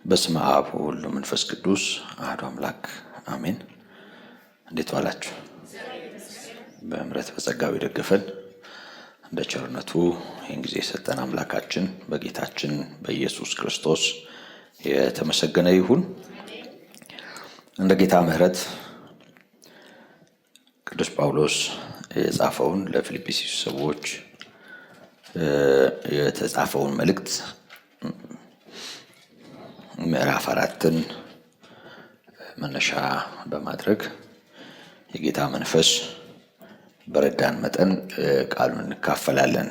በስመ አብ ወወልድ ወመንፈስ ቅዱስ አሐዱ አምላክ አሜን። እንዴት ዋላችሁ? በምሕረት በጸጋው ይደግፈን እንደ ቸርነቱ ይህን ጊዜ የሰጠን አምላካችን በጌታችን በኢየሱስ ክርስቶስ የተመሰገነ ይሁን። እንደ ጌታ ምሕረት ቅዱስ ጳውሎስ የጻፈውን ለፊልጵስዩስ ሰዎች የተጻፈውን መልእክት ምዕራፍ 4ን መነሻ በማድረግ የጌታ መንፈስ በረዳን መጠን ቃሉን እንካፈላለን።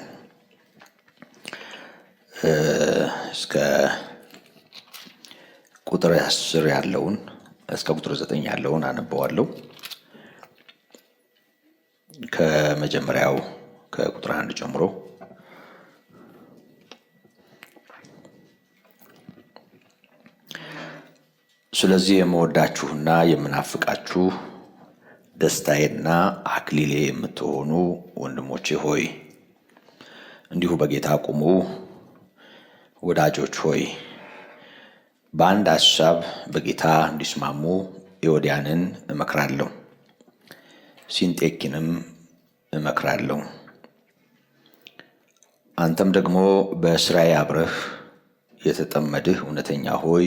እስከ ቁጥር 10 ያለውን እስከ ቁጥር 9 ያለውን አነበዋለሁ። ከመጀመሪያው ከቁጥር 1 ጀምሮ ስለዚህ የምወዳችሁና የምናፍቃችሁ ደስታዬና አክሊሌ የምትሆኑ ወንድሞቼ ሆይ እንዲሁ በጌታ ቁሙ። ወዳጆች ሆይ በአንድ ሐሳብ በጌታ እንዲስማሙ ኤዎድያንን እመክራለሁ፣ ሲንጤኪንም እመክራለሁ። አንተም ደግሞ በሥራዬ አብረህ የተጠመድህ እውነተኛ ሆይ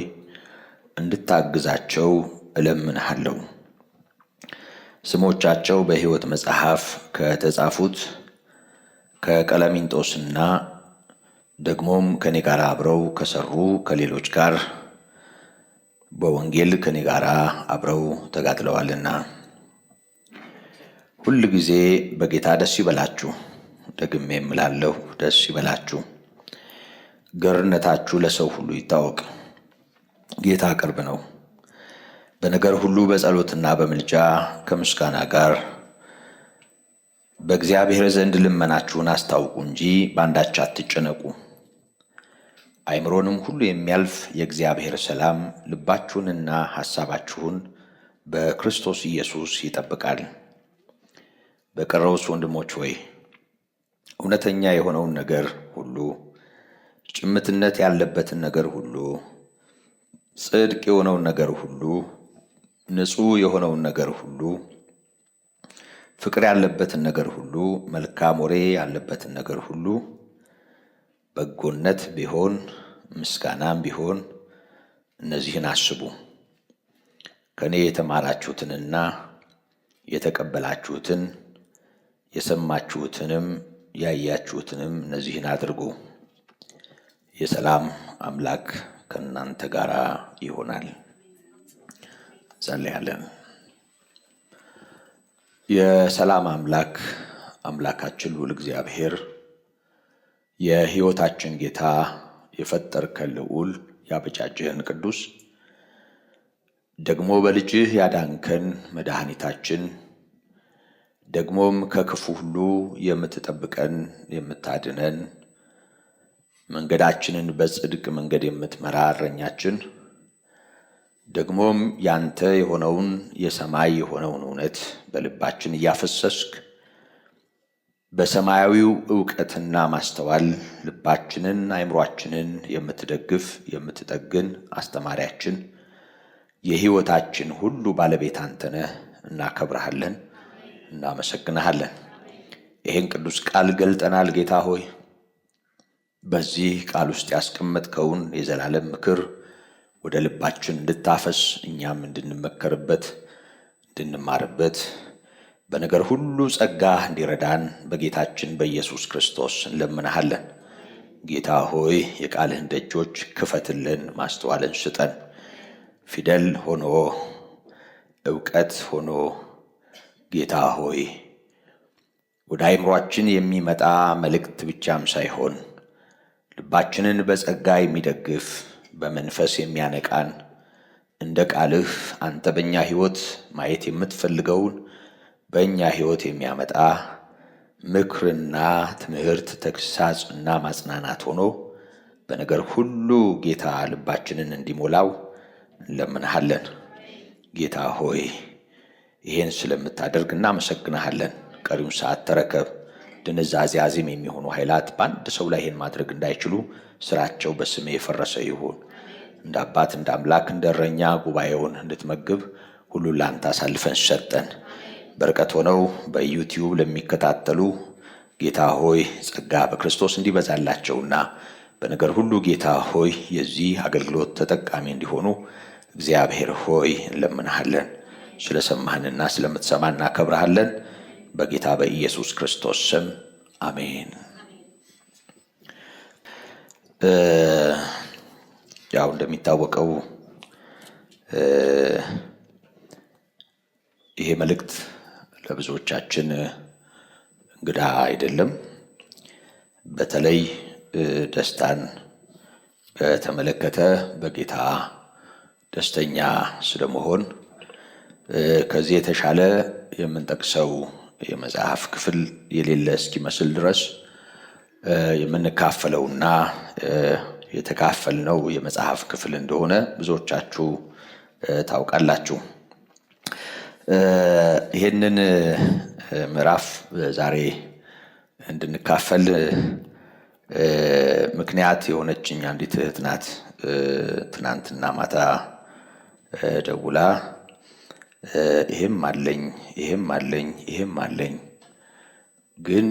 እንድታግዛቸው እለምንሃለሁ። ስሞቻቸው በሕይወት መጽሐፍ ከተጻፉት ከቀለሚንጦስና ደግሞም ከኔ ጋር አብረው ከሰሩ ከሌሎች ጋር በወንጌል ከኔ ጋር አብረው ተጋድለዋልና ሁል ጊዜ በጌታ ደስ ይበላችሁ። ደግሜ እምላለሁ ደስ ይበላችሁ። ገርነታችሁ ለሰው ሁሉ ይታወቅ። ጌታ ቅርብ ነው። በነገር ሁሉ በጸሎትና በምልጃ ከምስጋና ጋር በእግዚአብሔር ዘንድ ልመናችሁን አስታውቁ እንጂ በአንዳች አትጨነቁ። አእምሮንም ሁሉ የሚያልፍ የእግዚአብሔር ሰላም ልባችሁንና ሐሳባችሁን በክርስቶስ ኢየሱስ ይጠብቃል። በቀረውስ ወንድሞች ሆይ እውነተኛ የሆነውን ነገር ሁሉ፣ ጭምትነት ያለበትን ነገር ሁሉ፣ ጽድቅ የሆነውን ነገር ሁሉ፣ ንጹሕ የሆነውን ነገር ሁሉ፣ ፍቅር ያለበትን ነገር ሁሉ፣ መልካም ወሬ ያለበትን ነገር ሁሉ፣ በጎነት ቢሆን ምስጋናም ቢሆን እነዚህን አስቡ። ከእኔ የተማራችሁትንና የተቀበላችሁትን የሰማችሁትንም ያያችሁትንም እነዚህን አድርጉ። የሰላም አምላክ ከእናንተ ጋር ይሆናል። ጸልያለን። የሰላም አምላክ አምላካችን ልዑል እግዚአብሔር የሕይወታችን ጌታ የፈጠርከን ልዑል ያበጃጀህን ቅዱስ ደግሞ በልጅህ ያዳንከን መድኃኒታችን ደግሞም ከክፉ ሁሉ የምትጠብቀን የምታድነን መንገዳችንን በጽድቅ መንገድ የምትመራ እረኛችን ደግሞም ያንተ የሆነውን የሰማይ የሆነውን እውነት በልባችን እያፈሰስክ በሰማያዊው ዕውቀትና ማስተዋል ልባችንን አእምሯችንን የምትደግፍ የምትጠግን አስተማሪያችን የሕይወታችን ሁሉ ባለቤት አንተ ነህ። እናከብረሃለን፣ እናመሰግንሃለን። ይህን ቅዱስ ቃል ገልጠናል። ጌታ ሆይ በዚህ ቃል ውስጥ ያስቀመጥከውን የዘላለም ምክር ወደ ልባችን እንድታፈስ እኛም እንድንመከርበት እንድንማርበት በነገር ሁሉ ጸጋ እንዲረዳን በጌታችን በኢየሱስ ክርስቶስ እንለምንሃለን። ጌታ ሆይ የቃልህን ደጆች ክፈትልን፣ ማስተዋልን ስጠን። ፊደል ሆኖ ዕውቀት ሆኖ ጌታ ሆይ ወደ አእምሯችን የሚመጣ መልእክት ብቻም ሳይሆን ልባችንን በጸጋ የሚደግፍ በመንፈስ የሚያነቃን እንደ ቃልህ አንተ በእኛ ሕይወት ማየት የምትፈልገውን በእኛ ሕይወት የሚያመጣ ምክርና ትምህርት፣ ተግሳጽና ማጽናናት ሆኖ በነገር ሁሉ ጌታ ልባችንን እንዲሞላው እንለምንሃለን። ጌታ ሆይ ይሄን ስለምታደርግ እናመሰግንሃለን። ቀሪውን ሰዓት ተረከብ። ድንዛዜ አዚም የሚሆኑ ኃይላት በአንድ ሰው ላይ ይሄን ማድረግ እንዳይችሉ ስራቸው በስሜ የፈረሰ ይሁን። እንደ አባት እንደ አምላክ እንደ እረኛ ጉባኤውን እንድትመግብ ሁሉን ለአንተ አሳልፈን ሰጠን። በርቀት ሆነው በዩቲዩብ ለሚከታተሉ ጌታ ሆይ ጸጋ በክርስቶስ እንዲበዛላቸውና በነገር ሁሉ ጌታ ሆይ የዚህ አገልግሎት ተጠቃሚ እንዲሆኑ እግዚአብሔር ሆይ እንለምንሃለን። ስለሰማህንና ስለምትሰማ እናከብረሃለን። በጌታ በኢየሱስ ክርስቶስ ስም አሜን። ያው እንደሚታወቀው ይሄ መልእክት ለብዙዎቻችን እንግዳ አይደለም። በተለይ ደስታን በተመለከተ በጌታ ደስተኛ ስለመሆን ከዚህ የተሻለ የምንጠቅሰው የመጽሐፍ ክፍል የሌለ እስኪመስል ድረስ የምንካፈለውና የተካፈልነው የመጽሐፍ ክፍል እንደሆነ ብዙዎቻችሁ ታውቃላችሁ። ይህንን ምዕራፍ ዛሬ እንድንካፈል ምክንያት የሆነችኝ አንዲት እህት ናት። ትናንትና ማታ ደውላ ይሄም አለኝ ግን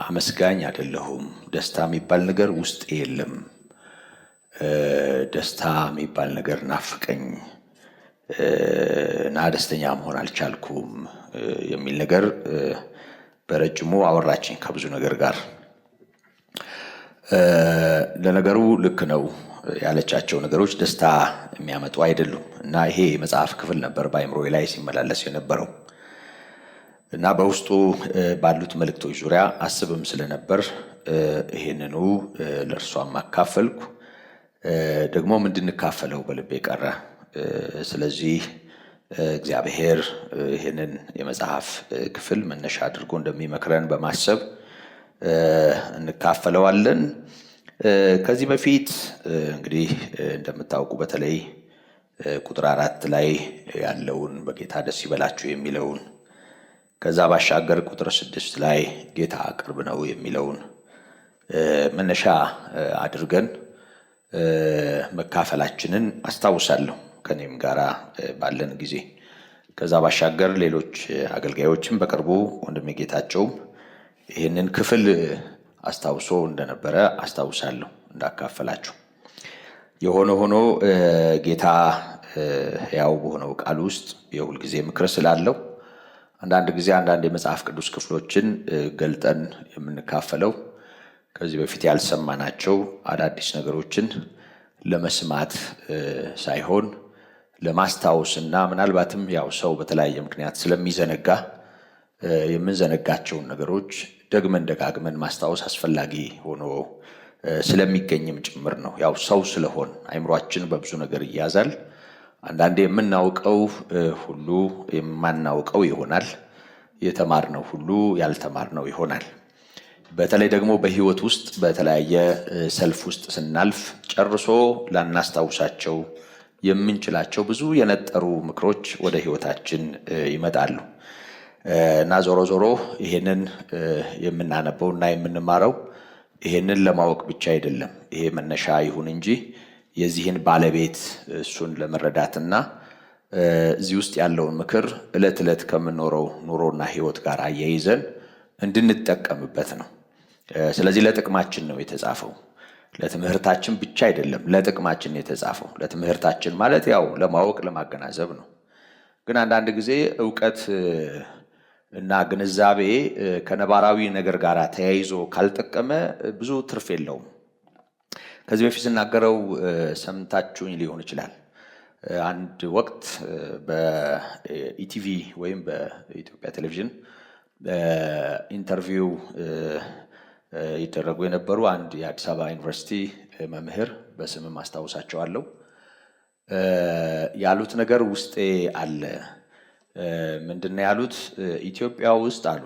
አመስጋኝ አይደለሁም፣ ደስታ የሚባል ነገር ውስጥ የለም፣ ደስታ የሚባል ነገር ናፍቀኝ እና ደስተኛ መሆን አልቻልኩም የሚል ነገር በረጅሙ አወራችኝ ከብዙ ነገር ጋር። ለነገሩ ልክ ነው ያለቻቸው ነገሮች ደስታ የሚያመጡ አይደሉም እና ይሄ የመጽሐፍ ክፍል ነበር በአእምሮዬ ላይ ሲመላለስ የነበረው እና በውስጡ ባሉት መልእክቶች ዙሪያ አስብም ስለነበር ይሄንኑ ለእርሷም አካፈልኩ። ደግሞ እንድንካፈለው በልቤ ቀረ። ስለዚህ እግዚአብሔር ይሄንን የመጽሐፍ ክፍል መነሻ አድርጎ እንደሚመክረን በማሰብ እንካፈለዋለን። ከዚህ በፊት እንግዲህ እንደምታውቁ በተለይ ቁጥር 4 ላይ ያለውን በጌታ ደስ ይበላችሁ የሚለውን፣ ከዛ ባሻገር ቁጥር 6 ላይ ጌታ ቅርብ ነው የሚለውን መነሻ አድርገን መካፈላችንን አስታውሳለሁ ከኔም ጋራ ባለን ጊዜ። ከዛ ባሻገር ሌሎች አገልጋዮችም በቅርቡ ወንድሜ ጌታቸውም ይህንን ክፍል አስታውሶ እንደነበረ አስታውሳለሁ እንዳካፈላችሁ። የሆነ ሆኖ ጌታ ያው በሆነው ቃል ውስጥ የሁል ጊዜ ምክር ስላለው አንዳንድ ጊዜ አንዳንድ የመጽሐፍ ቅዱስ ክፍሎችን ገልጠን የምንካፈለው ከዚህ በፊት ያልሰማናቸው አዳዲስ ነገሮችን ለመስማት ሳይሆን ለማስታወስና ምናልባትም ያው ሰው በተለያየ ምክንያት ስለሚዘነጋ የምንዘነጋቸውን ነገሮች ደግመን ደጋግመን ማስታወስ አስፈላጊ ሆኖ ስለሚገኝም ጭምር ነው። ያው ሰው ስለሆን አእምሯችን በብዙ ነገር ይያዛል። አንዳንዴ የምናውቀው ሁሉ የማናውቀው ይሆናል። የተማርነው ሁሉ ያልተማርነው ይሆናል። በተለይ ደግሞ በሕይወት ውስጥ በተለያየ ሰልፍ ውስጥ ስናልፍ ጨርሶ ላናስታውሳቸው የምንችላቸው ብዙ የነጠሩ ምክሮች ወደ ሕይወታችን ይመጣሉ እና ዞሮ ዞሮ ይሄንን የምናነበውና የምንማረው ይሄንን ለማወቅ ብቻ አይደለም። ይሄ መነሻ ይሁን እንጂ የዚህን ባለቤት እሱን ለመረዳትና እዚህ ውስጥ ያለውን ምክር ዕለት ዕለት ከምንኖረው ኑሮና ሕይወት ጋር አያይዘን እንድንጠቀምበት ነው። ስለዚህ ለጥቅማችን ነው የተጻፈው። ለትምህርታችን ብቻ አይደለም፣ ለጥቅማችን የተጻፈው። ለትምህርታችን ማለት ያው ለማወቅ ለማገናዘብ ነው። ግን አንዳንድ ጊዜ ዕውቀት እና ግንዛቤ ከነባራዊ ነገር ጋር ተያይዞ ካልጠቀመ ብዙ ትርፍ የለውም። ከዚህ በፊት ስናገረው ሰምታችሁኝ ሊሆን ይችላል። አንድ ወቅት በኢቲቪ ወይም በኢትዮጵያ ቴሌቪዥን ኢንተርቪው ይደረጉ የነበሩ አንድ የአዲስ አበባ ዩኒቨርሲቲ መምህር በስምም አስታውሳቸዋለሁ። ያሉት ነገር ውስጤ አለ። ምንድን ነው ያሉት? ኢትዮጵያ ውስጥ አሉ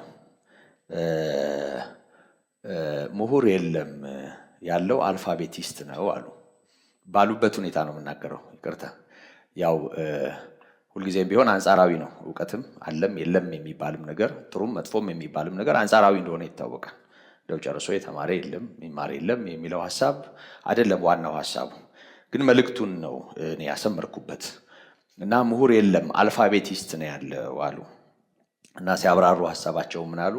ምሁር የለም ያለው አልፋቤቲስት ነው አሉ። ባሉበት ሁኔታ ነው የምናገረው፣ ይቅርታ። ያው ሁልጊዜም ቢሆን አንጻራዊ ነው። እውቀትም አለም የለም የሚባልም ነገር፣ ጥሩም መጥፎም የሚባልም ነገር አንጻራዊ እንደሆነ ይታወቃል። እንደው ጨርሶ የተማረ የለም የሚማር የለም የሚለው ሐሳብ አይደለም ዋናው ሐሳቡ። ግን መልእክቱን ነው እኔ ያሰመርኩበት እና ምሁር የለም አልፋቤቲስት ነው ያለው አሉ እና ሲያብራሩ ሐሳባቸው ምን አሉ?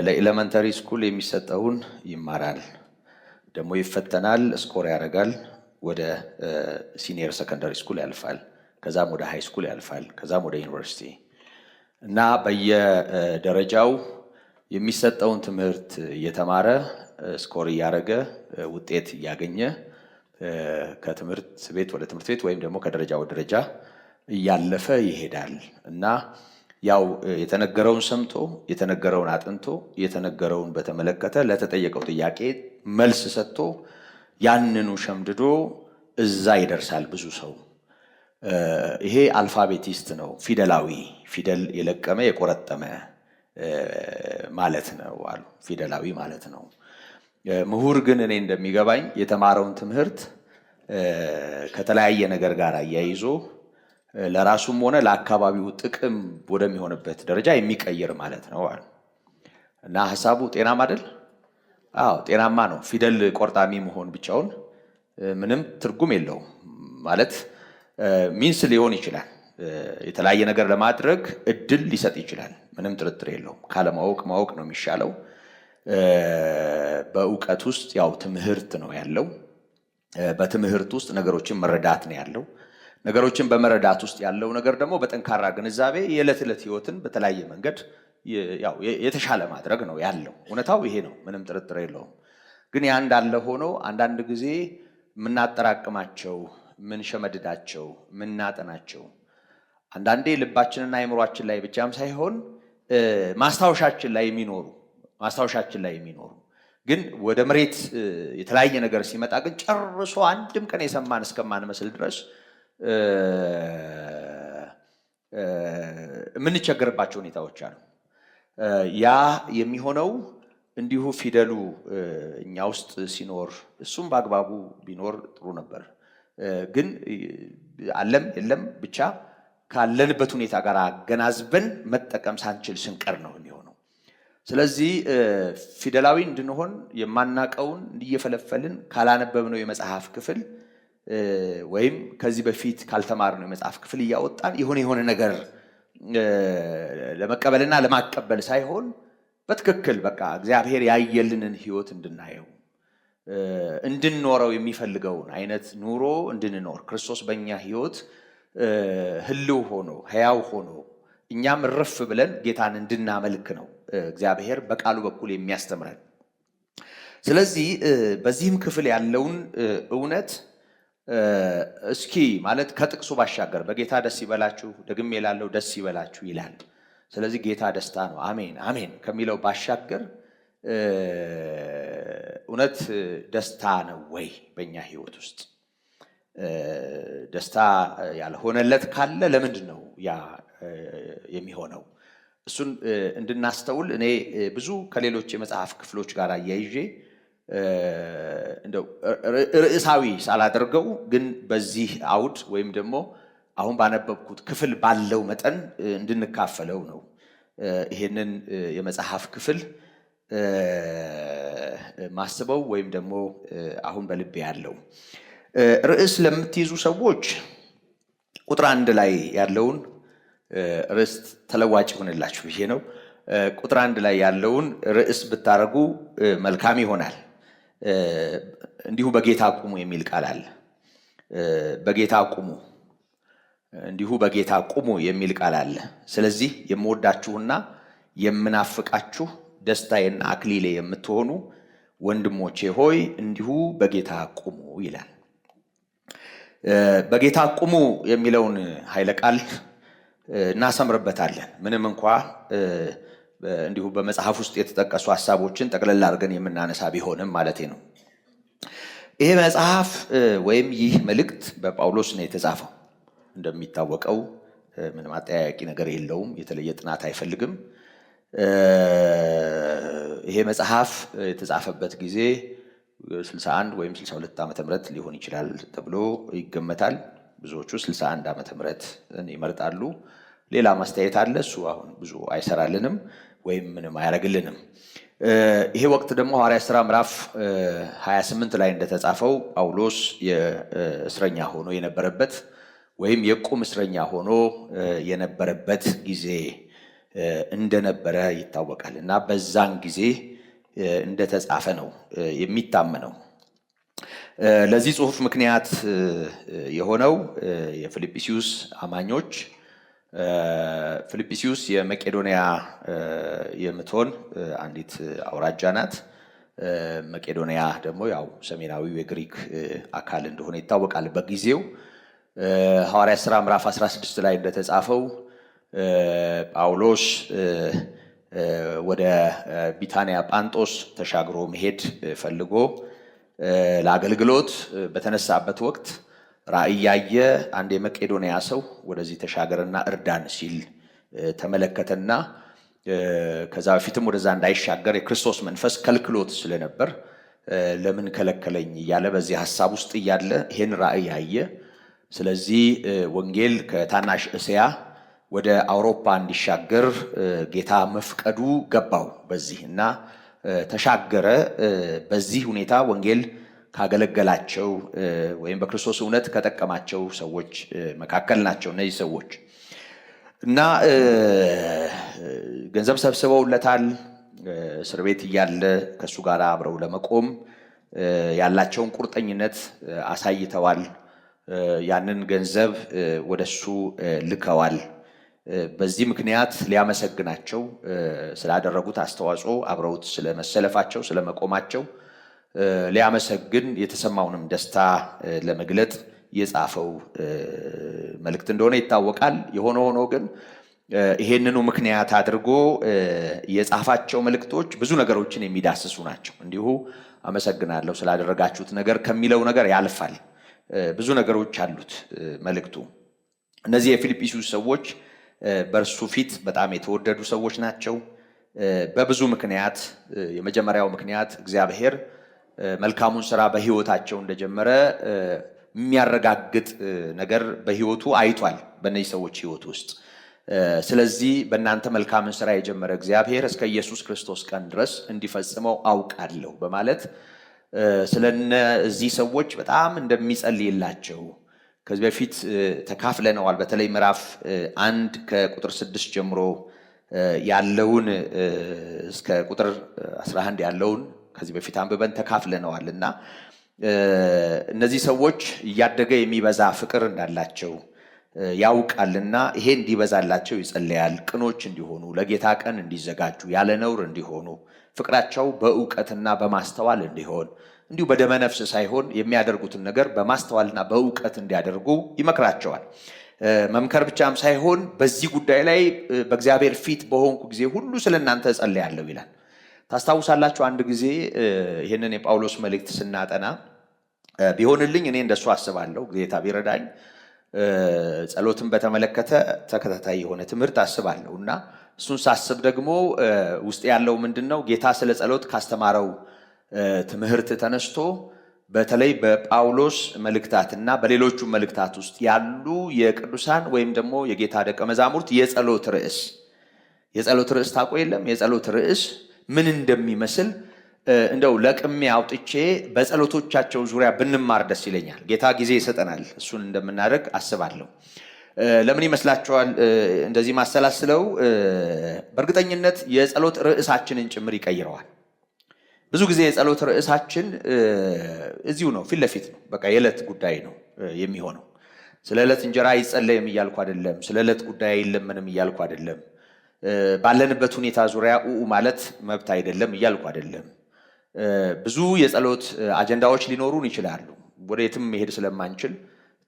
ለኤሌመንተሪ ስኩል የሚሰጠውን ይማራል፣ ደግሞ ይፈተናል፣ ስኮር ያደርጋል፣ ወደ ሲኒየር ሰከንደሪ ስኩል ያልፋል፣ ከዛም ወደ ሃይ ስኩል ያልፋል፣ ከዛም ወደ ዩኒቨርሲቲ እና በየደረጃው የሚሰጠውን ትምህርት እየተማረ ስኮር እያደረገ ውጤት እያገኘ ከትምህርት ቤት ወደ ትምህርት ቤት ወይም ደግሞ ከደረጃ ወደ ደረጃ እያለፈ ይሄዳል እና ያው የተነገረውን ሰምቶ የተነገረውን አጥንቶ የተነገረውን በተመለከተ ለተጠየቀው ጥያቄ መልስ ሰጥቶ ያንኑ ሸምድዶ እዛ ይደርሳል ብዙ ሰው። ይሄ አልፋቤቲስት ነው፣ ፊደላዊ፣ ፊደል የለቀመ የቆረጠመ ማለት ነው አሉ። ፊደላዊ ማለት ነው። ምሁር ግን እኔ እንደሚገባኝ የተማረውን ትምህርት ከተለያየ ነገር ጋር አያይዞ ለራሱም ሆነ ለአካባቢው ጥቅም ወደሚሆንበት ደረጃ የሚቀይር ማለት ነው አሉ እና ሐሳቡ ጤናማ አይደል? አዎ ጤናማ ነው። ፊደል ቆርጣሚ መሆን ብቻውን ምንም ትርጉም የለውም ማለት ሚንስ ሊሆን ይችላል፣ የተለያየ ነገር ለማድረግ እድል ሊሰጥ ይችላል፣ ምንም ጥርጥር የለውም። ካለማወቅ ማወቅ ነው የሚሻለው። በእውቀት ውስጥ ያው ትምህርት ነው ያለው። በትምህርት ውስጥ ነገሮችን መረዳት ነው ያለው። ነገሮችን በመረዳት ውስጥ ያለው ነገር ደግሞ በጠንካራ ግንዛቤ የዕለት ዕለት ህይወትን በተለያየ መንገድ ያው የተሻለ ማድረግ ነው ያለው። እውነታው ይሄ ነው፣ ምንም ጥርጥር የለውም። ግን ያ እንዳለ ሆኖ አንዳንድ ጊዜ የምናጠራቅማቸው፣ የምንሸመድዳቸው፣ የምናጠናቸው አንዳንዴ ልባችንና አእምሯችን ላይ ብቻም ሳይሆን ማስታወሻችን ላይ የሚኖሩ ግን ወደ መሬት የተለያየ ነገር ሲመጣ ግን ጨርሶ አንድም ቀን የሰማን እስከማንመስል ድረስ የምንቸገርባቸው ሁኔታዎች አሉ። ያ የሚሆነው እንዲሁ ፊደሉ እኛ ውስጥ ሲኖር እሱም በአግባቡ ቢኖር ጥሩ ነበር። ግን አለም የለም ብቻ ካለንበት ሁኔታ ጋር አገናዝበን መጠቀም ሳንችል ስንቀር ነው የሚሆነው። ስለዚህ ፊደላዊ እንድንሆን የማናቀውን እንዲየፈለፈልን ካላነበብነው የመጽሐፍ ክፍል ወይም ከዚህ በፊት ካልተማርነው የመጽሐፍ ክፍል እያወጣን የሆነ ነገር ለመቀበልና ለማቀበል ሳይሆን በትክክል በቃ እግዚአብሔር ያየልንን ህይወት እንድናየው እንድንኖረው የሚፈልገውን አይነት ኑሮ እንድንኖር ክርስቶስ በእኛ ህይወት ህልው ሆኖ ሕያው ሆኖ እኛም እረፍ ብለን ጌታን እንድናመልክ ነው እግዚአብሔር በቃሉ በኩል የሚያስተምረን። ስለዚህ በዚህም ክፍል ያለውን እውነት እስኪ ማለት ከጥቅሱ ባሻገር በጌታ ደስ ይበላችሁ፣ ደግሜ እላለሁ ደስ ይበላችሁ ይላል። ስለዚህ ጌታ ደስታ ነው፣ አሜን አሜን ከሚለው ባሻገር እውነት ደስታ ነው ወይ በእኛ ህይወት ውስጥ? ደስታ ያልሆነለት ካለ ለምንድን ነው ያ የሚሆነው? እሱን እንድናስተውል እኔ ብዙ ከሌሎች የመጽሐፍ ክፍሎች ጋር አያይዤ እንደው ርዕሳዊ ሳላደርገው ግን በዚህ አውድ ወይም ደግሞ አሁን ባነበብኩት ክፍል ባለው መጠን እንድንካፈለው ነው ይሄንን የመጽሐፍ ክፍል ማስበው ወይም ደግሞ አሁን በልቤ ያለው ርዕስ ለምትይዙ ሰዎች ቁጥር 1 ላይ ያለውን ርዕስ ተለዋጭ ይሆንላችሁ ብዬ ነው። ቁጥር 1 ላይ ያለውን ርዕስ ብታረጉ መልካም ይሆናል። እንዲሁ በጌታ ቁሙ የሚል ቃል አለ። በጌታ ቁሙ፣ እንዲሁ በጌታ ቁሙ የሚል ቃል አለ። ስለዚህ የምወዳችሁና የምናፍቃችሁ ደስታዬና አክሊሌ የምትሆኑ ወንድሞቼ ሆይ እንዲሁ በጌታ ቁሙ ይላል። በጌታ ቁሙ የሚለውን ኃይለ ቃል እናሰምርበታለን። ምንም እንኳ እንዲሁ በመጽሐፍ ውስጥ የተጠቀሱ ሐሳቦችን ጠቅለል አድርገን የምናነሳ ቢሆንም ማለቴ ነው። ይሄ መጽሐፍ ወይም ይህ መልእክት በጳውሎስ ነው የተጻፈው። እንደሚታወቀው ምንም አጠያያቂ ነገር የለውም፣ የተለየ ጥናት አይፈልግም። ይሄ መጽሐፍ የተጻፈበት ጊዜ 61 ወይም 62 ዓመተ ምህረት ሊሆን ይችላል ተብሎ ይገመታል። ብዙዎቹ 61 ዓመተ ምህረት ይመርጣሉ። ሌላ ማስተያየት አለ፣ እሱ አሁን ብዙ አይሰራልንም ወይም ምንም አያደርግልንም። ይሄ ወቅት ደግሞ ሐዋርያት ሥራ ምዕራፍ 28 ላይ እንደተጻፈው ጳውሎስ የእስረኛ ሆኖ የነበረበት ወይም የቁም እስረኛ ሆኖ የነበረበት ጊዜ እንደነበረ ይታወቃል እና በዛን ጊዜ እንደተጻፈ ነው የሚታመነው። ለዚህ ጽሑፍ ምክንያት የሆነው የፊልጵስዩስ አማኞች ፊልጵስዩስ የመቄዶንያ የምትሆን አንዲት አውራጃ ናት። መቄዶንያ ደግሞ ያው ሰሜናዊው የግሪክ አካል እንደሆነ ይታወቃል። በጊዜው ሐዋርያት ሥራ ምዕራፍ 16 ላይ እንደተጻፈው ጳውሎስ ወደ ቢታንያ ጳንጦስ ተሻግሮ መሄድ ፈልጎ ለአገልግሎት በተነሳበት ወቅት ራእይ ያየ አንድ የመቄዶንያ ሰው ወደዚህ ተሻገርና እርዳን ሲል ተመለከተና ከዛ በፊትም ወደዛ እንዳይሻገር የክርስቶስ መንፈስ ከልክሎት ስለነበር ለምን ከለከለኝ እያለ በዚህ ሐሳብ ውስጥ እያለ ይሄን ራእይ ያየ። ስለዚህ ወንጌል ከታናሽ እስያ ወደ አውሮፓ እንዲሻገር ጌታ መፍቀዱ ገባው በዚህ እና ተሻገረ። በዚህ ሁኔታ ወንጌል ካገለገላቸው ወይም በክርስቶስ እውነት ከጠቀማቸው ሰዎች መካከል ናቸው እነዚህ ሰዎች እና ገንዘብ ሰብስበውለታል። እስር ቤት እያለ ከሱ ጋር አብረው ለመቆም ያላቸውን ቁርጠኝነት አሳይተዋል። ያንን ገንዘብ ወደሱ ልከዋል። በዚህ ምክንያት ሊያመሰግናቸው ስላደረጉት አስተዋጽኦ አብረውት ስለመሰለፋቸው ስለመቆማቸው ሊያመሰግን የተሰማውንም ደስታ ለመግለጥ የጻፈው መልእክት እንደሆነ ይታወቃል። የሆነ ሆኖ ግን ይሄንኑ ምክንያት አድርጎ የጻፋቸው መልእክቶች ብዙ ነገሮችን የሚዳስሱ ናቸው። እንዲሁ አመሰግናለሁ ስላደረጋችሁት ነገር ከሚለው ነገር ያልፋል። ብዙ ነገሮች አሉት መልእክቱ። እነዚህ የፊልጵስዩስ ሰዎች በእርሱ ፊት በጣም የተወደዱ ሰዎች ናቸው በብዙ ምክንያት። የመጀመሪያው ምክንያት እግዚአብሔር መልካሙን ስራ በሕይወታቸው እንደጀመረ የሚያረጋግጥ ነገር በሕይወቱ አይቷል በእነዚህ ሰዎች ሕይወት ውስጥ። ስለዚህ በእናንተ መልካምን ስራ የጀመረ እግዚአብሔር እስከ ኢየሱስ ክርስቶስ ቀን ድረስ እንዲፈጽመው አውቃለሁ በማለት ስለነዚህ ሰዎች በጣም እንደሚጸልይላቸው ከዚህ በፊት ተካፍለነዋል። በተለይ ምዕራፍ 1 ከቁጥር 6 ጀምሮ ያለውን እስከ ቁጥር 11 ያለውን ከዚህ በፊት አንብበን ተካፍለነዋል እና እነዚህ ሰዎች እያደገ የሚበዛ ፍቅር እንዳላቸው ያውቃልና ይሄ እንዲበዛላቸው ይጸልያል። ቅኖች እንዲሆኑ፣ ለጌታ ቀን እንዲዘጋጁ፣ ያለ ነውር እንዲሆኑ፣ ፍቅራቸው በእውቀትና በማስተዋል እንዲሆን፣ እንዲሁ በደመነፍስ ሳይሆን የሚያደርጉትን ነገር በማስተዋልና በእውቀት እንዲያደርጉ ይመክራቸዋል። መምከር ብቻም ሳይሆን በዚህ ጉዳይ ላይ በእግዚአብሔር ፊት በሆንኩ ጊዜ ሁሉ ስለእናንተ እጸልያለሁ ይላል። ታስታውሳላችሁ አንድ ጊዜ ይህንን የጳውሎስ መልእክት ስናጠና ቢሆንልኝ እኔ እንደሱ አስባለሁ ጌታ ቢረዳኝ ጸሎትን በተመለከተ ተከታታይ የሆነ ትምህርት አስባለሁ እና እሱን ሳስብ ደግሞ ውስጥ ያለው ምንድነው ጌታ ስለ ጸሎት ካስተማረው ትምህርት ተነስቶ በተለይ በጳውሎስ መልእክታትና በሌሎቹ መልእክታት ውስጥ ያሉ የቅዱሳን ወይም ደግሞ የጌታ ደቀ መዛሙርት የጸሎት ርዕስ ታውቁ የለም የጸሎት ርዕስ ምን እንደሚመስል እንደው ለቅሜ አውጥቼ በጸሎቶቻቸው ዙሪያ ብንማር ደስ ይለኛል። ጌታ ጊዜ ይሰጠናል፣ እሱን እንደምናደርግ አስባለሁ። ለምን ይመስላችኋል እንደዚህ ማሰላስለው? በእርግጠኝነት የጸሎት ርዕሳችንን ጭምር ይቀይረዋል። ብዙ ጊዜ የጸሎት ርዕሳችን እዚሁ ነው፣ ፊት ለፊት ነው። በቃ የዕለት ጉዳይ ነው የሚሆነው። ስለ ዕለት እንጀራ አይጸለይም እያልኩ አይደለም። ስለ ዕለት ጉዳይ አይለምንም እያልኩ አይደለም። ባለንበት ሁኔታ ዙሪያ ማለት መብት አይደለም እያልኩ አይደለም። ብዙ የጸሎት አጀንዳዎች ሊኖሩን ይችላሉ። ወደየትም መሄድ ስለማንችል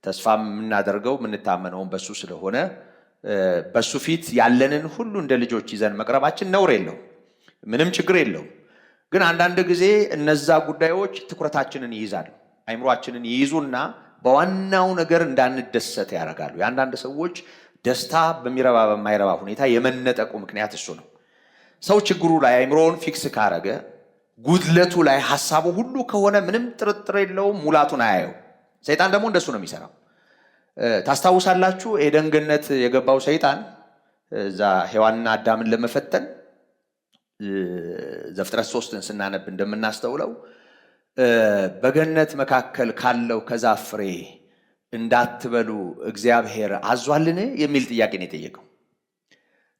ተስፋ የምናደርገው የምንታመነውን በሱ ስለሆነ በሱ ፊት ያለንን ሁሉ እንደ ልጆች ይዘን መቅረባችን ነውር የለው፣ ምንም ችግር የለው። ግን አንዳንድ ጊዜ እነዛ ጉዳዮች ትኩረታችንን ይይዛሉ፣ አይምሮአችንን ይይዙና በዋናው ነገር እንዳንደሰት ያደርጋሉ። የአንዳንድ ሰዎች ደስታ በሚረባ በማይረባ ሁኔታ የመነጠቁ ምክንያት እሱ ነው። ሰው ችግሩ ላይ አይምሮውን ፊክስ ካረገ ጉድለቱ ላይ ሐሳቡ ሁሉ ከሆነ ምንም ጥርጥር የለውም ሙላቱን አያየው። ሰይጣን ደግሞ እንደሱ ነው የሚሰራው። ታስታውሳላችሁ ኤደን ገነት የገባው ሰይጣን እዛ ሔዋንና አዳምን ለመፈተን ዘፍጥረት 3ን ስናነብ እንደምናስተውለው በገነት መካከል ካለው ከዛፍ ፍሬ እንዳትበሉ እግዚአብሔር አዟልን የሚል ጥያቄ ነው የጠየቀው።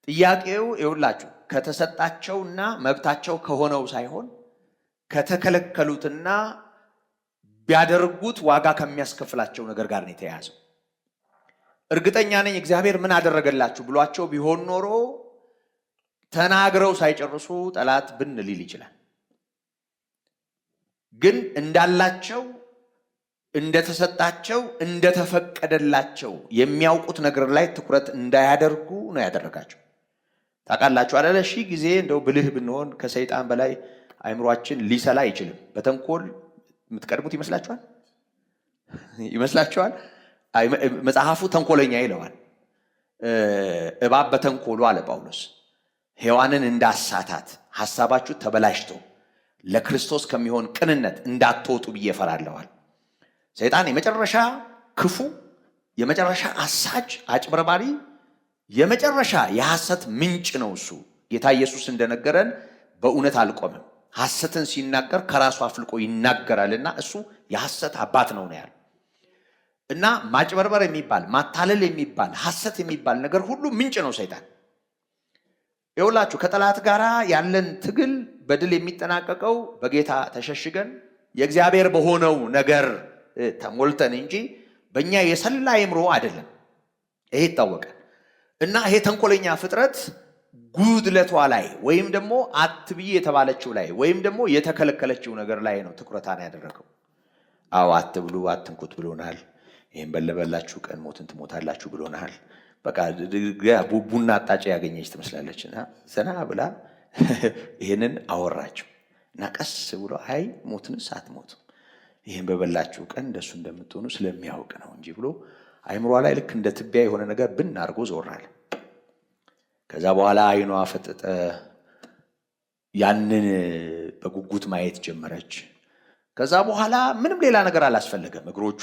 ጥያቄው ይኸውላችሁ ከተሰጣቸውና መብታቸው ከሆነው ሳይሆን ከተከለከሉትና ቢያደርጉት ዋጋ ከሚያስከፍላቸው ነገር ጋር ነው የተያያዘው። እርግጠኛ ነኝ እግዚአብሔር ምን አደረገላችሁ ብሏቸው ቢሆን ኖሮ ተናግረው ሳይጨርሱ ጠላት ብን ሊል ይችላል። ግን እንዳላቸው እንደተሰጣቸው እንደተፈቀደላቸው የሚያውቁት ነገር ላይ ትኩረት እንዳያደርጉ ነው ያደረጋቸው። ታውቃላችሁ አይደለ? ሺህ ጊዜ እንደው ብልህ ብንሆን ከሰይጣን በላይ አይምሯችን ሊሰላ አይችልም። በተንኮል የምትቀድሙት ይመስላችኋል? መጽሐፉ ተንኮለኛ ይለዋል። እባብ በተንኮሉ አለ ጳውሎስ ሔዋንን እንዳሳታት ሐሳባችሁ ተበላሽቶ ለክርስቶስ ከሚሆን ቅንነት እንዳትወጡ ብዬ እፈራለዋል። ሰይጣን የመጨረሻ ክፉ፣ የመጨረሻ አሳች፣ አጭበርባሪ፣ የመጨረሻ የሐሰት ምንጭ ነው እሱ። ጌታ ኢየሱስ እንደነገረን በእውነት አልቆምም፣ ሐሰትን ሲናገር ከራሱ አፍልቆ ይናገራልና እሱ የሐሰት አባት ነው ያለው። እና ማጭበርበር የሚባል ማታለል የሚባል ሐሰት የሚባል ነገር ሁሉ ምንጭ ነው ሰይጣን። ይኸውላችሁ ከጠላት ጋር ያለን ትግል በድል የሚጠናቀቀው በጌታ ተሸሽገን የእግዚአብሔር በሆነው ነገር ተሞልተን እንጂ በእኛ የሰላ አእምሮ አይደለም። ይሄ ይታወቃል። እና ይሄ ተንኮለኛ ፍጥረት ጉድለቷ ላይ ወይም ደግሞ አትብዬ የተባለችው ላይ ወይም ደግሞ የተከለከለችው ነገር ላይ ነው ትኩረታን ያደረገው። አዎ አትብሉ አትንኩት ብሎናል። ይሄን በለበላችሁ ቀን ሞትን ትሞታላችሁ ብሎናል። በቃ ቡና አጣጭ ያገኘች ትመስላለችና ዘና ብላ ይሄንን አወራቸው እና ቀስ ብሎ አይ ሞትንስ አትሞቱም ይሄን በበላችሁ ቀን እንደሱ እንደምትሆኑ ስለሚያውቅ ነው እንጂ ብሎ አይምሯ ላይ ልክ እንደ ትቢያ የሆነ ነገር ብን አድርጎ ዞራል። ከዛ በኋላ አይኗ ፈጠጠ። ያንን በጉጉት ማየት ጀመረች። ከዛ በኋላ ምንም ሌላ ነገር አላስፈለገም። እግሮቿ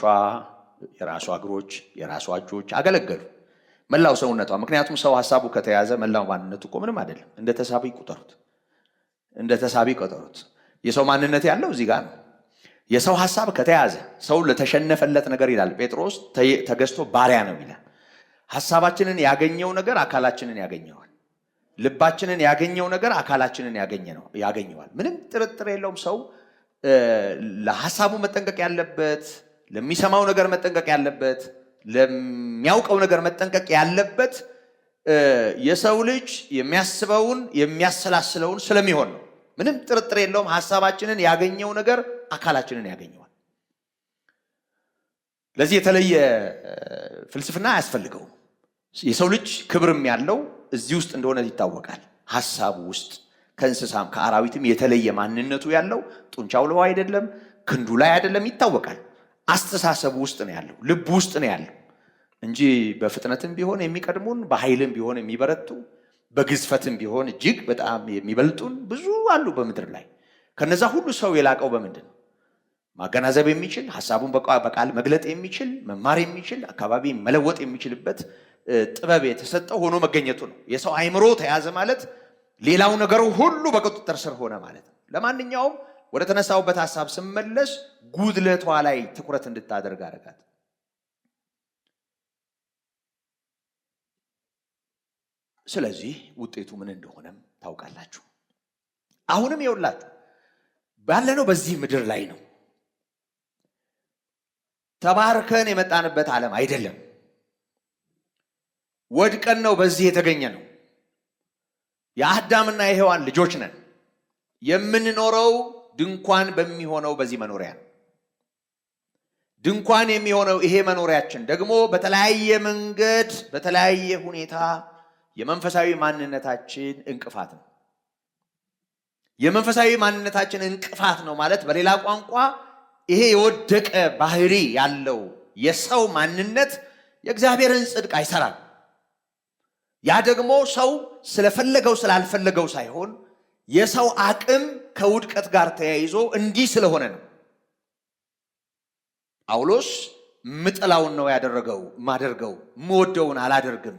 የራሷ እግሮች የራሷ እጆች አገለገሉ መላው ሰውነቷ። ምክንያቱም ሰው ሐሳቡ ከተያዘ መላው ማንነቱ እኮ ምንም አይደለም። እንደተሳቢ ቆጠሩት። የሰው ማንነት ያለው እዚህ ጋር ነው። የሰው ሐሳብ ከተያዘ ሰው ለተሸነፈለት ነገር ይላል ጴጥሮስ ተገዝቶ ባሪያ ነው ይላል። ሐሳባችንን ያገኘው ነገር አካላችንን ያገኘዋል። ልባችንን ያገኘው ነገር አካላችንን ያገኘዋል። ምንም ጥርጥር የለውም። ሰው ለሐሳቡ መጠንቀቅ ያለበት፣ ለሚሰማው ነገር መጠንቀቅ ያለበት፣ ለሚያውቀው ነገር መጠንቀቅ ያለበት የሰው ልጅ የሚያስበውን የሚያሰላስለውን ስለሚሆን ነው። ምንም ጥርጥር የለውም። ሐሳባችንን ያገኘው ነገር አካላችንን ያገኘዋል። ለዚህ የተለየ ፍልስፍና አያስፈልገውም። የሰው ልጅ ክብርም ያለው እዚህ ውስጥ እንደሆነ ይታወቃል። ሐሳቡ ውስጥ ከእንስሳም ከአራዊትም የተለየ ማንነቱ ያለው ጡንቻው ላይ አይደለም፣ ክንዱ ላይ አይደለም፣ ይታወቃል። አስተሳሰቡ ውስጥ ነው ያለው፣ ልብ ውስጥ ነው ያለው እንጂ በፍጥነትም ቢሆን የሚቀድሙን፣ በኃይልም ቢሆን የሚበረቱ፣ በግዝፈትም ቢሆን እጅግ በጣም የሚበልጡን ብዙ አሉ በምድር ላይ። ከነዛ ሁሉ ሰው የላቀው በምንድን ነው? ማገናዘብ የሚችል ሐሳቡን በቃል መግለጥ የሚችል መማር የሚችል አካባቢ መለወጥ የሚችልበት ጥበብ የተሰጠው ሆኖ መገኘቱ ነው። የሰው አእምሮ ተያዘ ማለት ሌላው ነገሩ ሁሉ በቁጥጥር ስር ሆነ ማለት ነው። ለማንኛውም ወደ ተነሳውበት ሐሳብ ስመለስ ጉድለቷ ላይ ትኩረት እንድታደርግ አደረጋት። ስለዚህ ውጤቱ ምን እንደሆነም ታውቃላችሁ። አሁንም ይኸውላችሁ ባለነው በዚህ ምድር ላይ ነው። ተባርከን የመጣንበት ዓለም አይደለም። ወድቀን ነው በዚህ የተገኘ ነው። የአዳምና የሔዋን ልጆች ነን። የምንኖረው ድንኳን በሚሆነው በዚህ መኖሪያ ነው። ድንኳን የሚሆነው ይሄ መኖሪያችን ደግሞ በተለያየ መንገድ በተለያየ ሁኔታ የመንፈሳዊ ማንነታችን እንቅፋት ነው። የመንፈሳዊ ማንነታችን እንቅፋት ነው ማለት በሌላ ቋንቋ ይሄ የወደቀ ባህሪ ያለው የሰው ማንነት የእግዚአብሔርን ጽድቅ አይሰራም። ያ ደግሞ ሰው ስለፈለገው ስላልፈለገው ሳይሆን የሰው አቅም ከውድቀት ጋር ተያይዞ እንዲህ ስለሆነ ነው። ጳውሎስ ምጥላውን ነው ያደረገው ማደርገው፣ ምወደውን አላደርግም።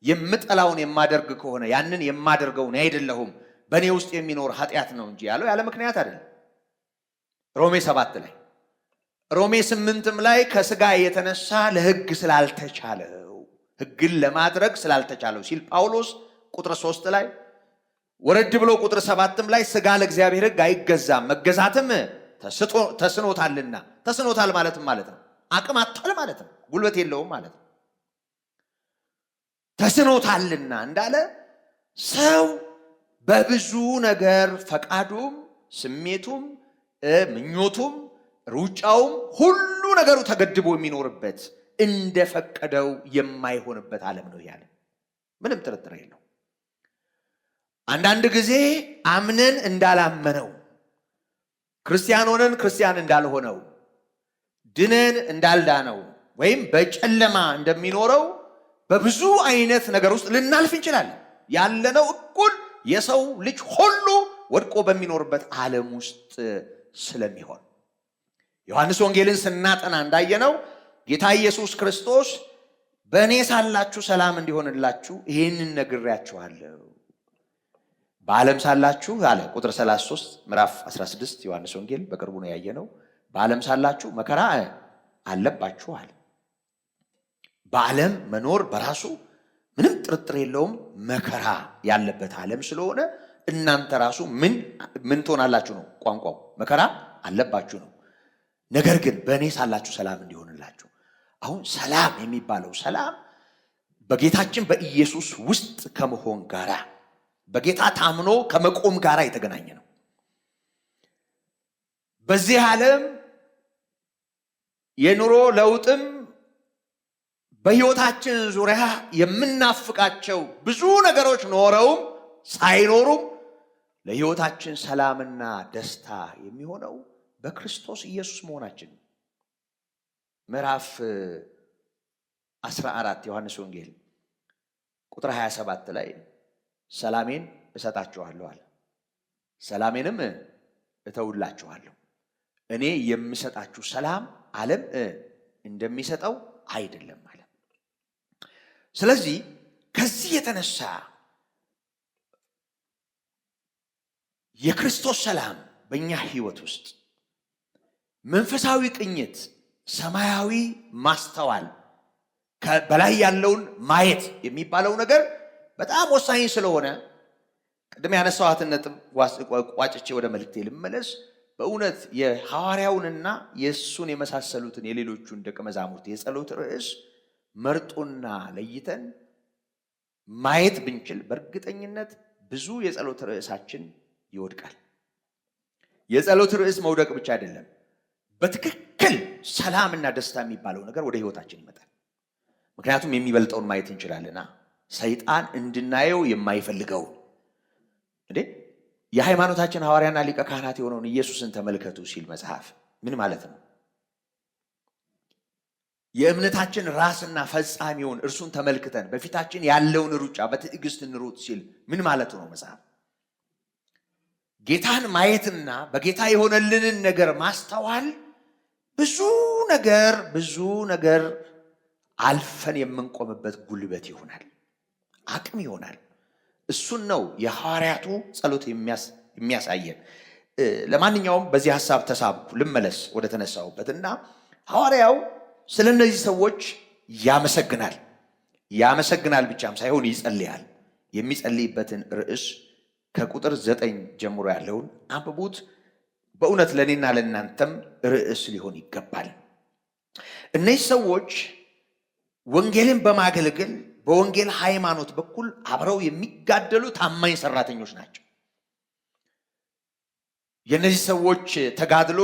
የምጠላውን የማደርግ ከሆነ ያንን የማደርገው ነው አይደለሁም። በእኔ ውስጥ የሚኖር ኃጢአት ነው እንጂ ያለው ያለ ምክንያት አይደለም። ሮሜ 7 ላይ ሮሜ 8ም ላይ ከሥጋ የተነሳ ለሕግ ስላልተቻለው ሕግን ለማድረግ ስላልተቻለው ሲል ጳውሎስ ቁጥር 3 ላይ ወረድ ብሎ ቁጥር 7ም ላይ ሥጋ ለእግዚአብሔር ሕግ አይገዛም መገዛትም ተስኖታልና። ተስኖታል ማለት ነው አቅም አጥቷል ማለት ነው። ጉልበት የለውም ማለት ነው። ተስኖታልና እንዳለ ሰው በብዙ ነገር ፈቃዱም፣ ስሜቱም፣ ምኞቱም፣ ሩጫውም ሁሉ ነገሩ ተገድቦ የሚኖርበት እንደፈቀደው የማይሆንበት ዓለም ነው ያለ። ምንም ጥርጥር የለው። አንዳንድ ጊዜ አምነን እንዳላመነው፣ ክርስቲያን ሆነን ክርስቲያን እንዳልሆነው፣ ድነን እንዳልዳነው ወይም በጨለማ እንደሚኖረው በብዙ አይነት ነገር ውስጥ ልናልፍ እንችላለን። ያለነው እኩል የሰው ልጅ ሁሉ ወድቆ በሚኖርበት ዓለም ውስጥ ስለሚሆን ዮሐንስ ወንጌልን ስናጠና እንዳየነው ጌታ ኢየሱስ ክርስቶስ በእኔ ሳላችሁ ሰላም እንዲሆንላችሁ ይህንን ነግሬያችኋለሁ፣ በዓለም ሳላችሁ አለ። ቁጥር 33 ምዕራፍ 16 ዮሐንስ ወንጌል በቅርቡ ነው ያየነው። በዓለም ሳላችሁ መከራ አለባችሁ አለ። በዓለም መኖር በራሱ ምንም ጥርጥር የለውም መከራ ያለበት ዓለም ስለሆነ እናንተ ራሱ ምን ትሆናላችሁ ነው ቋንቋው፣ መከራ አለባችሁ ነው። ነገር ግን በእኔ ሳላችሁ ሰላም እንዲሆንላችሁ። አሁን ሰላም የሚባለው ሰላም በጌታችን በኢየሱስ ውስጥ ከመሆን ጋራ በጌታ ታምኖ ከመቆም ጋራ የተገናኘ ነው። በዚህ ዓለም የኑሮ ለውጥም በሕይወታችን ዙሪያ የምናፍቃቸው ብዙ ነገሮች ኖረውም ሳይኖሩም ለሕይወታችን ሰላምና ደስታ የሚሆነው በክርስቶስ ኢየሱስ መሆናችን። ምዕራፍ 14 ዮሐንስ ወንጌል ቁጥር 27 ላይ ሰላሜን እሰጣችኋለሁ አለ። ሰላሜንም እተውላችኋለሁ። እኔ የምሰጣችሁ ሰላም ዓለም እንደሚሰጠው አይደለም አለ። ስለዚህ ከዚህ የተነሳ የክርስቶስ ሰላም በእኛ ሕይወት ውስጥ መንፈሳዊ ቅኝት፣ ሰማያዊ ማስተዋል፣ በላይ ያለውን ማየት የሚባለው ነገር በጣም ወሳኝ ስለሆነ ቅድም ያነሳኋትን ነጥብ ቋጭቼ ወደ መልእክቴ ልመለስ። በእውነት የሐዋርያውንና የእሱን የመሳሰሉትን የሌሎቹን ደቀ መዛሙርት የጸሎት ርዕስ መርጦና ለይተን ማየት ብንችል በእርግጠኝነት ብዙ የጸሎት ርዕሳችን ይወድቃል። የጸሎት ርዕስ መውደቅ ብቻ አይደለም፣ በትክክል ሰላምና ደስታ የሚባለው ነገር ወደ ሕይወታችን ይመጣል። ምክንያቱም የሚበልጠውን ማየት እንችላለና። ሰይጣን እንድናየው የማይፈልገው የሃይማኖታችን ሐዋርያና ሊቀ ካህናት የሆነውን ኢየሱስን ተመልከቱ ሲል መጽሐፍ ምን ማለት ነው? የእምነታችን ራስና ፈጻሚውን እርሱን ተመልክተን በፊታችን ያለውን ሩጫ በትዕግስት እንሩጥ ሲል ምን ማለት ነው መጽሐፍ? ጌታን ማየትና በጌታ የሆነልንን ነገር ማስተዋል ብዙ ነገር አልፈን የምንቆምበት ጉልበት ይሆናል፣ አቅም ይሆናል። እሱን ነው የሐዋርያቱ ጸሎት የሚያሳየን። ለማንኛውም በዚህ ሐሳብ ተሳብኩ ልመለስ ወደ ተነሳሁበትና ሐዋርያው ስለ እነዚህ ሰዎች ያመሰግናል ብቻም ሳይሆን ይጸልያል። የሚጸልይበትን ርዕስ ከቁጥር 9 ጀምሮ ያለውን አንብቡት። በእውነት ለእኔና ለእናንተም ርዕስ ሊሆን ይገባል። እነዚህ ሰዎች ወንጌልን በማገልገል በወንጌል ሃይማኖት በኩል አብረው የሚጋደሉ ታማኝ ሰራተኞች ናቸው። የእነዚህ ሰዎች ተጋድሎ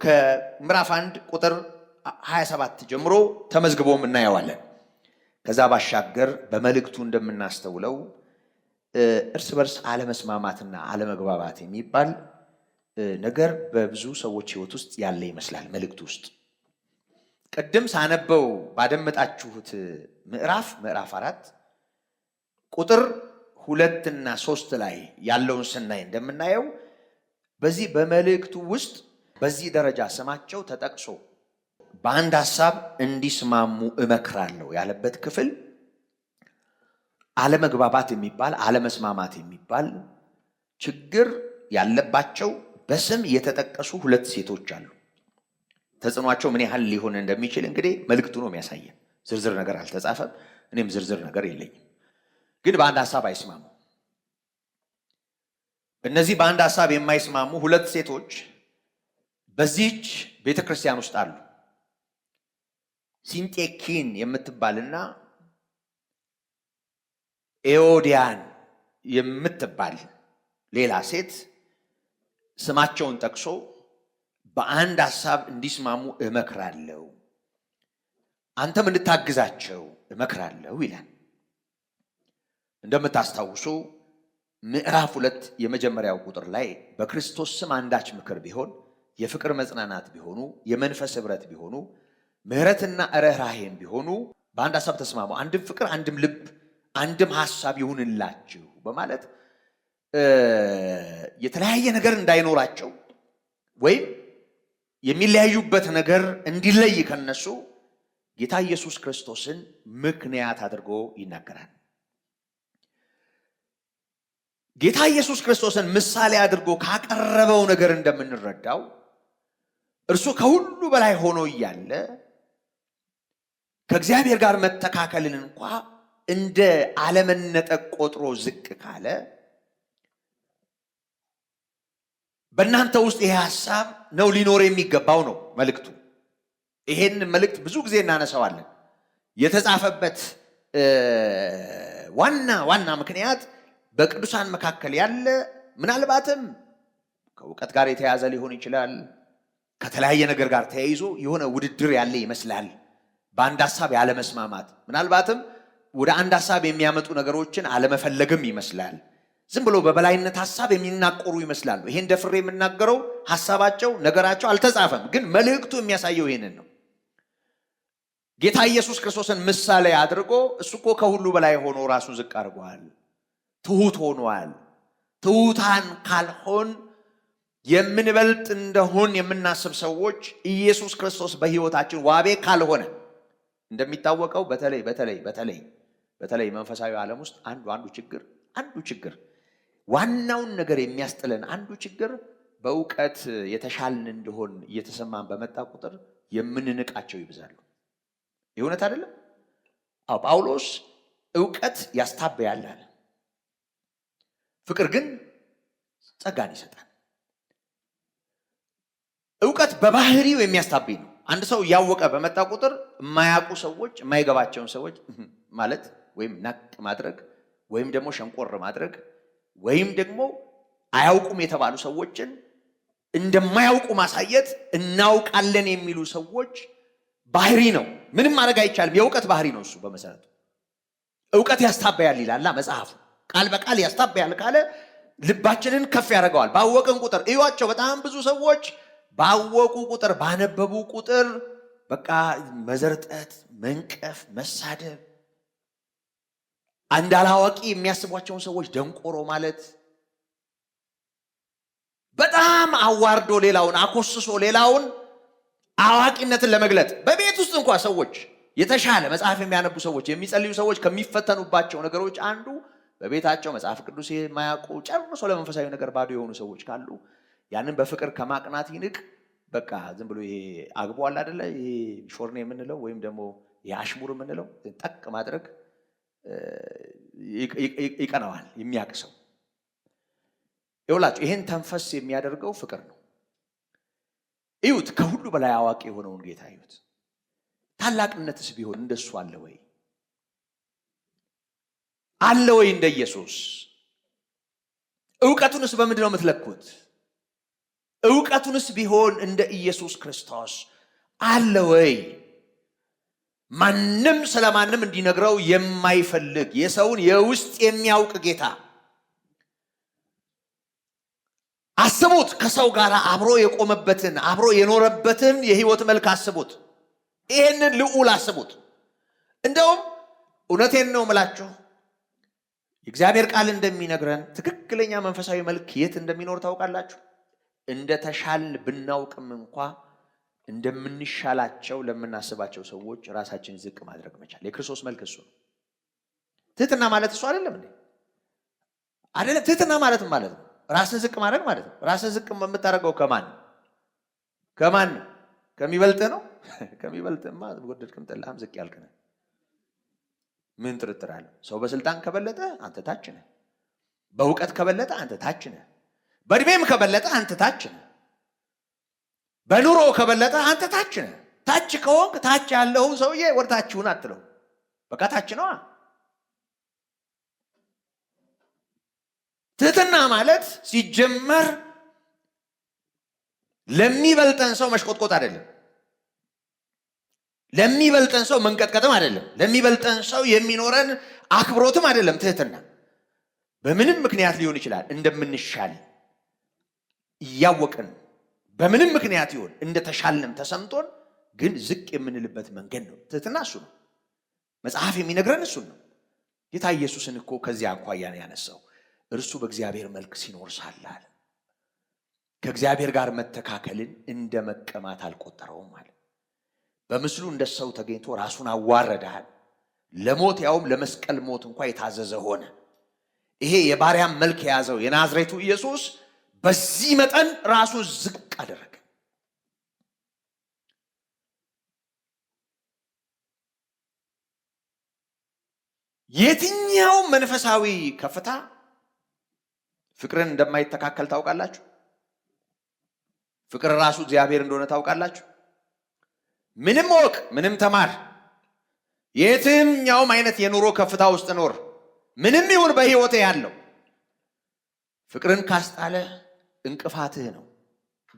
ከምዕራፍ 1 ቁጥር 27 ጀምሮ ተመዝግቦም እናየዋለን። ከዛ ባሻገር በመልእክቱ እንደምናስተውለው እርስ በርስ አለመስማማትና አለመግባባት የሚባል ነገር በብዙ ሰዎች ሕይወት ውስጥ ያለ ይመስላል። መልእክቱ ውስጥ ቅድም ሳነበው ባደመጣችሁት ምዕራፍ 4 ቁጥር 2 እና 3 ላይ ያለውን ስናይ እንደምናየው በዚህ በመልእክቱ ውስጥ በዚህ ደረጃ ስማቸው ተጠቅሶ በአንድ ሐሳብ እንዲስማሙ እመክራለሁ ያለበት ክፍል አለመግባባት የሚባል አለመስማማት የሚባል ችግር ያለባቸው በስም የተጠቀሱ ሁለት ሴቶች አሉ። ተጽዕኗቸው ምን ያህል ሊሆን እንደሚችል እንግዲህ መልእክቱ ነው የሚያሳየን። ዝርዝር ነገር አልተጻፈም፣ እኔም ዝርዝር ነገር የለኝም። ግን በአንድ ሐሳብ አይስማሙ። እነዚህ በአንድ ሐሳብ የማይስማሙ ሁለት ሴቶች በዚህች ቤተክርስቲያን ውስጥ አሉ። ሲንጤኪን የምትባልና ኤዎዲያን የምትባል ሌላ ሴት ስማቸውን ጠቅሶ በአንድ ሐሳብ እንዲስማሙ እመክራለሁ፣ አንተም እንድታግዛቸው እመክራለሁ ይላል። እንደምታስታውሱ ምዕራፍ 2 የመጀመሪያው ቁጥር ላይ በክርስቶስ ስም አንዳች ምክር ቢሆን፣ የፍቅር መጽናናት ቢሆኑ፣ የመንፈስ ኅብረት ቢሆኑ፣ ምሕረትና ርኅራኄም ቢሆኑ በአንድ ሐሳብ ተስማሙ፣ አንድም ፍቅር፣ አንድም ልብ፣ አንድም ሐሳብ ይሁንላችሁ በማለት የተለያየ ነገር እንዳይኖራቸው ወይም የሚለያዩበት ነገር እንዲለይ ከነሱ ጌታ ኢየሱስ ክርስቶስን ምክንያት አድርጎ ይናገራል። ጌታ ኢየሱስ ክርስቶስን ምሳሌ አድርጎ ካቀረበው ነገር እንደምንረዳው እርሱ ከሁሉ በላይ ሆኖ እያለ ከእግዚአብሔር ጋር መተካከልን እንኳ እንደ አለመነጠቅ ቆጥሮ ዝቅ ካለ በእናንተ ውስጥ ይሄ ሐሳብ ነው ሊኖር የሚገባው ነው መልእክቱ። ይሄን መልእክት ብዙ ጊዜ እናነሳዋለን። የተጻፈበት ዋና ምክንያት በቅዱሳን መካከል ያለ ምናልባትም ከእውቀት ጋር የተያዘ ሊሆን ይችላል። ከተለያየ ነገር ጋር ተያይዞ የሆነ ውድድር ያለ ይመስላል። በአንድ ሐሳብ ያለ መስማማት፣ ምናልባትም ወደ አንድ ሐሳብ የሚያመጡ ነገሮችን አለመፈለግም ይመስላል። ዝም ብሎ በበላይነት ሐሳብ የሚናቆሩ ይመስላሉ። ይሄን ደፍሬ የምናገረው ሐሳባቸው ነገራቸው አልተጻፈም፣ ግን መልእክቱ የሚያሳየው ይሄንን ነው። ጌታ ኢየሱስ ክርስቶስን ምሳሌ አድርጎ እሱ እኮ ከሁሉ በላይ ሆኖ ራሱን ዝቅ አድርጓል፣ ትሑት ሆኗል። ትሑታን ካልሆን የምንበልጥ እንደሆን የምናስብ ሰዎች ኢየሱስ ክርስቶስ በሕይወታችን ዋቤ ካልሆነ እንደሚታወቀው በተለይ መንፈሳዊ ዓለም ውስጥ አንዱ ችግር ዋናውን ነገር የሚያስጥለን አንዱ ችግር በእውቀት የተሻልን እንደሆን እየተሰማን በመጣ ቁጥር የምንንቃቸው ይብዛሉ። እውነት አይደለም? አዎ፣ ጳውሎስ እውቀት ያስታበያል አለ፣ ፍቅር ግን ጸጋን ይሰጣል። እውቀት በባህሪው የሚያስታብይ ነው። አንድ ሰው እያወቀ በመጣ ቁጥር የማያውቁ ሰዎች የማይገባቸውን ሰዎች ማለት ወይም ናቅ ማድረግ ወይም ደግሞ ሸንቆር ማድረግ ወይም ደግሞ አያውቁም የተባሉ ሰዎችን እንደማያውቁ ማሳየት እናውቃለን የሚሉ ሰዎች ባህሪ ነው። ምንም ማድረግ አይቻልም። የእውቀት ባህሪ ነው እሱ። በመሰረቱ እውቀት ያስታበያል ይላል መጽሐፉ። ቃል በቃል ያስታበያል ካለ ልባችንን ከፍ ያደርገዋል። ባወቅን ቁጥር እዩዋቸው። በጣም ብዙ ሰዎች ባወቁ ቁጥር ባነበቡ ቁጥር በቃ መዘርጠት፣ መንቀፍ፣ መሳደብ፣ አንድ አላዋቂ የሚያስቧቸውን ሰዎች ደንቆሮ ማለት፣ በጣም አዋርዶ ሌላውን አኮስሶ ሌላውን አዋቂነትን ለመግለጥ በቤት ውስጥ እንኳን ሰዎች የተሻለ መጽሐፍ የሚያነቡ ሰዎች የሚጸልዩ ሰዎች ከሚፈተኑባቸው ነገሮች አንዱ በቤታቸው መጽሐፍ ቅዱስ የማያውቁ ጨርሶ ለመንፈሳዊ ነገር ባዶ የሆኑ ሰዎች ካሉ ያንን በፍቅር ከማቅናት ይልቅ በቃ ዝም ብሎ ይሄ አግቧል አይደለ፣ ይሄ ሾርኔ የምንለው ወይም ደግሞ የአሽሙር የምንለው ጠቅ ማድረግ ይቀናዋል የሚያውቅ ሰው። ይኸውላችሁ ይሄን ተንፈስ የሚያደርገው ፍቅር ነው። እዩት፣ ከሁሉ በላይ አዋቂ የሆነውን ጌታ እዩት። ታላቅነትስ ቢሆን እንደሱ አለ ወይ? አለ ወይ እንደ ኢየሱስ? ዕውቀቱንስ በምንድን ነው የምትለኩት? ዕውቀቱንስ ቢሆን እንደ ኢየሱስ ክርስቶስ አለ ወይ? ማንም ስለማንም እንዲነግረው የማይፈልግ የሰውን የውስጥ የሚያውቅ ጌታ። አስቡት፣ ከሰው ጋር አብሮ የቆመበትን አብሮ የኖረበትን የህይወት መልክ አስቡት። ይሄንን ልዑል አስቡት። እንደውም እውነቴን ነው የምላችሁ፣ የእግዚአብሔር ቃል እንደሚነግረን ትክክለኛ መንፈሳዊ መልክ የት እንደሚኖር ታውቃላችሁ? እንደ ተሻልን ብናውቅም እንኳ እንደምንሻላቸው ለምናስባቸው ሰዎች ራሳችን ዝቅ ማድረግ መቻል። የክርስቶስ መልክ እሱ ነው። ትህትና ማለት እሱ አይደለም እንዴ? አይደለም? ትህትና ማለት ነው ራስን ዝቅ ማድረግ ማለት ነው። ራስን ዝቅ የምታደርገው ከማን ከሚበልጥህ ነው? ከሚበልጥህማ ወደድክም ጠላህም ዝቅ ያልክ ነህ። ምን ጥርጥር አለ? ሰው በስልጣን ከበለጠ አንተ ታች ነህ። በእውቀት ከበለጠ አንተ ታች ነህ። በእድሜም ከበለጠ አንተ ታች ነህ። በኑሮ ከበለጠ አንተ ታች ነህ። ታች ከሆንክ ታች ያለውን ሰውዬ ወደ ታችሁን አትለው። በቃ ታች ነዋ። ትህትና ማለት ሲጀመር ለሚበልጠን ሰው መሽቆጥቆጥ አይደለም። ለሚበልጠን ሰው መንቀጥቀጥም አይደለም። ለሚበልጠን ሰው የሚኖረን አክብሮትም አይደለም። ትህትና በምንም ምክንያት ሊሆን ይችላል እንደምንሻል እያወቅን በምንም ምክንያት ይሁን እንደተሻልንም ተሰምቶን ግን ዝቅ የምንልበት መንገድ ነው። ትህትና እሱ ነው። መጽሐፍ የሚነግረን እሱን ነው። ጌታ ኢየሱስን እኮ ከዚያ አኳያ ነው ያነሳው። እርሱ በእግዚአብሔር መልክ ሲኖር ሳለ ከእግዚአብሔር ጋር መተካከልን እንደ መቀማት አልቆጠረውም ማለት። በምስሉ እንደ ሰው ተገኝቶ ራሱን አዋረዳል፣ ለሞት ያውም ለመስቀል ሞት እንኳን የታዘዘ ሆነ። ይሄ የባሪያም መልክ የያዘው የናዝሬቱ ኢየሱስ በዚህ መጠን ራሱን ዝቅ አደረገ። የትኛው መንፈሳዊ ከፍታ ፍቅርን እንደማይተካከል ታውቃላችሁ? ፍቅር ራሱ እግዚአብሔር እንደሆነ ታውቃላችሁ? ምንም ወቅ ምንም ተማር፣ የትኛውም አይነት የኑሮ ከፍታ ውስጥ ኖር፣ ምንም ይሁን በህይወት ያለው ፍቅርን ካስጣለ እንቅፋትህ ነው፣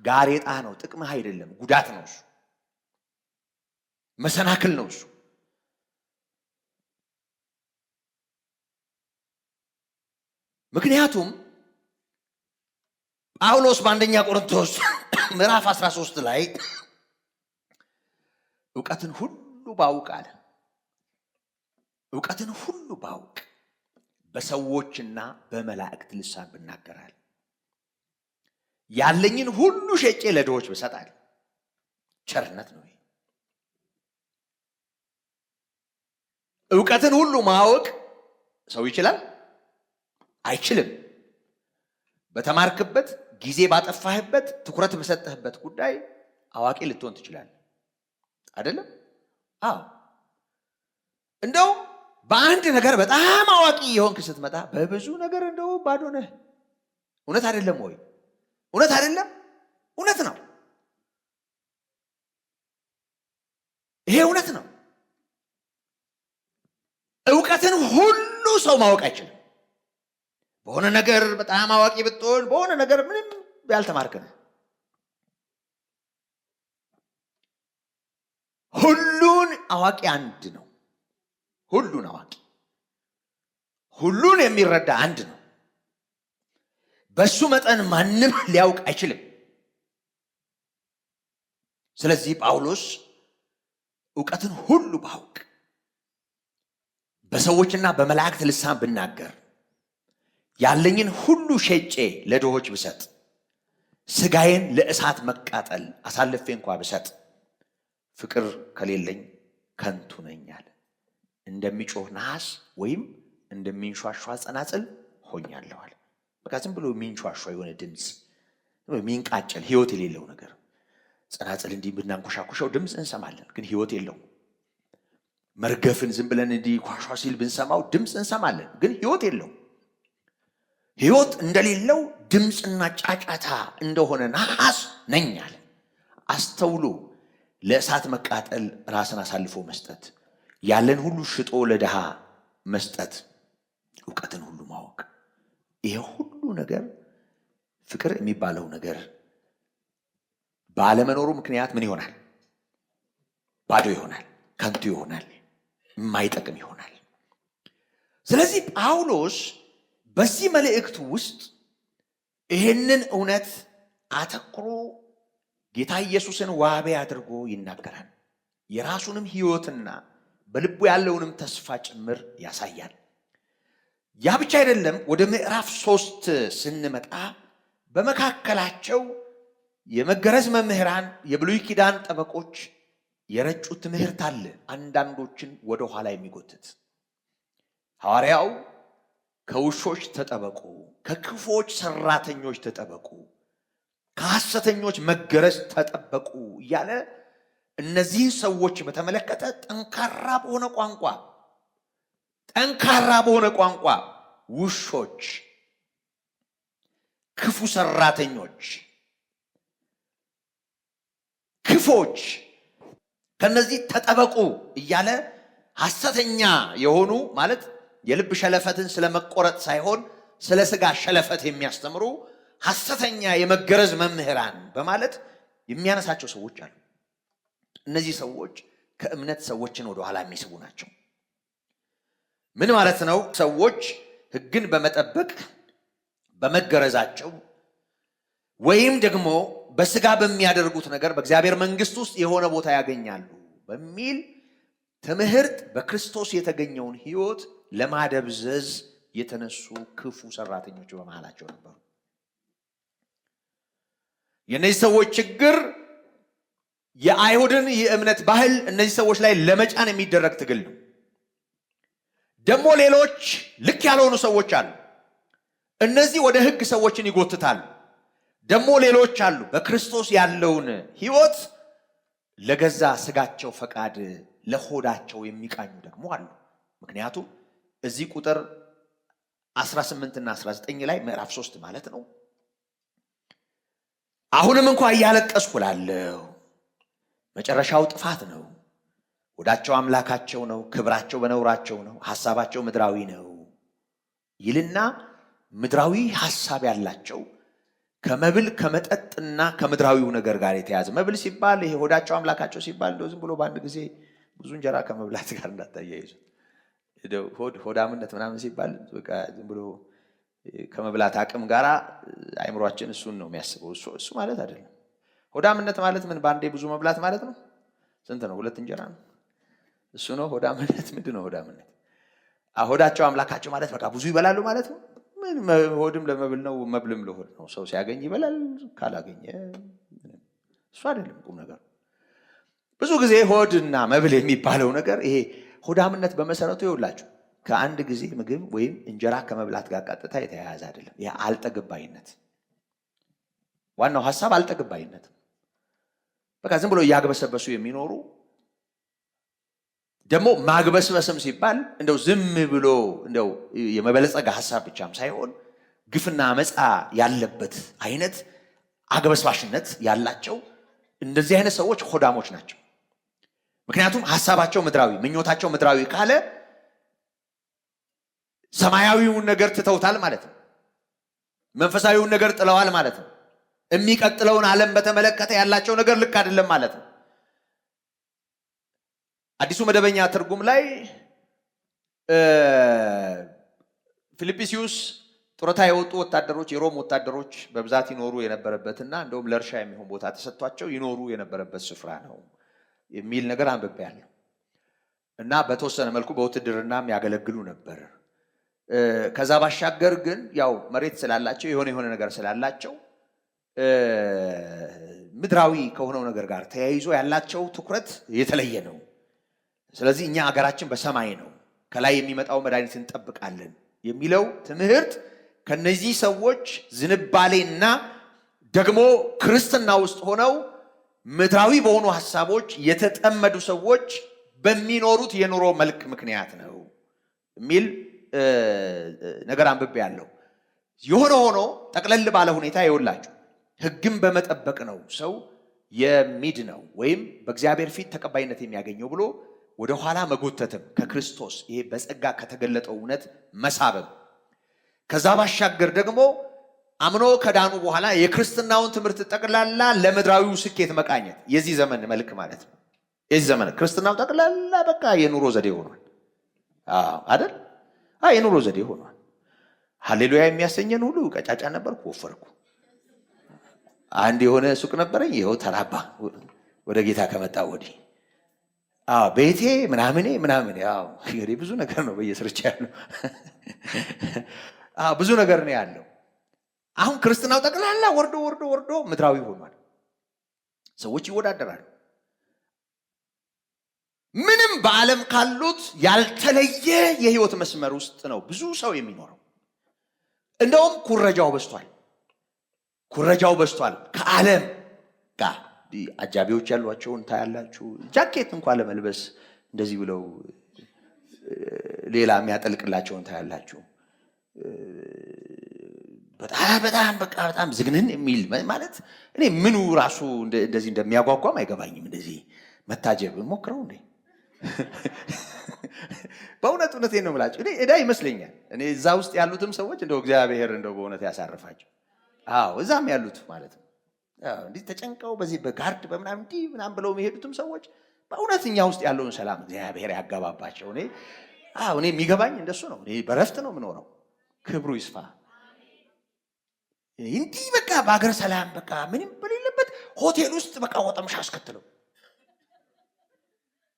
ጋሬጣህ ነው፣ ጥቅምህ አይደለም፣ ጉዳት ነው እሱ፣ መሰናክል ነው እሱ። ምክንያቱም ጳውሎስ በአንደኛ ቆሮንቶስ ምዕራፍ 13 ላይ ዕውቀትን ሁሉ ባውቅ አለ። ዕውቀትን ሁሉ ባውቅ በሰዎችና በመላእክት ልሳን ብናገራል፣ ያለኝን ሁሉ ሸጬ ለድሆች ብሰጣል። ቸርነት ነው። ዕውቀትን ሁሉ ማወቅ ሰው ይችላል? አይችልም። በተማርክበት ጊዜ ባጠፋህበት ትኩረት በሰጠህበት ጉዳይ አዋቂ ልትሆን ትችላለህ አይደለም? አዎ። እንደው በአንድ ነገር በጣም አዋቂ የሆንክ ስትመጣ በብዙ ነገር እንደው ባዶ ነህ። እውነት አይደለም ወይ? እውነት አይደለም? እውነት ነው። ይሄ እውነት ነው። ዕውቀትን ሁሉ ሰው ማወቅ አይችልም። በሆነ ነገር በጣም አዋቂ ብትሆን በሆነ ነገር ምንም ያልተማርክ ነህ። ሁሉን አዋቂ አንድ ነው። ሁሉን አዋቂ ሁሉን የሚረዳ አንድ ነው። በሱ መጠን ማንም ሊያውቅ አይችልም። ስለዚህ ጳውሎስ ዕውቀትን ሁሉ ባውቅ በሰዎችና በመላእክት ልሳን ብናገር ያለኝን ሁሉ ሸጬ ለድሆች ብሰጥ ስጋዬን ለእሳት መቃጠል አሳልፌ እንኳ ብሰጥ ፍቅር ከሌለኝ ከንቱ ነኝ አለ። እንደሚጮህ ነሐስ ወይም እንደሚንሿሿ ጸናጽል ሆኛለሁ አለ። በቃ ዝም ብሎ የሚንሿሿ የሆነ ድምፅ፣ የሚንቃጨል ህይወት የሌለው ነገር። ጸናጽል እንዲህ ብናንኮሻኩሸው ድምፅ እንሰማለን፣ ግን ህይወት የለውም። መርገፍን ዝም ብለን እንዲህ ኳሿ ሲል ብንሰማው ድምፅ እንሰማለን፣ ግን ህይወት የለውም። ህይወት እንደሌለው ድምፅና ጫጫታ እንደሆነ ነሐስ ነኝ አለ። አስተውሎ ለእሳት መቃጠል ራስን አሳልፎ መስጠት፣ ያለን ሁሉ ሽጦ ለድሃ መስጠት፣ ዕውቀትን ሁሉ ማወቅ፣ ይሄ ሁሉ ነገር ፍቅር የሚባለው ነገር ባለመኖሩ ምክንያት ምን ይሆናል? ባዶ ይሆናል፣ ከንቱ ይሆናል፣ የማይጠቅም ይሆናል። ስለዚህ ጳውሎስ በዚህ መልእክቱ ውስጥ ይህንን እውነት አተኩሮ ጌታ ኢየሱስን ዋቤ አድርጎ ይናገራል። የራሱንም ህይወትና በልቡ ያለውንም ተስፋ ጭምር ያሳያል። ያ ብቻ አይደለም። ወደ ምዕራፍ 3 ስንመጣ በመካከላቸው የመገረዝ መምህራን፣ የብሉይ ኪዳን ጠበቆች የረጩት ትምህርት አለ፣ አንዳንዶችን ወደ ኋላ የሚጎትት። ሐዋርያው ከውሾች ተጠበቁ፣ ከክፎች ሰራተኞች ተጠበቁ፣ ከሐሰተኞች መገረዝ ተጠበቁ እያለ እነዚህን ሰዎች በተመለከተ ጠንካራ በሆነ ቋንቋ ውሾች፣ ክፉ ሰራተኞች፣ ክፎች ከነዚህ ተጠበቁ እያለ ሐሰተኛ የሆኑ ማለት የልብ ሸለፈትን ስለመቆረጥ ሳይሆን ስለ ሥጋ ሸለፈት የሚያስተምሩ ሐሰተኛ የመገረዝ መምህራን በማለት የሚያነሳቸው ሰዎች አሉ። እነዚህ ሰዎች ከእምነት ሰዎችን ወደ ኋላ የሚስቡ ናቸው። ምን ማለት ነው? ሰዎች ሕግን በመጠበቅ በመገረዛቸው ወይም ደግሞ በሥጋ በሚያደርጉት ነገር በእግዚአብሔር መንግሥት ውስጥ የሆነ ቦታ ያገኛሉ በሚል ትምህርት በክርስቶስ የተገኘውን ሕይወት ለማደብዘዝ የተነሱ ክፉ ሰራተኞች በመሃላቸው ነበሩ። የእነዚህ ሰዎች ችግር የአይሁድን የእምነት ባህል እነዚህ ሰዎች ላይ ለመጫን የሚደረግ ትግል ነው። ደግሞ ሌሎች ልክ ያልሆኑ ሰዎች አሉ። እነዚህ ወደ ሕግ ሰዎችን ይጎትታሉ። ደግሞ ሌሎች አሉ በክርስቶስ ያለውን ሕይወት ለገዛ ሥጋቸው ፈቃድ ለሆዳቸው የሚቃኙ ደግሞ አሉ። ምክንያቱም እዚህ ቁጥር 18 እና 19 ላይ ምዕራፍ 3 ማለት ነው። አሁንም እንኳን እያለቀስኩ እላለሁ፣ መጨረሻው ጥፋት ነው። ሆዳቸው አምላካቸው ነው፣ ክብራቸው በነውራቸው ነው፣ ሐሳባቸው ምድራዊ ነው ይልና ምድራዊ ሐሳብ ያላቸው ከመብል ከመጠጥና ከምድራዊው ነገር ጋር የተያዘ መብል ሲባል ይሄ ሆዳቸው አምላካቸው ሲባል እንደው ዝም ብሎ በአንድ ጊዜ ብዙ እንጀራ ከመብላት ጋር እንዳታያይዙ። ሆዳምነት ምናምን ሲባል በቃ ዝም ብሎ ከመብላት አቅም ጋር አይምሯችን እሱን ነው የሚያስበው። እሱ ማለት አይደለም። ሆዳምነት ማለት ምን? ባንዴ ብዙ መብላት ማለት ነው። ስንት ነው? 2 እንጀራ ነው። እሱ ነው ሆዳምነት። ምንድን ነው ሆዳምነት? ሆዳቸው አምላካቸው ማለት በቃ ብዙ ይበላሉ ማለት ነው። ምን ሆድም ለመብል ነው፣ መብልም ለሆድ ነው። ሰው ሲያገኝ ይበላል፣ ካላገኘ እሱ አይደለም ቁም ነገር። ብዙ ጊዜ ሆድና መብል የሚባለው ነገር ይሄ ሆዳምነት በመሰረቱ ይውላችሁ ከአንድ ጊዜ ምግብ ወይም እንጀራ ከመብላት ጋር ቀጥታ የተያያዘ አይደለም። ይሄ አልጠግባይነት፣ ዋናው ሐሳብ አልጠግባይነት። በቃ ዝም ብሎ እያግበሰበሱ የሚኖሩ ደግሞ ማግበስበስም ሲባል እንደው ዝም ብሎ እንደው የመበለጸጋ ሐሳብ ብቻም ሳይሆን ግፍና አመፃ ያለበት አይነት አግበስባሽነት ያላቸው እንደዚህ አይነት ሰዎች ሆዳሞች ናቸው። ምክንያቱም ሐሳባቸው ምድራዊ፣ ምኞታቸው ምድራዊ ካለ ሰማያዊውን ነገር ትተውታል ማለት ነው። መንፈሳዊውን ነገር ጥለዋል ማለት ነው። የሚቀጥለውን ዓለም በተመለከተ ያላቸው ነገር ልክ አይደለም ማለት ነው። አዲሱ መደበኛ ትርጉም ላይ ፊልጵስዩስ ጡረታ የወጡ ወታደሮች የሮም ወታደሮች በብዛት ይኖሩ የነበረበትና እንደውም ለእርሻ የሚሆን ቦታ ተሰጥቷቸው ይኖሩ የነበረበት ስፍራ ነው የሚል ነገር አንብቤያለሁ። እና በተወሰነ መልኩ በውትድርናም ያገለግሉ ነበር። ከዛ ባሻገር ግን ያው መሬት ስላላቸው የሆነ ነገር ስላላቸው ምድራዊ ከሆነው ነገር ጋር ተያይዞ ያላቸው ትኩረት የተለየ ነው። ስለዚህ እኛ አገራችን በሰማይ ነው፣ ከላይ የሚመጣው መድኃኒት እንጠብቃለን የሚለው ትምህርት ከነዚህ ሰዎች ዝንባሌና ደግሞ ክርስትና ውስጥ ሆነው ምድራዊ በሆኑ ሐሳቦች የተጠመዱ ሰዎች በሚኖሩት የኑሮ መልክ ምክንያት ነው የሚል ነገር አንብቤያለሁ። የሆነ ሆኖ ጠቅለል ባለ ሁኔታ ይወላችሁ ሕግን በመጠበቅ ነው ሰው የሚድነው ወይም በእግዚአብሔር ፊት ተቀባይነት የሚያገኘው ብሎ ወደ ኋላ መጎተትም ከክርስቶስ ይሄ በጸጋ ከተገለጠው እውነት መሳበብ፣ ከዛ ባሻገር ደግሞ አምኖ ከዳኑ በኋላ የክርስትናውን ትምህርት ጠቅላላ ለምድራዊው ስኬት መቃኘት የዚህ ዘመን መልክ ማለት ነው። የዚህ ዘመን ክርስትናው ጠቅላላ በቃ የኑሮ ዘዴ ሆኗል አይደል? የኑሮ ዘዴ ሆኗል። ሃሌሉያ የሚያሰኘን ሁሉ ቀጫጫ ነበርኩ፣ ወፈርኩ። አንድ የሆነ ሱቅ ነበረኝ፣ ይኸው ተራባ ወደ ጌታ ከመጣ ወዲህ። ቤቴ ምናምኔ እንግዲህ ብዙ ነገር ነው በየስርቻ ያለው ብዙ ነገር ነው ያለው። አሁን ክርስትናው ጠቅላላ ወርዶ ምድራዊ ሆኗል። ሰዎች ይወዳደራሉ። ምንም በዓለም ካሉት ያልተለየ የህይወት መስመር ውስጥ ነው ብዙ ሰው የሚኖረው። እንደውም ኩረጃው በዝቷል። ከዓለም ጋር አጃቢዎች ያሏቸውን ታያላችሁ። ጃኬት እንኳን ለመልበስ እንደዚህ ብለው ሌላ የሚያጠልቅላቸውን ታያላችሁ። በጣም ዝግንን የሚል ማለት እኔ ምኑ ራሱ እንደዚህ እንደሚያጓጓም አይገባኝም። እንደዚህ መታጀብ ሞክረው እንዴ በእውነቴን ነው የምላቸው። እኔ እዳ ይመስለኛል። እኔ እዛ ውስጥ ያሉትም ሰዎች እንደው እግዚአብሔር እንደው በእውነት ያሳርፋቸው። እዛም ያሉት ማለት ነው እንዲህ ተጨንቀው በዚህ በጋርድ በምናምን እንዲህ ምናምን ብለው የሚሄዱትም ሰዎች በእውነት እኛ ውስጥ ያለውን ሰላም እግዚአብሔር ያጋባባቸው። እኔ የሚገባኝ እንደሱ ነው። እኔ በረፍት ነው የምኖረው። ክብሩ ይስፋ። እንዲህ በቃ በአገር ሰላም በቃ ምንም በሌለበት ሆቴል ውስጥ በቃ ወጠምሻ አስከትለው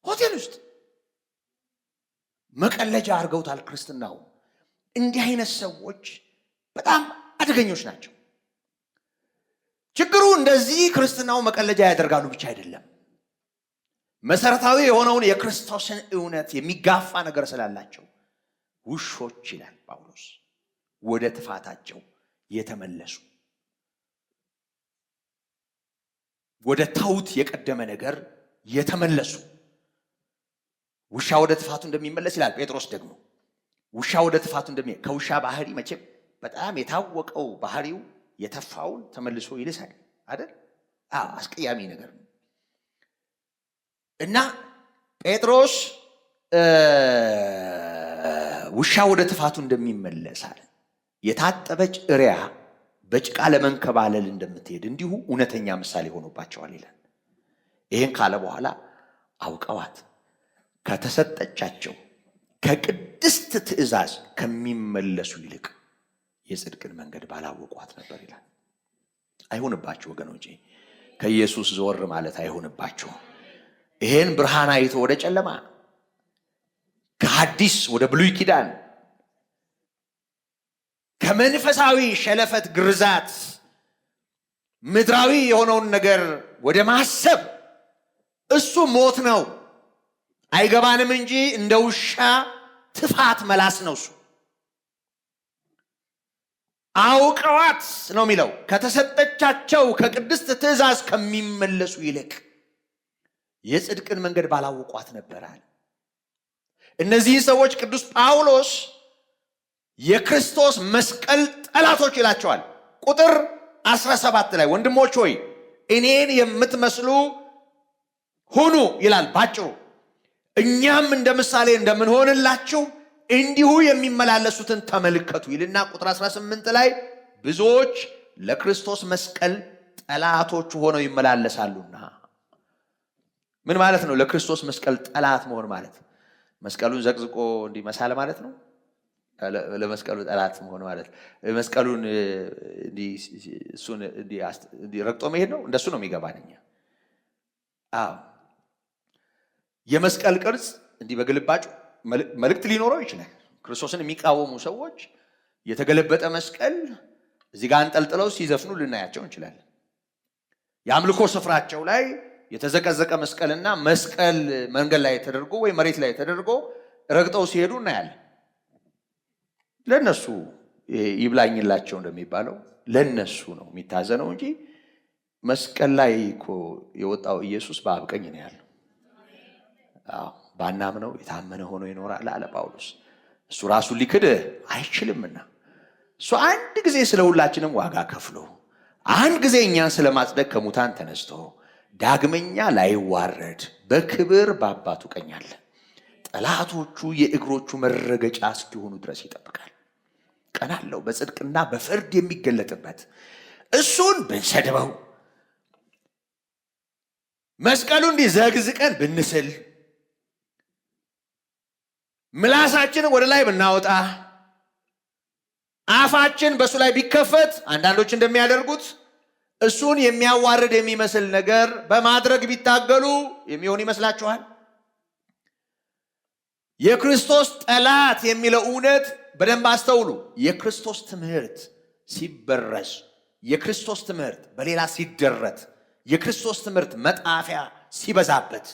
ሆቴል ውስጥ መቀለጃ አድርገውታል ክርስትናው። እንዲህ አይነት ሰዎች በጣም አደገኞች ናቸው። ችግሩ እንደዚህ ክርስትናው መቀለጃ ያደርጋሉ ብቻ አይደለም፣ መሰረታዊ የሆነውን የክርስቶስን እውነት የሚጋፋ ነገር ስላላቸው ውሾች ይላል ጳውሎስ፣ ወደ ጥፋታቸው የተመለሱ ወደ ተውት የቀደመ ነገር የተመለሱ። ውሻ ወደ ጥፋቱ እንደሚመለስ ይላል ጴጥሮስ ደግሞ። ውሻ ወደ ጥፋቱ ከውሻ ባህሪ መቼም በጣም የታወቀው ባህሪው የተፋውን ተመልሶ ይልሳል አይደል? አስቀያሚ ነገር ነው። እና ጴጥሮስ ውሻ ወደ ጥፋቱ እንደሚመለስ አለ። የታጠበች እሪያ በጭቃ ለመንከባለል እንደምትሄድ እንዲሁ እውነተኛ ምሳሌ ሆኖባቸዋል ይላል። ይህን ካለ በኋላ አውቀዋት ከተሰጠቻቸው ከቅድስት ትእዛዝ ከሚመለሱ ይልቅ የጽድቅን መንገድ ባላወቋት ነበር ይላል። አይሆንባችሁ ወገኖቼ፣ ከኢየሱስ ዞር ማለት አይሆንባችሁ። ይሄን ብርሃን አይቶ ወደ ጨለማ፣ ከሐዲስ ወደ ብሉይ ኪዳን፣ ከመንፈሳዊ ሸለፈት ግርዛት ምድራዊ የሆነውን ነገር ወደ ማሰብ፣ እሱ ሞት ነው አይገባንም እንጂ እንደ ውሻ ትፋት መላስ ነው እሱ። አውቀዋት ነው የሚለው ከተሰጠቻቸው ከቅድስት ትእዛዝ ከሚመለሱ ይልቅ የጽድቅን መንገድ ባላወቋት ነበራል። እነዚህ ሰዎች ቅዱስ ጳውሎስ የክርስቶስ መስቀል ጠላቶች ይላቸዋል። ቁጥር 17 ላይ ወንድሞች ሆይ እኔን የምትመስሉ ሁኑ ይላል ባጭሩ። እኛም እንደ ምሳሌ እንደምንሆንላችሁ እንዲሁ የሚመላለሱትን ተመልከቱ ይልና ቁጥር 18 ላይ ብዙዎች ለክርስቶስ መስቀል ጠላቶች ሆነው ይመላለሳሉና። ምን ማለት ነው? ለክርስቶስ መስቀል ጠላት መሆን ማለት መስቀሉን ዘቅዝቆ እንዲመሳለ ማለት ነው። ለመስቀሉ ጠላት መሆን ማለት መስቀሉን እሱን ረግጦ መሄድ ነው። እንደሱ ነው የሚገባን እኛ። የመስቀል ቅርጽ እንዲህ በግልባጩ መልእክት ሊኖረው ይችላል። ክርስቶስን የሚቃወሙ ሰዎች የተገለበጠ መስቀል እዚህ ጋር አንጠልጥለው ሲዘፍኑ ልናያቸው እንችላለን። የአምልኮ ስፍራቸው ላይ የተዘቀዘቀ መስቀልና መስቀል መንገድ ላይ ተደርጎ ወይ መሬት ላይ ተደርጎ ረግጠው ሲሄዱ እናያለን። ለነሱ ይብላኝላቸው እንደሚባለው ለነሱ ነው የሚታዘነው እንጂ መስቀል ላይ እኮ የወጣው ኢየሱስ በአብ ቀኝ ነው ያለው። ባናምነው የታመነ ሆኖ ይኖራል አለ ጳውሎስ። እሱ ራሱን ሊክድ አይችልምና እሱ አንድ ጊዜ ስለ ሁላችንም ዋጋ ከፍሎ አንድ ጊዜ እኛን ስለማጽደቅ ከሙታን ተነስቶ ዳግመኛ ላይዋረድ በክብር በአባቱ ቀኝ አለ። ጠላቶቹ የእግሮቹ መረገጫ እስኪሆኑ ድረስ ይጠብቃል። ቀን አለው በጽድቅና በፍርድ የሚገለጥበት። እሱን ብንሰድበው መስቀሉ እንዲህ ዘግዝቀን ብንስል ምላሳችንን ወደ ላይ ብናወጣ አፋችን በሱ ላይ ቢከፈት አንዳንዶች እንደሚያደርጉት እሱን የሚያዋርድ የሚመስል ነገር በማድረግ ቢታገሉ የሚሆን ይመስላችኋል? የክርስቶስ ጠላት የሚለው እውነት በደንብ አስተውሉ። የክርስቶስ ትምህርት ሲበረስ፣ የክርስቶስ ትምህርት በሌላ ሲደረት፣ የክርስቶስ ትምህርት መጣፊያ ሲበዛበት፣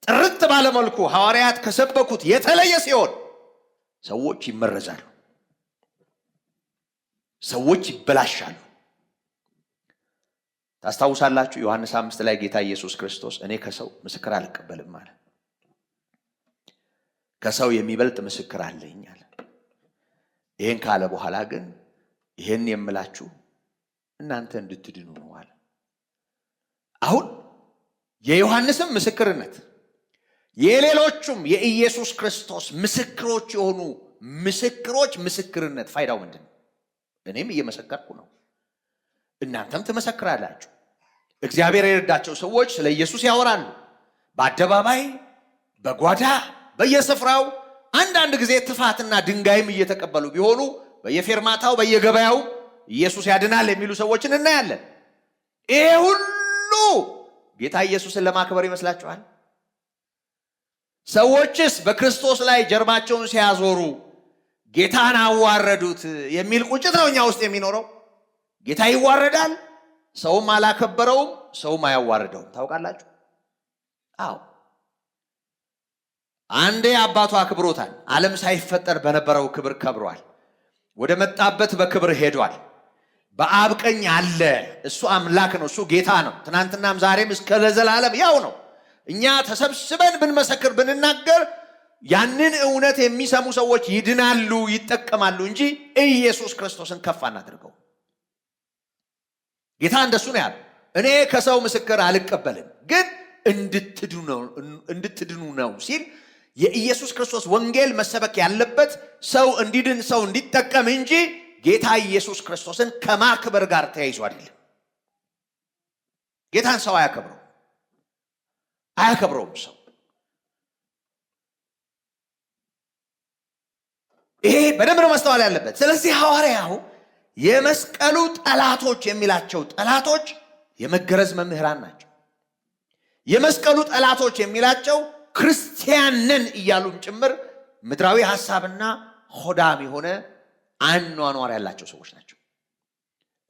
ጥርት ባለመልኩ ሐዋርያት ከሰበኩት የተለየ ሲሆን ሰዎች ይመረዛሉ። ሰዎች ይበላሻሉ። ታስታውሳላችሁ ዮሐንስ 5 ላይ ጌታ ኢየሱስ ክርስቶስ እኔ ከሰው ምስክር አልቀበልም አለ። ከሰው የሚበልጥ ምስክር አለኝ አለ። ይሄን ካለ በኋላ ግን ይሄን የምላችሁ እናንተ እንድትድኑ ነው አለ። አሁን የዮሐንስም ምስክርነት የሌሎቹም የኢየሱስ ክርስቶስ ምስክሮች የሆኑ ምስክሮች ምስክርነት ፋይዳው ምንድነው? እኔም እየመሰከርኩ ነው፣ እናንተም ትመሰክራላችሁ። እግዚአብሔር የረዳቸው ሰዎች ስለ ኢየሱስ ያወራሉ፣ በአደባባይ በጓዳ በየስፍራው። አንዳንድ ጊዜ ትፋትና ድንጋይም እየተቀበሉ ቢሆኑ በየፌርማታው በየገበያው ኢየሱስ ያድናል የሚሉ ሰዎችን እናያለን። ይሄ ሁሉ ጌታ ኢየሱስን ለማክበር ይመስላችኋል? ሰዎችስ በክርስቶስ ላይ ጀርባቸውን ሲያዞሩ ጌታን አዋረዱት የሚል ቁጭት ነው እኛ ውስጥ የሚኖረው። ጌታ ይዋረዳል፣ ሰውም አላከበረውም፣ ሰውም አያዋርደውም። ታውቃላችሁ? አዎ፣ አንዴ አባቱ አክብሮታል። ዓለም ሳይፈጠር በነበረው ክብር ከብሯል። ወደ መጣበት በክብር ሄዷል። በአብ ቀኝ አለ። እሱ አምላክ ነው፣ እሱ ጌታ ነው። ትናንትናም ዛሬም እስከ ለዘላለም ያው ነው። እኛ ተሰብስበን ብንመሰክር ብንናገር ያንን እውነት የሚሰሙ ሰዎች ይድናሉ፣ ይጠቀማሉ እንጂ ኢየሱስ ክርስቶስን ከፍ አናድርገው። ጌታ እንደሱ ነው ያለው። እኔ ከሰው ምስክር አልቀበልም ግን እንድትድኑ ነው ሲል የኢየሱስ ክርስቶስ ወንጌል መሰበክ ያለበት ሰው እንዲድን ሰው እንዲጠቀም እንጂ ጌታ ኢየሱስ ክርስቶስን ከማክበር ጋር ተያይዞ አይደለም። ጌታን ሰው አያከብረውም ሰው። ይሄ በደንብ ማስተዋል ያለበት። ስለዚህ ሐዋርያው የመስቀሉ ጠላቶች የሚላቸው ጠላቶች የመገረዝ መምህራን ናቸው። የመስቀሉ ጠላቶች የሚላቸው ክርስቲያንን እያሉም ጭምር ምድራዊ ሐሳብና ሆዳም የሆነ አኗኗር ያላቸው ሰዎች ናቸው።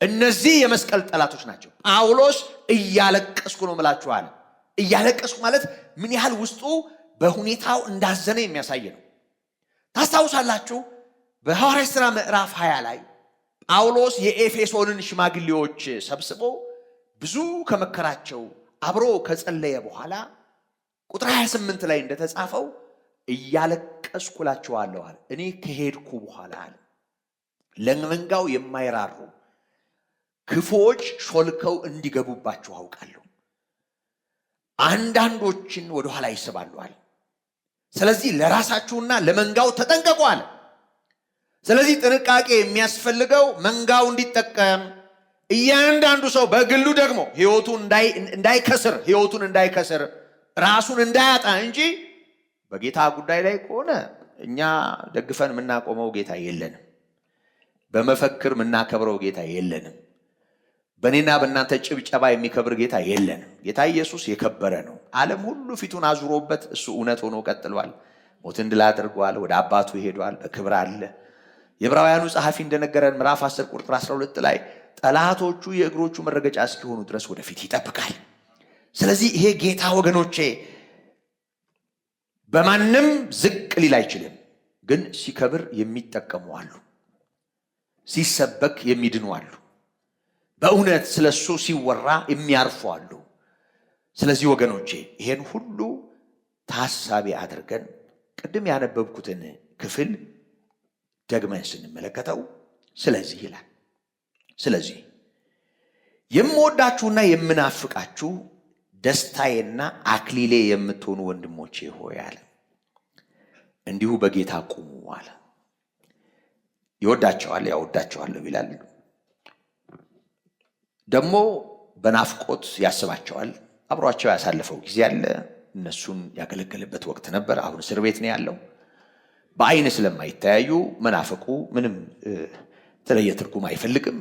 እነዚህ የመስቀል ጠላቶች ናቸው። ጳውሎስ እያለቀስኩ ነው እምላችኋለሁ። እያለቀስኩ ማለት ምን ያህል ውስጡ በሁኔታው እንዳዘነ የሚያሳይ ነው። ታስታውሳላችሁ በሐዋርያት ሥራ ምዕራፍ 20 ላይ ጳውሎስ የኤፌሶንን ሽማግሌዎች ሰብስቦ ብዙ ከመከራቸው አብሮ ከጸለየ በኋላ ቁጥር 28 ላይ እንደተጻፈው እያለቀስኩ እላችኋለሁ አለ እኔ ከሄድኩ በኋላ አለ ለመንጋው የማይራሩ ክፉዎች ሾልከው እንዲገቡባችሁ አውቃለሁ፣ አንዳንዶችን ወደ ኋላ ይስባሉ አለ። ስለዚህ ለራሳችሁና ለመንጋው ተጠንቀቁ አለ። ስለዚህ ጥንቃቄ የሚያስፈልገው መንጋው እንዲጠቀም፣ እያንዳንዱ ሰው በግሉ ደግሞ ህይወቱን እንዳይከስር ራሱን እንዳያጣ እንጂ በጌታ ጉዳይ ላይ ከሆነ እኛ ደግፈን የምናቆመው ጌታ የለንም። በመፈክር የምናከብረው ጌታ የለንም። በእኔና በእናንተ ጭብጨባ የሚከብር ጌታ የለንም። ጌታ ኢየሱስ የከበረ ነው። ዓለም ሁሉ ፊቱን አዙሮበት እሱ እውነት ሆኖ ቀጥሏል። ሞትን ድል አድርጓል። ወደ አባቱ ሄዷል። በክብር አለ። የዕብራውያኑ ጸሐፊ እንደነገረን ምዕራፍ 10 ቁጥር 12 ላይ ጠላቶቹ የእግሮቹ መረገጫ እስኪሆኑ ድረስ ወደፊት ይጠብቃል። ስለዚህ ይሄ ጌታ ወገኖቼ በማንም ዝቅ ሊል አይችልም። ግን ሲከብር የሚጠቀሙ አሉ፣ ሲሰበክ የሚድኑ አሉ፣ በእውነት ስለሱ ሲወራ የሚያርፉ አሉ። ስለዚህ ወገኖቼ ይሄን ሁሉ ታሳቢ አድርገን ቅድም ያነበብኩትን ክፍል ደግመን ስንመለከተው ስለዚህ ይላል። ስለዚህ የምወዳችሁና የምናፍቃችሁ ደስታዬና አክሊሌ የምትሆኑ ወንድሞቼ ሆይ አለ እንዲሁ በጌታ ቁሙ አለ። ይወዳቸዋል ያወዳቸዋለሁ ይላል። ደግሞ በናፍቆት ያስባቸዋል። አብሯቸው ያሳለፈው ጊዜ አለ። እነሱን ያገለገለበት ወቅት ነበር። አሁን እስር ቤት ነው ያለው። በአይን ስለማይተያዩ መናፈቁ ምንም የተለየ ትርጉም አይፈልግም።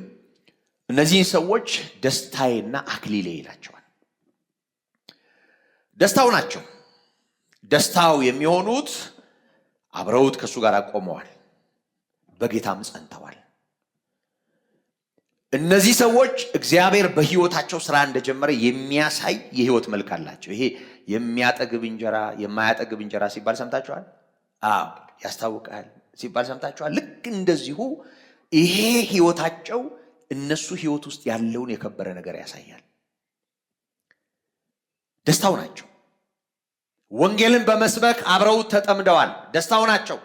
እነዚህን ሰዎች ደስታዬና አክሊሌ ይላቸዋል። ደስታው ናቸው። ደስታው የሚሆኑት አብረውት ከሱ ጋር ቆመዋል፣ በጌታም ጸንተዋል። እነዚህ ሰዎች እግዚአብሔር በሕይወታቸው ስራ እንደጀመረ የሚያሳይ የሕይወት መልክ አላቸው። ይሄ የሚያጠግብ እንጀራ የማያጠግብ እንጀራ ሲባል ሰምታችኋል? አዎ ያስታውቃል ሲባል ሰምታችኋል? ልክ እንደዚሁ ይሄ ህይወታቸው እነሱ ህይወት ውስጥ ያለውን የከበረ ነገር ያሳያል። ደስታው ናቸው። ወንጌልን በመስበክ አብረው ተጠምደዋል። ደስታው ናቸው።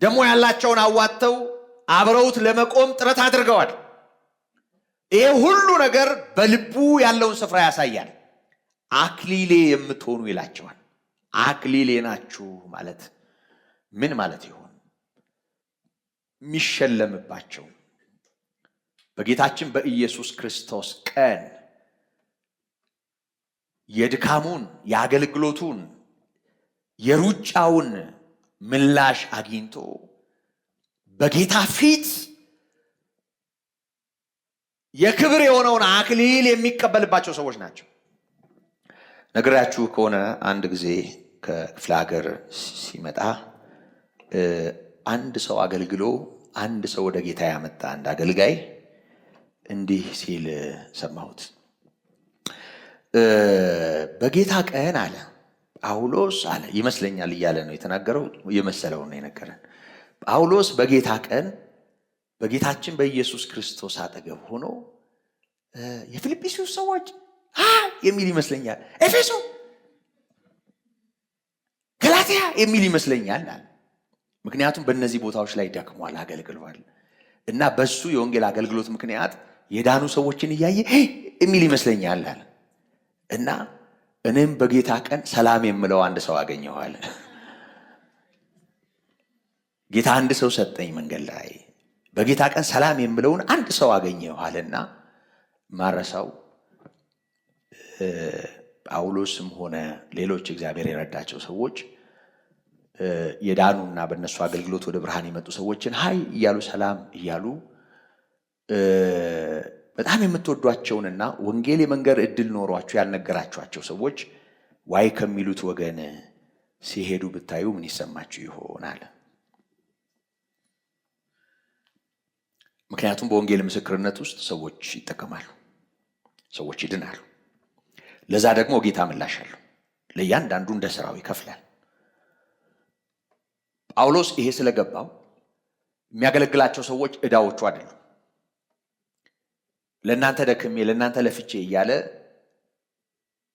ደግሞ ያላቸውን አዋጥተው አብረውት ለመቆም ጥረት አድርገዋል። ይሄ ሁሉ ነገር በልቡ ያለውን ስፍራ ያሳያል። አክሊሌ የምትሆኑ ይላቸዋል። አክሊሌ ናችሁ ማለት ምን ማለት ይሆን? የሚሸለምባቸው በጌታችን በኢየሱስ ክርስቶስ ቀን የድካሙን፣ የአገልግሎቱን፣ የሩጫውን ምላሽ አግኝቶ በጌታ ፊት የክብር የሆነውን አክሊል የሚቀበልባቸው ሰዎች ናቸው። ነግራችሁ ከሆነ አንድ ጊዜ ከክፍለ ሀገር ሲመጣ አንድ ሰው አገልግሎ አንድ ሰው ወደ ጌታ ያመጣ አንድ አገልጋይ እንዲህ ሲል ሰማሁት። በጌታ ቀን አለ ጳውሎስ አለ ይመስለኛል እያለ ነው የተናገረው፣ የመሰለው ነው የነገረን። ጳውሎስ በጌታ ቀን በጌታችን በኢየሱስ ክርስቶስ አጠገብ ሆኖ የፊልጵስዩስ ሰዎች የሚል ይመስለኛል፣ ኤፌሶ፣ ገላትያ የሚል ይመስለኛል አለ። ምክንያቱም በእነዚህ ቦታዎች ላይ ደክሟል፣ አገልግሏል እና በሱ የወንጌል አገልግሎት ምክንያት የዳኑ ሰዎችን እያየ የሚል ይመስለኛል አለ እና እኔም በጌታ ቀን ሰላም የምለው አንድ ሰው አገኘዋል። ጌታ አንድ ሰው ሰጠኝ መንገድ ላይ በጌታ ቀን ሰላም የምለውን አንድ ሰው አገኘዋልና ማረሳው ጳውሎስም ሆነ ሌሎች እግዚአብሔር የረዳቸው ሰዎች የዳኑና በእነሱ አገልግሎት ወደ ብርሃን የመጡ ሰዎችን ሃይ እያሉ ሰላም እያሉ በጣም የምትወዷቸውንና ወንጌል የመንገር እድል ኖሯቸው ያልነገራቸዋቸው ሰዎች ዋይ ከሚሉት ወገን ሲሄዱ ብታዩ ምን ይሰማችሁ ይሆናል? ምክንያቱም በወንጌል ምስክርነት ውስጥ ሰዎች ይጠቀማሉ፣ ሰዎች ይድናሉ። ለዛ ደግሞ ጌታ ምላሽ አለው። ለእያንዳንዱ እንደ ስራው ይከፍላል። ጳውሎስ ይሄ ስለገባው የሚያገለግላቸው ሰዎች ዕዳዎቹ አይደሉም። ለእናንተ ደክሜ ለእናንተ ለፍቼ እያለ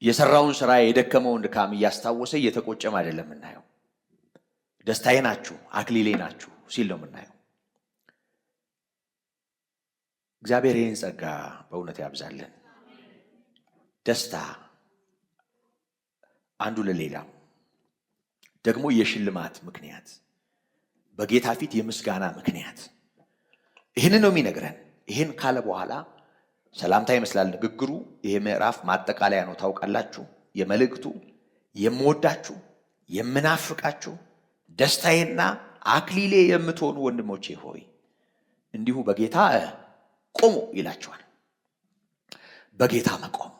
የሰራውን ስራ የደከመውን ድካም እያስታወሰ እየተቆጨም አይደለም የምናየው። ደስታዬ ናችሁ፣ አክሊሌ ናችሁ ሲል ነው የምናየው። እግዚአብሔር ይህን ጸጋ በእውነት ያብዛልን። ደስታ አንዱ ለሌላው ደግሞ የሽልማት ምክንያት፣ በጌታ ፊት የምስጋና ምክንያት። ይህን ነው የሚነግረን። ይህን ካለ በኋላ ሰላምታ ይመስላል ንግግሩ። ይሄ ምዕራፍ ማጠቃለያ ነው። ታውቃላችሁ የመልእክቱ የምወዳችሁ የምናፍቃችሁ ደስታዬና አክሊሌ የምትሆኑ ወንድሞቼ ሆይ እንዲሁ በጌታ ቆሙ ይላቸዋል። በጌታ መቆም፣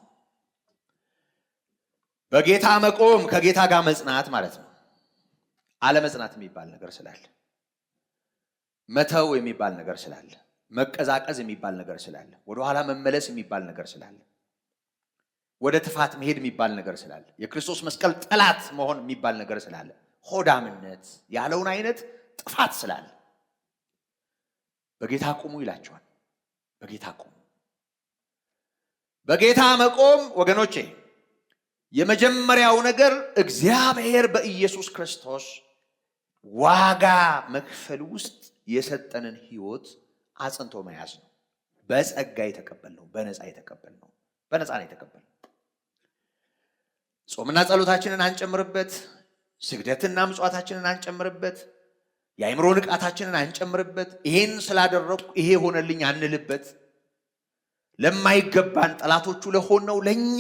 በጌታ መቆም ከጌታ ጋር መጽናት ማለት ነው። አለመጽናት የሚባል ነገር ስላለ፣ መተው የሚባል ነገር ስላለ፣ መቀዛቀዝ የሚባል ነገር ስላለ፣ ወደኋላ መመለስ የሚባል ነገር ስላለ፣ ወደ ጥፋት መሄድ የሚባል ነገር ስላለ፣ የክርስቶስ መስቀል ጠላት መሆን የሚባል ነገር ስላለ፣ ሆዳምነት ያለውን አይነት ጥፋት ስላለ በጌታ ቁሙ ይላቸዋል። በጌታ ቁሙ። በጌታ መቆም ወገኖቼ የመጀመሪያው ነገር እግዚአብሔር በኢየሱስ ክርስቶስ ዋጋ መክፈል ውስጥ የሰጠንን ህይወት አጽንቶ መያዝ ነው። በጸጋ የተቀበልነው፣ በነፃ የተቀበልነው፣ በነፃ ነው የተቀበልነው። ጾምና ጸሎታችንን አንጨምርበት፣ ስግደትና ምጽዋታችንን አንጨምርበት፣ የአእምሮ ንቃታችንን አንጨምርበት። ይሄን ስላደረኩ ይሄ ሆነልኝ አንልበት። ለማይገባን ጠላቶቹ ለሆነው ለኛ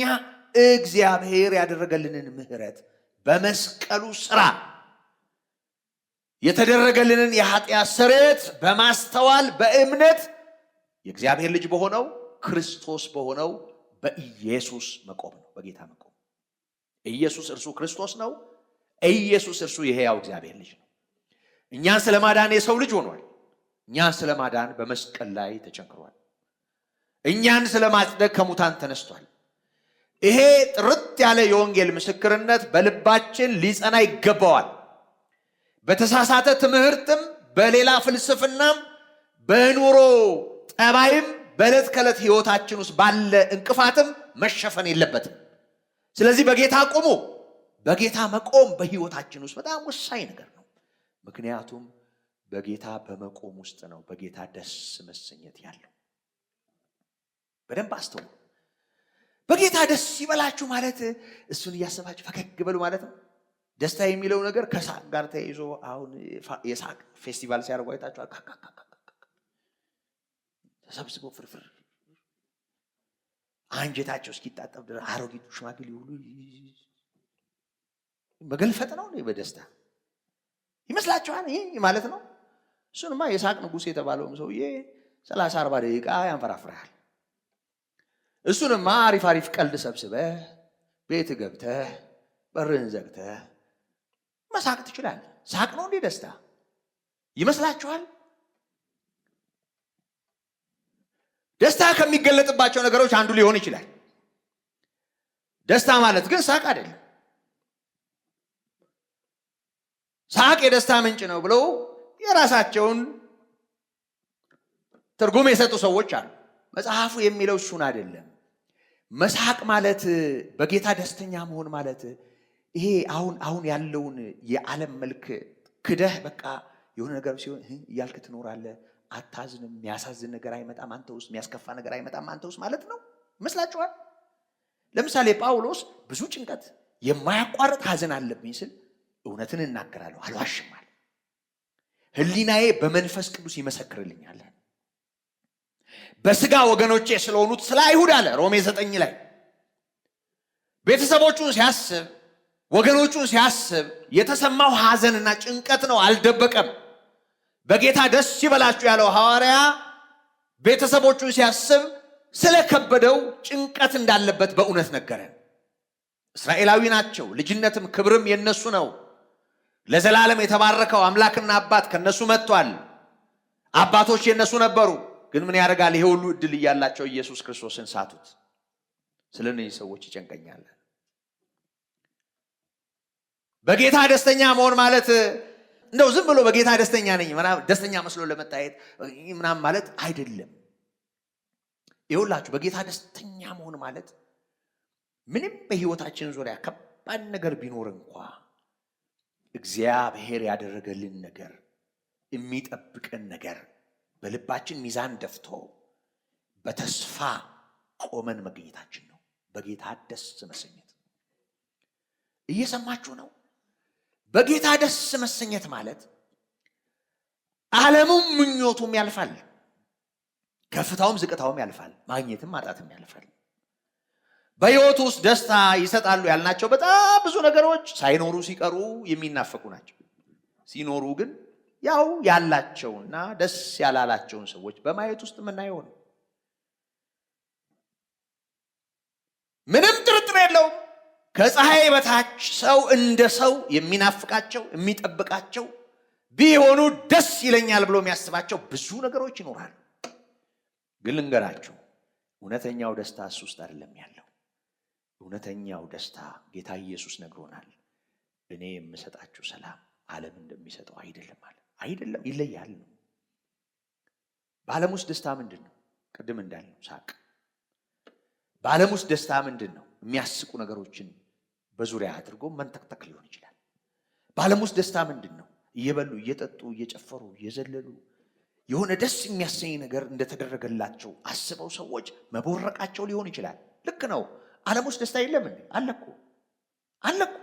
እግዚአብሔር ያደረገልንን ምህረት በመስቀሉ ሥራ የተደረገልንን የኃጢአት ስርየት በማስተዋል በእምነት የእግዚአብሔር ልጅ በሆነው ክርስቶስ በሆነው በኢየሱስ መቆም ነው። በጌታ መቆም። ኢየሱስ እርሱ ክርስቶስ ነው። ኢየሱስ እርሱ የሕያው እግዚአብሔር ልጅ ነው። እኛን ስለማዳን የሰው ልጅ ሆኗል። እኛን ስለማዳን በመስቀል ላይ ተቸንክሯል። እኛን ስለማጽደቅ ከሙታን ተነስቷል። ይሄ ጥርት ያለ የወንጌል ምስክርነት በልባችን ሊጸና ይገባዋል። በተሳሳተ ትምህርትም በሌላ ፍልስፍናም በኑሮ ጠባይም በዕለት ከዕለት ህይወታችን ውስጥ ባለ እንቅፋትም መሸፈን የለበትም። ስለዚህ በጌታ ቆሙ። በጌታ መቆም በህይወታችን ውስጥ በጣም ወሳኝ ነገር ነው። ምክንያቱም በጌታ በመቆም ውስጥ ነው በጌታ ደስ መሰኘት ያለው። በደንብ አስተውሉ። በጌታ ደስ ይበላችሁ ማለት እሱን እያሰባችሁ ፈገግ በሉ ማለት ነው። ደስታ የሚለው ነገር ከሳቅ ጋር ተያይዞ አሁን የሳቅ ፌስቲቫል ሲያደርጉ አይታችኋል። ተሰብስበው ፍርፍር አንጀታቸው እስኪጣጠብ ድረስ አሮጊቱ ሽማግሌ ሁሉ መገልፈጥ ነው በደስታ ይመስላችኋል? ይሄ ማለት ነው። እሱንማ የሳቅ ንጉሥ የተባለውም ሰውዬ 30-40 ደቂቃ ያንፈራፍራል። እሱንማ አሪፍ አሪፍ ቀልድ ሰብስበህ ቤት ገብተህ በርህን ዘግተህ መሳቅ ትችላለህ። ሳቅ ነው እንዴ ደስታ ይመስላችኋል? ደስታ ከሚገለጥባቸው ነገሮች አንዱ ሊሆን ይችላል። ደስታ ማለት ግን ሳቅ አይደለም። ሳቅ የደስታ ምንጭ ነው ብለው የራሳቸውን ትርጉም የሰጡ ሰዎች አሉ። መጽሐፉ የሚለው እሱን አይደለም። መሳቅ ማለት በጌታ ደስተኛ መሆን ማለት ይሄ አሁን ያለውን የዓለም መልክ ክደህ በቃ የሆነ ነገር ሲሆን እያልክ ትኖራለህ። አታዝንም። የሚያሳዝን ነገር አይመጣም አንተ ውስጥ፣ የሚያስከፋ ነገር አይመጣም አንተ ውስጥ ማለት ነው ይመስላችኋል? ለምሳሌ ጳውሎስ ብዙ ጭንቀት የማያቋርጥ ሐዘን አለብኝ ስል እውነትን እናገራለሁ አልዋሽም አለ። ሕሊናዬ በመንፈስ ቅዱስ ይመሰክርልኛል። በስጋ ወገኖቼ ስለሆኑት ስለ አይሁድ አለ ሮሜ 9 ላይ ቤተሰቦቹን ሲያስብ ወገኖቹን ሲያስብ የተሰማው ሐዘንና ጭንቀት ነው፣ አልደበቀም። በጌታ ደስ ይበላችሁ ያለው ሐዋርያ ቤተሰቦቹን ሲያስብ ስለከበደው ጭንቀት እንዳለበት በእውነት ነገረን። እስራኤላዊ ናቸው፣ ልጅነትም ክብርም የነሱ ነው። ለዘላለም የተባረከው አምላክና አባት ከነሱ መጥቷል። አባቶች የነሱ ነበሩ። ግን ምን ያደርጋል? ይሄ ሁሉ እድል እያላቸው ኢየሱስ ክርስቶስን ሳቱት። ስለነዚህ ሰዎች ይጨንቀኛል። በጌታ ደስተኛ መሆን ማለት እንደው ዝም ብሎ በጌታ ደስተኛ ነኝ ደስተኛ መስሎ ለመታየት ምናምን ማለት አይደለም። ይኸውላችሁ በጌታ ደስተኛ መሆን ማለት ምንም በህይወታችን ዙሪያ ከባድ ነገር ቢኖር እንኳ እግዚአብሔር ያደረገልን ነገር የሚጠብቀን ነገር በልባችን ሚዛን ደፍቶ በተስፋ ቆመን መገኘታችን ነው። በጌታ ደስ መሰኘት። እየሰማችሁ ነው? በጌታ ደስ መሰኘት ማለት ዓለሙም ምኞቱም ያልፋል፣ ከፍታውም ዝቅታውም ያልፋል፣ ማግኘትም ማጣትም ያልፋል። በሕይወት ውስጥ ደስታ ይሰጣሉ ያልናቸው በጣም ብዙ ነገሮች ሳይኖሩ ሲቀሩ የሚናፈቁ ናቸው። ሲኖሩ ግን ያው ያላቸውና ደስ ያላላቸውን ሰዎች በማየት ውስጥ የምናየው ነው። ምንም ጥርጥር የለውም። ከፀሐይ በታች ሰው እንደ ሰው የሚናፍቃቸው የሚጠብቃቸው ቢሆኑ ደስ ይለኛል ብሎ የሚያስባቸው ብዙ ነገሮች ይኖራሉ። ግን ልንገራችሁ፣ እውነተኛው ደስታ እሱ ውስጥ አይደለም ያለው። እውነተኛው ደስታ ጌታ ኢየሱስ ነግሮናል። እኔ የምሰጣችሁ ሰላም ዓለም እንደሚሰጠው አይደለም አለ። አይደለም፣ ይለያል ነው። በዓለም ውስጥ ደስታ ምንድን ነው? ቅድም እንዳልነው ሳቅ። በዓለም ውስጥ ደስታ ምንድን ነው? የሚያስቁ ነገሮችን በዙሪያ አድርጎ መንተክተክ ሊሆን ይችላል። በዓለም ውስጥ ደስታ ምንድን ነው? እየበሉ እየጠጡ እየጨፈሩ እየዘለሉ የሆነ ደስ የሚያሰኝ ነገር እንደተደረገላቸው አስበው ሰዎች መቦረቃቸው ሊሆን ይችላል። ልክ ነው። ዓለም ውስጥ ደስታ የለም እንዴ? አለኩ አለኩ።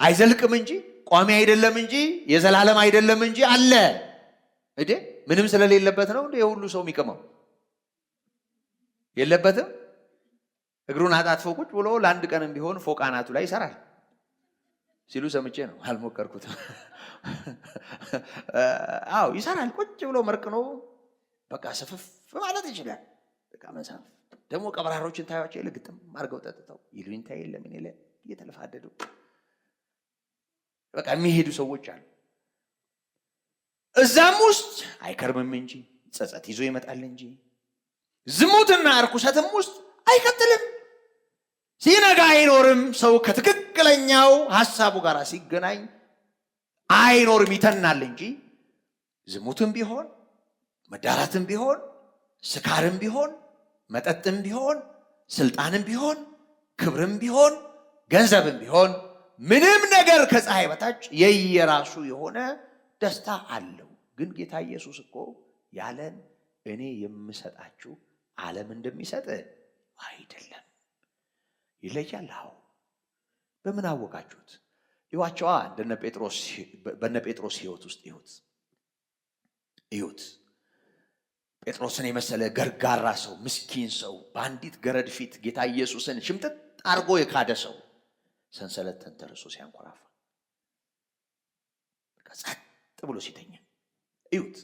አይዘልቅም እንጂ ቋሚ አይደለም እንጂ የዘላለም አይደለም እንጂ አለ እንዴ። ምንም ስለሌለበት ነው እንዴ የሁሉ ሰው የሚቀመው? የለበትም። እግሩን አጣጥፎ ቁጭ ብሎ ለአንድ ቀንም ቢሆን ፎቅ አናቱ ላይ ይሰራል ሲሉ ሰምቼ ነው። አልሞከርኩትም። አዎ ይሰራል። ቁጭ ብሎ መርቅኖ በቃ ስፍፍ ማለት ይችላል። በቃ መሳፍ ደግሞ ቀብራሮችን ታያቸው የለግጥም አድርገው ጠጥተው ይሉኝታ የለም እኔ ላይ እየተለፋደዱ በቃ የሚሄዱ ሰዎች አሉ። እዛም ውስጥ አይከርምም እንጂ ጸጸት ይዞ ይመጣል እንጂ ዝሙትና እርኩሰትም ውስጥ አይቀጥልም። ሲነጋ አይኖርም። ሰው ከትክክለኛው ሐሳቡ ጋር ሲገናኝ አይኖርም፣ ይተናል እንጂ ዝሙትም ቢሆን መዳራትም ቢሆን፣ ስካርም ቢሆን፣ መጠጥም ቢሆን፣ ስልጣንም ቢሆን፣ ክብርም ቢሆን፣ ገንዘብም ቢሆን ምንም ነገር ከፀሐይ በታች የየራሱ የሆነ ደስታ አለው። ግን ጌታ ኢየሱስ እኮ ያለን እኔ የምሰጣችሁ ዓለም እንደሚሰጥ አይደለም። ይለያል። አዎ። በምን አወቃችሁት? ይዋቸዋ በነ ጴጥሮስ ሕይወት ውስጥ ይሁት ጴጥሮስን የመሰለ ገርጋራ ሰው፣ ምስኪን ሰው፣ በአንዲት ገረድ ፊት ጌታ ኢየሱስን ሽምጥጥ አድርጎ የካደ ሰው ሰንሰለት ተንተርሶ ሲያንኮራፋ ጸጥ ብሎ ሲተኛ እዩት።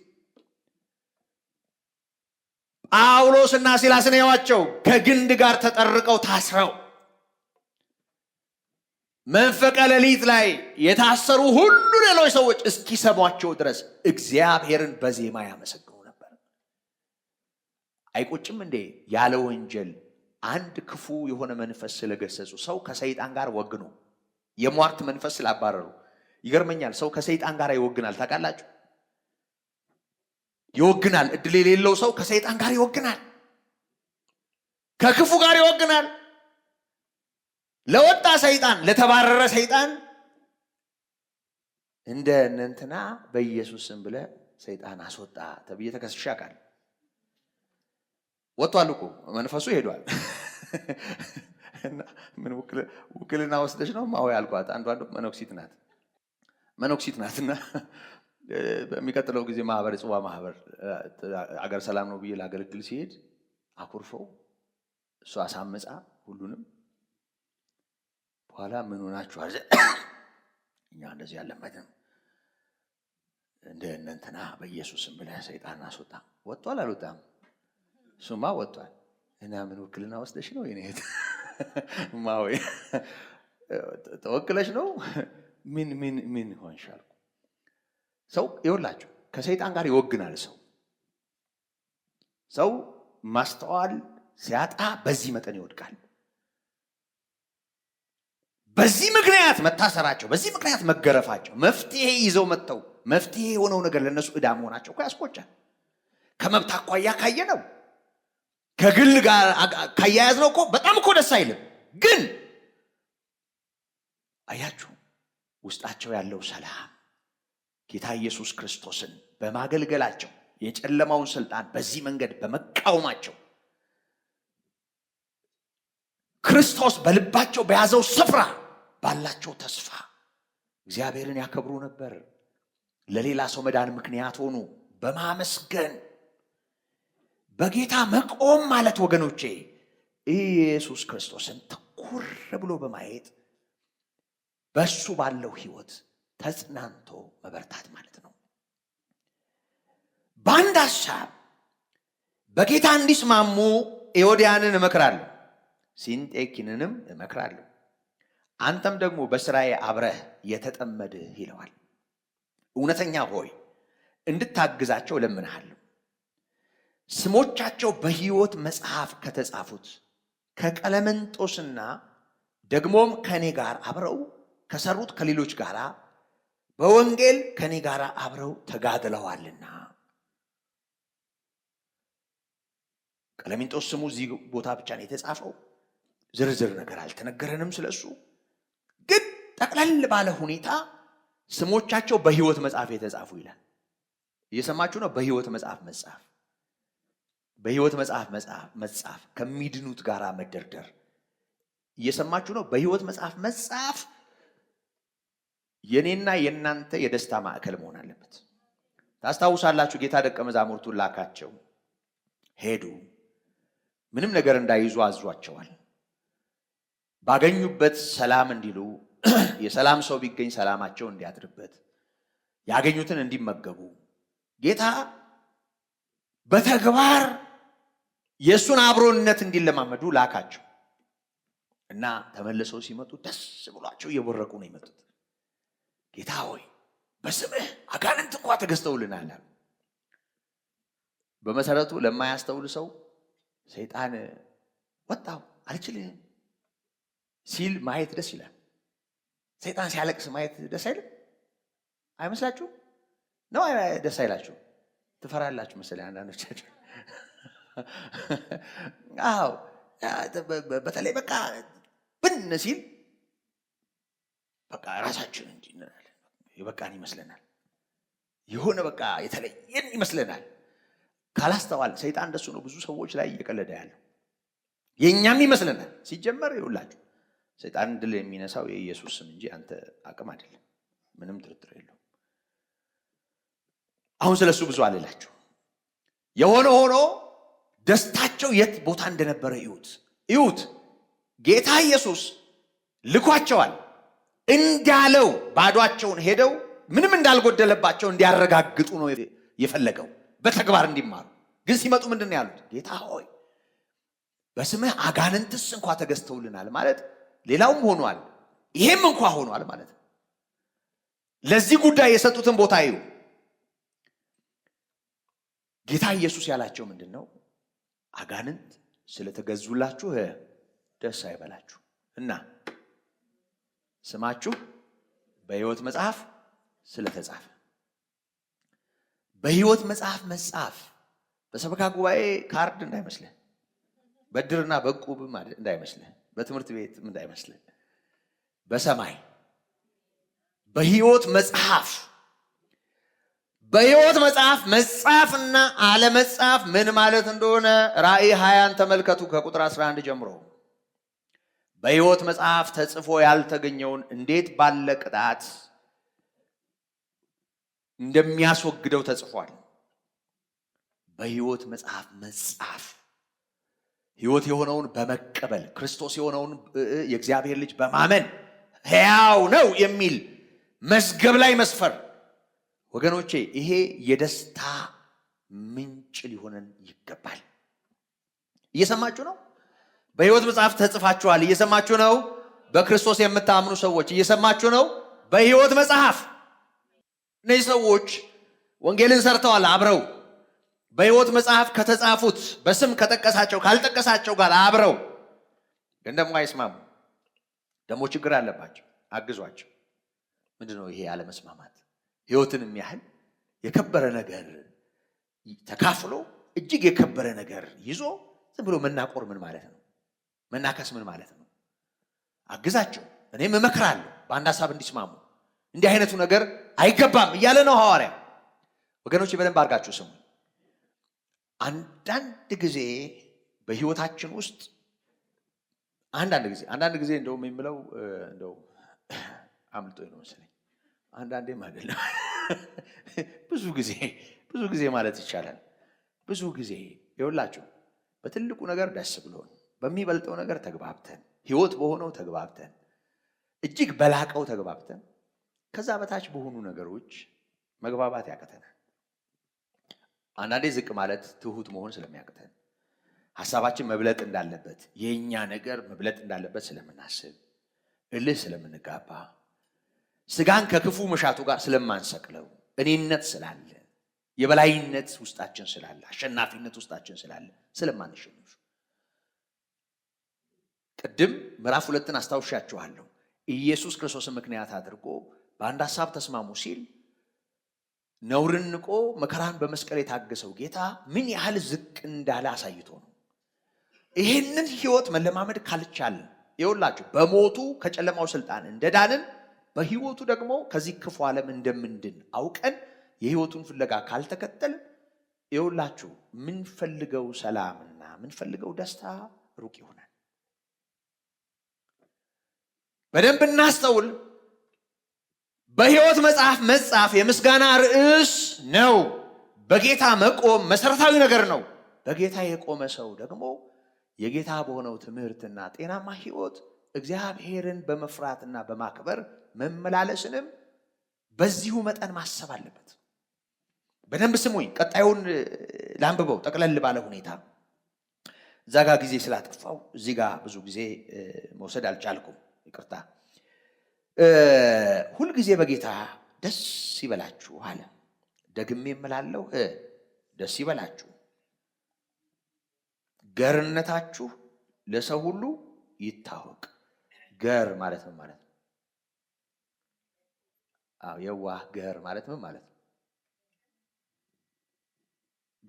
ጳውሎስና ሲላስን ያዋቸው ከግንድ ጋር ተጠርቀው ታስረው መንፈቀ ሌሊት ላይ የታሰሩ ሁሉ ሌሎች ሰዎች እስኪሰሟቸው ድረስ እግዚአብሔርን በዜማ ያመሰግኑ ነበር። አይቆጭም እንዴ? ያለ ወንጀል አንድ ክፉ የሆነ መንፈስ ስለገሰጹ ሰው ከሰይጣን ጋር ወግኖ የሟርት መንፈስ ስላባረሩ። ይገርመኛል። ሰው ከሰይጣን ጋር ይወግናል። ታውቃላችሁ? ይወግናል። እድል የሌለው ሰው ከሰይጣን ጋር ይወግናል፣ ከክፉ ጋር ይወግናል። ለወጣ ሰይጣን፣ ለተባረረ ሰይጣን እንደ እንትና በኢየሱስ ስም ብለህ ሰይጣን አስወጣ ተብዬ ተከስሼ አውቃለሁ። ወጥቷል እኮ መንፈሱ ሄዷል። ምን ውክልና ወስደሽ ነው ማው ያልኳት? አንዷ መነኩሲት ናትና በሚቀጥለው ጊዜ ማህበር ጽዋ ማህበር አገር ሰላም ነው ብዬ ላገለግል ሲሄድ አኩርፈው እሷ አሳመጻ ሁሉንም በኋላ ምን ሆናችኋል? እኛ እንደዚህ ያለመድን እንደ እንትና በኢየሱስ ስም ብለህ ሰይጣን አስወጣ። ወጥቷል አልወጣም? እሱማ ወጥቷል። እና ምን ውክልና ወስደሽ ነው የኔ እህት? ማወይ ተወክለሽ ነው? ምን ሆንሻል? ሰው ይኸውላችሁ ከሰይጣን ጋር ይወግናል። ሰው ማስተዋል ሲያጣ በዚህ መጠን ይወድቃል። በዚህ ምክንያት መታሰራቸው፣ በዚህ ምክንያት መገረፋቸው፣ መፍትሄ ይዘው መጥተው መፍትሄ የሆነው ነገር ለነሱ ዕዳ መሆናቸው እኮ ያስቆጫል። ከመብት አኳያ ካየነው፣ ከግል ጋር ካያያዝነው እኮ በጣም እኮ ደስ አይልም። ግን አያችሁ ውስጣቸው ያለው ሰላም ጌታ ኢየሱስ ክርስቶስን በማገልገላቸው የጨለማውን ስልጣን በዚህ መንገድ በመቃወማቸው ክርስቶስ በልባቸው በያዘው ስፍራ ባላቸው ተስፋ እግዚአብሔርን ያከብሩ ነበር። ለሌላ ሰው መዳን ምክንያት ሆኑ። በማመስገን በጌታ መቆም ማለት ወገኖቼ ኢየሱስ ክርስቶስን ትኩር ብሎ በማየት በሱ ባለው ሕይወት ተጽናንቶ መበርታት ማለት ነው። በአንድ ሐሳብ በጌታ እንዲስማሙ ኤዎድያንን እመክራለሁ፣ ሲንጤኪንንም እመክራለሁ። አንተም ደግሞ በስራዬ አብረህ የተጠመድህ ይለዋል። እውነተኛ ሆይ እንድታግዛቸው እለምንሃለሁ። ስሞቻቸው በሕይወት መጽሐፍ ከተጻፉት ከቀለመንጦስና ደግሞም ከኔ ጋር አብረው ከሰሩት ከሌሎች ጋር በወንጌል ከኔ ጋር አብረው ተጋድለዋልና። ቀለሚንጦስ ስሙ እዚህ ቦታ ብቻ ነው የተጻፈው። ዝርዝር ነገር አልተነገረንም ስለሱ። ግን ጠቅለል ባለ ሁኔታ ስሞቻቸው በሕይወት መጽሐፍ የተጻፉ ይላል። እየሰማችሁ ነው? በሕይወት መጽሐፍ መጽሐፍ፣ በሕይወት መጽሐፍ መጽሐፍ፣ ከሚድኑት ጋር መደርደር። እየሰማችሁ ነው? በሕይወት መጽሐፍ መጽሐፍ የኔና የናንተ የደስታ ማዕከል መሆን አለበት። ታስታውሳላችሁ? ጌታ ደቀ መዛሙርቱን ላካቸው። ሄዱ፣ ምንም ነገር እንዳይዙ አዟቸዋል። ባገኙበት ሰላም እንዲሉ፣ የሰላም ሰው ቢገኝ ሰላማቸው እንዲያድርበት፣ ያገኙትን እንዲመገቡ ጌታ በተግባር የእሱን አብሮነት እንዲለማመዱ ላካቸው እና ተመልሰው ሲመጡ ደስ ብሏቸው እየቦረቁ ነው የመጡት። ጌታ ሆይ በስምህ አጋንንት እንኳ ተገዝተውልናል። በመሰረቱ ለማያስተውል ሰው ሰይጣን ወጣው አልችልም ሲል ማየት ደስ ይላል። ሰይጣን ሲያለቅስ ማየት ደስ አይልም? አይመስላችሁም? ነው ደስ አይላችሁ? ትፈራላችሁ መሰለኝ አንዳንዶቻችሁ። አዎ በተለይ በቃ ብን ሲል በቃ ራሳችን እንጂ እንላለን። የበቃን ይመስለናል። የሆነ በቃ የተለየን ይመስለናል። ካላስተዋል ሰይጣን እንደሱ ነው ብዙ ሰዎች ላይ እየቀለደ ያለው። የኛም ይመስለናል። ሲጀመር ይውላችሁ ሰይጣን ድል የሚነሳው የኢየሱስ ስም እንጂ አንተ አቅም አይደለም። ምንም ጥርጥር የለውም። አሁን ስለሱ ብዙ አልላችሁ። የሆነ ሆኖ ደስታቸው የት ቦታ እንደነበረ እዩት። ጌታ ኢየሱስ ልኳቸዋል። እንዳለው ባዷቸውን ሄደው ምንም እንዳልጎደለባቸው እንዲያረጋግጡ ነው የፈለገው፣ በተግባር እንዲማሩ። ግን ሲመጡ ምንድን ያሉት? ጌታ ሆይ በስምህ አጋንንትስ እንኳ ተገዝተውልናል ማለት ሌላውም ሆኗል፣ ይሄም እንኳ ሆኗል ማለት ነው። ለዚህ ጉዳይ የሰጡትን ቦታ እዩ። ጌታ ኢየሱስ ያላቸው ምንድን ነው? አጋንንት ስለተገዙላችሁ ደስ አይበላችሁ እና ስማችሁ በሕይወት መጽሐፍ ስለተጻፈ። በሕይወት መጽሐፍ መጻፍ በሰበካ ጉባኤ ካርድ እንዳይመስልህ፣ በድርና በቁብ እንዳይመስልህ፣ በትምህርት ቤት እንዳይመስልህ፣ በሰማይ በሕይወት መጽሐፍ። በሕይወት መጽሐፍ መጻፍና አለመጻፍ ምን ማለት እንደሆነ ራእይ 20 ተመልከቱ ከቁጥር 11 ጀምሮ። በሕይወት መጽሐፍ ተጽፎ ያልተገኘውን እንዴት ባለ ቅጣት እንደሚያስወግደው ተጽፏል። በሕይወት መጽሐፍ መጻፍ ሕይወት የሆነውን በመቀበል ክርስቶስ የሆነውን የእግዚአብሔር ልጅ በማመን ሕያው ነው የሚል መዝገብ ላይ መስፈር። ወገኖቼ ይሄ የደስታ ምንጭ ሊሆነን ይገባል። እየሰማችሁ ነው? በሕይወት መጽሐፍ ተጽፋችኋል። እየሰማችሁ ነው? በክርስቶስ የምታምኑ ሰዎች እየሰማችሁ ነው? በሕይወት መጽሐፍ እነዚህ ሰዎች ወንጌልን ሰርተዋል። አብረው በሕይወት መጽሐፍ ከተጻፉት በስም ከጠቀሳቸው ካልጠቀሳቸው ጋር አብረው ግን ደግሞ አይስማሙ። ደግሞ ችግር አለባቸው። አግዟቸው። ምንድነው ይሄ ያለመስማማት? ሕይወትን የሚያህል የከበረ ነገር ተካፍሎ እጅግ የከበረ ነገር ይዞ ዝም ብሎ መናቆር ምን ማለት ነው? መናከስ ምን ማለት ነው? አግዛቸው። እኔም እመክራለሁ በአንድ ሀሳብ እንዲስማሙ። እንዲህ አይነቱ ነገር አይገባም እያለ ነው ሐዋርያ። ወገኖች በደንብ አድርጋችሁ ስሙ። አንዳንድ ጊዜ በሕይወታችን ውስጥ አንዳንድ ጊዜ እንደውም የምለው እንደው አምልጦኝ ነው መሰለኝ። አንዳንዴም አይደለም ብዙ ጊዜ ማለት ይቻላል። ብዙ ጊዜ ይኸውላችሁ በትልቁ ነገር ደስ ብሎን በሚበልጠው ነገር ተግባብተን ሕይወት በሆነው ተግባብተን እጅግ በላቀው ተግባብተን ከዛ በታች በሆኑ ነገሮች መግባባት ያቅተናል። አንዳንዴ ዝቅ ማለት ትሁት መሆን ስለሚያቅተን ሐሳባችን መብለጥ እንዳለበት የኛ ነገር መብለጥ እንዳለበት ስለምናስብ እልህ ስለምንጋባ ስጋን ከክፉ መሻቱ ጋር ስለማንሰቅለው እኔነት ስላለ የበላይነት ውስጣችን ስላለ አሸናፊነት ውስጣችን ስላለ ስለማንሸነፍ ቅድም ምዕራፍ 2 አስታውሻችኋለሁ። ኢየሱስ ክርስቶስን ምክንያት አድርጎ በአንድ ሐሳብ ተስማሙ ሲል ነውርን ንቆ መከራን በመስቀል የታገሰው ጌታ ምን ያህል ዝቅ እንዳለ አሳይቶ ነው። ይህንን ሕይወት መለማመድ ካልቻልን ይኸውላችሁ በሞቱ ከጨለማው ስልጣን እንደዳንን በሕይወቱ ደግሞ ከዚህ ክፉ ዓለም እንደምንድን አውቀን የሕይወቱን ፍለጋ ካልተከተልን ይኸውላችሁ ምንፈልገው ሰላምና ምንፈልገው ደስታ ሩቅ ይሆናል። በደንብ እናስተውል። በሕይወት መጽሐፍ መጻፍ የምስጋና ርዕስ ነው። በጌታ መቆም መሰረታዊ ነገር ነው። በጌታ የቆመ ሰው ደግሞ የጌታ በሆነው ትምህርትና ጤናማ ሕይወት እግዚአብሔርን በመፍራትና በማክበር መመላለስንም በዚሁ መጠን ማሰብ አለበት። በደንብ ስሙኝ። ቀጣዩን ላንብበው ጠቅለል ባለ ሁኔታ። እዛ ጋ ጊዜ ስላጠፋው እዚህ ጋር ብዙ ጊዜ መውሰድ አልቻልኩም፣ ይቅርታ። ሁልጊዜ በጌታ ደስ ይበላችሁ አለ። ደግሜ እምላለሁ ደስ ይበላችሁ። ገርነታችሁ ለሰው ሁሉ ይታወቅ። ገር ማለት ምን ማለት ነው? የዋህ ገር ማለት ምን ማለት ነው?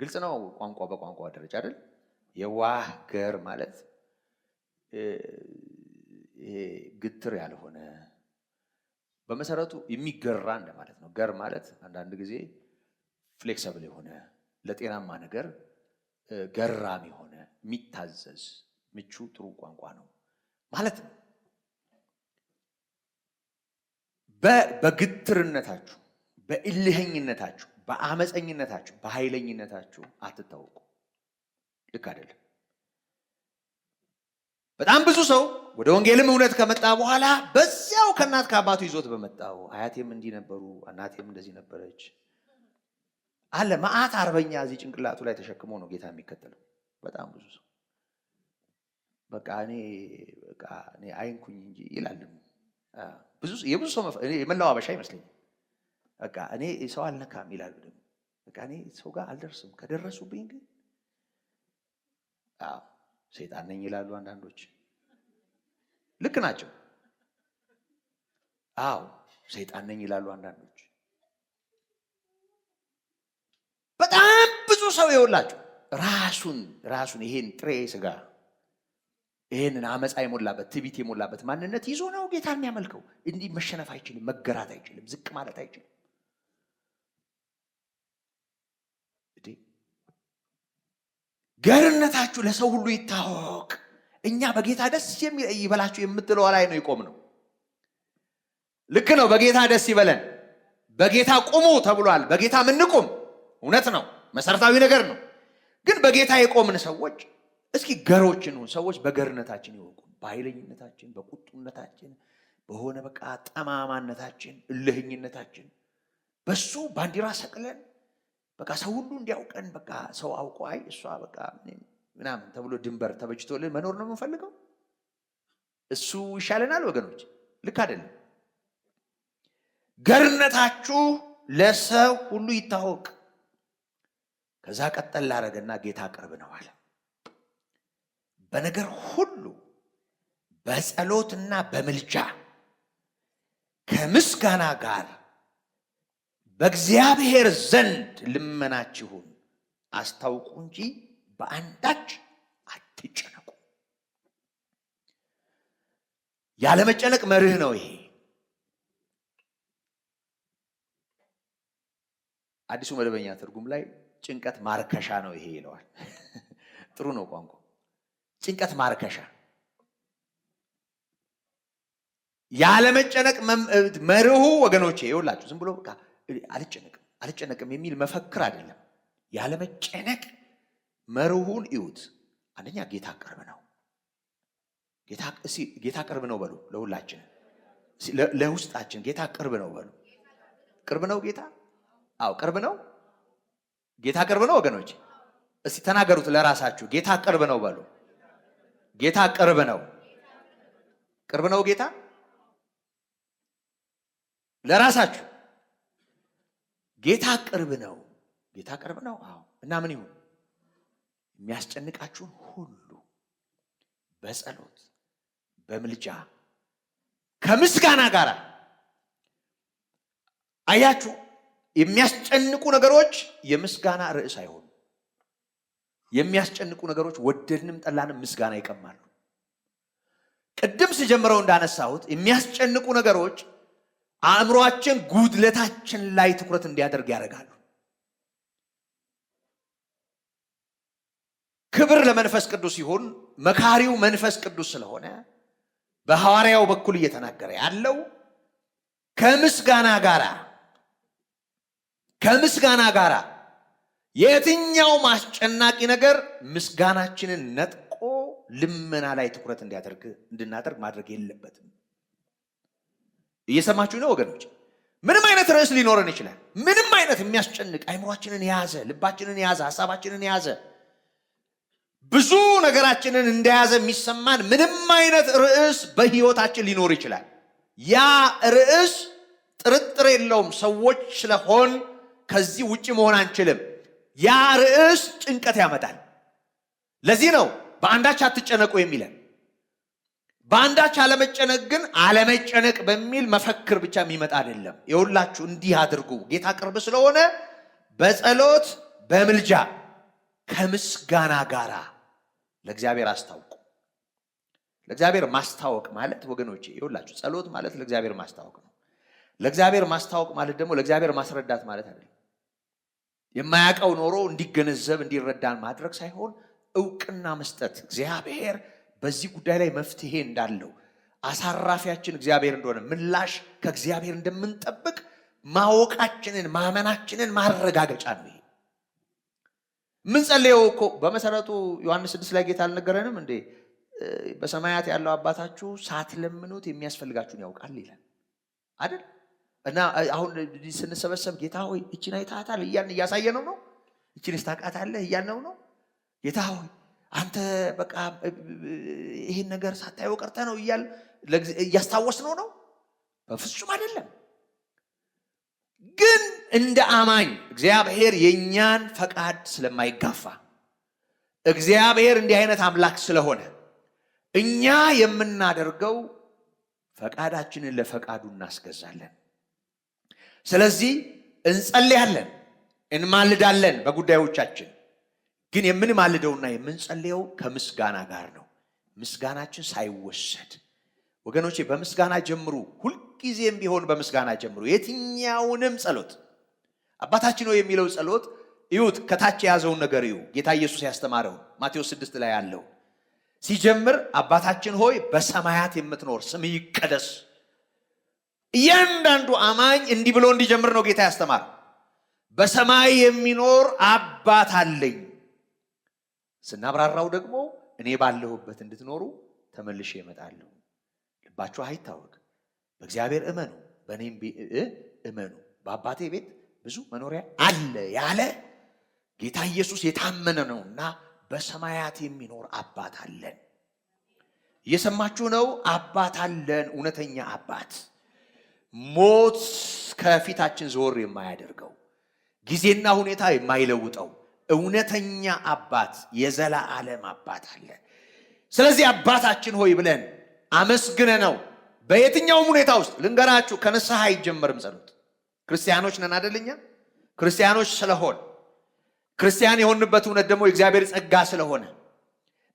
ግልጽ ነው ቋንቋ በቋንቋ ደረጃ አይደል? የዋህ ገር ማለት ይሄ ግትር ያልሆነ በመሰረቱ የሚገራ እንደማለት ነው። ገር ማለት አንዳንድ ጊዜ ፍሌክሲብል የሆነ ለጤናማ ነገር ገራም የሆነ የሚታዘዝ ምቹ ጥሩ ቋንቋ ነው ማለት ነው። በግትርነታችሁ፣ በእልህኝነታችሁ፣ በአመፀኝነታችሁ፣ በኃይለኝነታችሁ አትታወቁ። ልክ አይደለም። በጣም ብዙ ሰው ወደ ወንጌልም እውነት ከመጣ በኋላ በዚያው ከእናት ከአባቱ ይዞት በመጣው አያቴም እንዲህ ነበሩ፣ እናቴም እንደዚህ ነበረች አለ መዓት አርበኛ እዚህ ጭንቅላቱ ላይ ተሸክሞ ነው ጌታ የሚከተለው። በጣም ብዙ ሰው በቃ እኔ አይንኩኝ እንጂ ይላል። የብዙ ሰው የመለዋወሻ ይመስለኛል። በቃ እኔ ሰው አልነካም ይላሉ። ደግሞ በቃ እኔ ሰው ጋር አልደርስም፣ ከደረሱብኝ ግን ሰይጣን ነኝ ይላሉ አንዳንዶች። ልክ ናቸው። ሰይጣን ነኝ ይላሉ አንዳንዶች። በጣም ብዙ ሰው ይኸውላችሁ ራሱን ይሄን ጥሬ ስጋ ይሄንን አመፃ የሞላበት ትዕቢት የሞላበት ማንነት ይዞ ነው ጌታን የሚያመልከው። እንዲህ መሸነፍ አይችልም፣ መገራት አይችልም፣ ዝቅ ማለት አይችልም። ገርነታችሁ ለሰው ሁሉ ይታወቅ። እኛ በጌታ ደስ ይበላችሁ የምትለው ላይ ነው ይቆም ነው። ልክ ነው። በጌታ ደስ ይበለን፣ በጌታ ቁሙ ተብሏል። በጌታ ምንቁም እውነት ነው፣ መሰረታዊ ነገር ነው። ግን በጌታ የቆምን ሰዎች እስኪ ገሮችን ሰዎች በገርነታችን ይወቁ። በኃይለኝነታችን፣ በቁጡነታችን፣ በሆነ በቃ ጠማማነታችን፣ እልህኝነታችን በሱ ባንዲራ ሰቅለን በቃ ሰው ሁሉ እንዲያውቀን በቃ ሰው አውቆ አይ እሷ በቃ ምናምን ተብሎ ድንበር ተበጅቶልን መኖር ነው የምንፈልገው። እሱ ይሻለናል ወገኖች። ልክ አይደለም። ገርነታችሁ ለሰው ሁሉ ይታወቅ። ከዛ ቀጠል ላረገና ጌታ ቅርብ ነው አለ። በነገር ሁሉ በጸሎትና በምልጃ ከምስጋና ጋር በእግዚአብሔር ዘንድ ልመናችሁን አስታውቁ እንጂ በአንዳች አትጨነቁ። ያለመጨነቅ መርህ ነው ይሄ። አዲሱ መደበኛ ትርጉም ላይ ጭንቀት ማርከሻ ነው ይሄ ይለዋል። ጥሩ ነው ቋንቋ። ጭንቀት ማርከሻ። ያለመጨነቅ መርሁ ወገኖቼ ይኸውላችሁ ዝም ብሎ በቃ አልጨነቅም የሚል መፈክር አይደለም። ያለመጨነቅ መርሁን እዩት። አንደኛ ጌታ ቅርብ ነው። ጌታ ቅርብ ነው በሉ። ለሁላችን ለውስጣችን ጌታ ቅርብ ነው በሉ። ቅርብ ነው ጌታ። ቅርብ ነው ጌታ። ቅርብ ነው ወገኖች። እስቲ ተናገሩት ለራሳችሁ። ጌታ ቅርብ ነው በሉ። ጌታ ቅርብ ነው። ቅርብ ነው ጌታ ለራሳችሁ። ጌታ ቅርብ ነው። ጌታ ቅርብ ነው። እና ምን ይሁን? የሚያስጨንቃችሁን ሁሉ በጸሎት በምልጃ ከምስጋና ጋር። አያችሁ፣ የሚያስጨንቁ ነገሮች የምስጋና ርዕስ አይሆኑ። የሚያስጨንቁ ነገሮች ወደድንም ጠላንም ምስጋና ይቀማሉ። ቅድም ስጀምረው እንዳነሳሁት የሚያስጨንቁ ነገሮች አእምሮአችን ጉድለታችን ላይ ትኩረት እንዲያደርግ ያደርጋሉ። ክብር ለመንፈስ ቅዱስ ይሁን። መካሪው መንፈስ ቅዱስ ስለሆነ በሐዋርያው በኩል እየተናገረ ያለው ከምስጋና ጋራ የትኛው አስጨናቂ ነገር ምስጋናችንን ነጥቆ ልመና ላይ ትኩረት እንድናደርግ ማድረግ የለበትም። እየሰማችሁ ነው ወገኖች? ምንም አይነት ርዕስ ሊኖረን ይችላል። ምንም አይነት የሚያስጨንቅ አይምሯችንን የያዘ ልባችንን የያዘ ሐሳባችንን የያዘ ብዙ ነገራችንን እንደያዘ የሚሰማን ምንም አይነት ርዕስ በህይወታችን ሊኖር ይችላል። ያ ርዕስ ጥርጥር የለውም ሰዎች ስለሆን ከዚህ ውጪ መሆን አንችልም። ያ ርዕስ ጭንቀት ያመጣል። ለዚህ ነው በአንዳች አትጨነቁ የሚለን። በአንዳች አለመጨነቅ ግን አለመጨነቅ በሚል መፈክር ብቻ የሚመጣ አይደለም። ይኸውላችሁ እንዲህ አድርጉ። ጌታ ቅርብ ስለሆነ በጸሎት በምልጃ ከምስጋና ጋራ ለእግዚአብሔር አስታውቁ። ለእግዚአብሔር ማስታወቅ ማለት ወገኖቼ ይኸውላችሁ ጸሎት ማለት ለእግዚአብሔር ማስታወቅ ነው። ለእግዚአብሔር ማስታወቅ ማለት ደግሞ ለእግዚአብሔር ማስረዳት ማለት አይደለም። የማያውቀው ኖሮ እንዲገነዘብ እንዲረዳን ማድረግ ሳይሆን ዕውቅና መስጠት፣ እግዚአብሔር በዚህ ጉዳይ ላይ መፍትሄ እንዳለው፣ አሳራፊያችን እግዚአብሔር እንደሆነ፣ ምላሽ ከእግዚአብሔር እንደምንጠብቅ ማወቃችንን ማመናችንን ማረጋገጫ ነው። ምን ጸልየው እኮ በመሰረቱ ዮሐንስ 6 ላይ ጌታ አልነገረንም እንዴ? በሰማያት ያለው አባታችሁ ሳትለምኑት የሚያስፈልጋችሁን ያውቃል ይላል አይደል? እና አሁን ስንሰበሰብ ጌታ ሆይ እቺን አይታታል እያልን እያሳየነው ነው። እቺን ስታውቃታለህ እያልነው ነው። ጌታ ሆይ አንተ በቃ ይሄን ነገር ሳታየው ቀርተህ ነው እያስታወስነው ነው። በፍጹም አይደለም። ግን እንደ አማኝ እግዚአብሔር የኛን ፈቃድ ስለማይጋፋ፣ እግዚአብሔር እንዲህ አይነት አምላክ ስለሆነ እኛ የምናደርገው ፈቃዳችንን ለፈቃዱ እናስገዛለን። ስለዚህ እንጸልያለን፣ እንማልዳለን በጉዳዮቻችን። ግን የምንማልደውና የምንጸልየው ከምስጋና ጋር ነው። ምስጋናችን ሳይወሰድ ወገኖቼ በምስጋና ጀምሩ። ሁልጊዜም ቢሆን በምስጋና ጀምሩ። የትኛውንም ጸሎት አባታችን ሆይ የሚለው ጸሎት ይሁት ከታች የያዘውን ነገር ይሁ ጌታ ኢየሱስ ያስተማረው ማቴዎስ 6 ላይ ያለው ሲጀምር አባታችን ሆይ በሰማያት የምትኖር ስምህ ይቀደስ። እያንዳንዱ አማኝ እንዲህ ብሎ እንዲጀምር ነው ጌታ ያስተማረው። በሰማይ የሚኖር አባት አለኝ። ስናብራራው ደግሞ እኔ ባለሁበት እንድትኖሩ ተመልሼ እመጣለሁ። ልባችሁ አይታወክ፣ በእግዚአብሔር እመኑ፣ በእኔም እመኑ። በአባቴ ቤት ብዙ መኖሪያ አለ ያለ ጌታ ኢየሱስ የታመነ ነውና በሰማያት የሚኖር አባት አለን። እየሰማችሁ ነው? አባት አለን፣ እውነተኛ አባት፣ ሞት ከፊታችን ዞር የማያደርገው፣ ጊዜና ሁኔታ የማይለውጠው እውነተኛ አባት፣ የዘላለም አባት አለ። ስለዚህ አባታችን ሆይ ብለን አመስግነ ነው በየትኛውም ሁኔታ ውስጥ ልንገራችሁ፣ ከንስሐ አይጀመርም ጸሎት። ክርስቲያኖች ነን አይደለኛ? ክርስቲያኖች ስለሆን ክርስቲያን የሆንበት እውነት ደግሞ የእግዚአብሔር ጸጋ ስለሆነ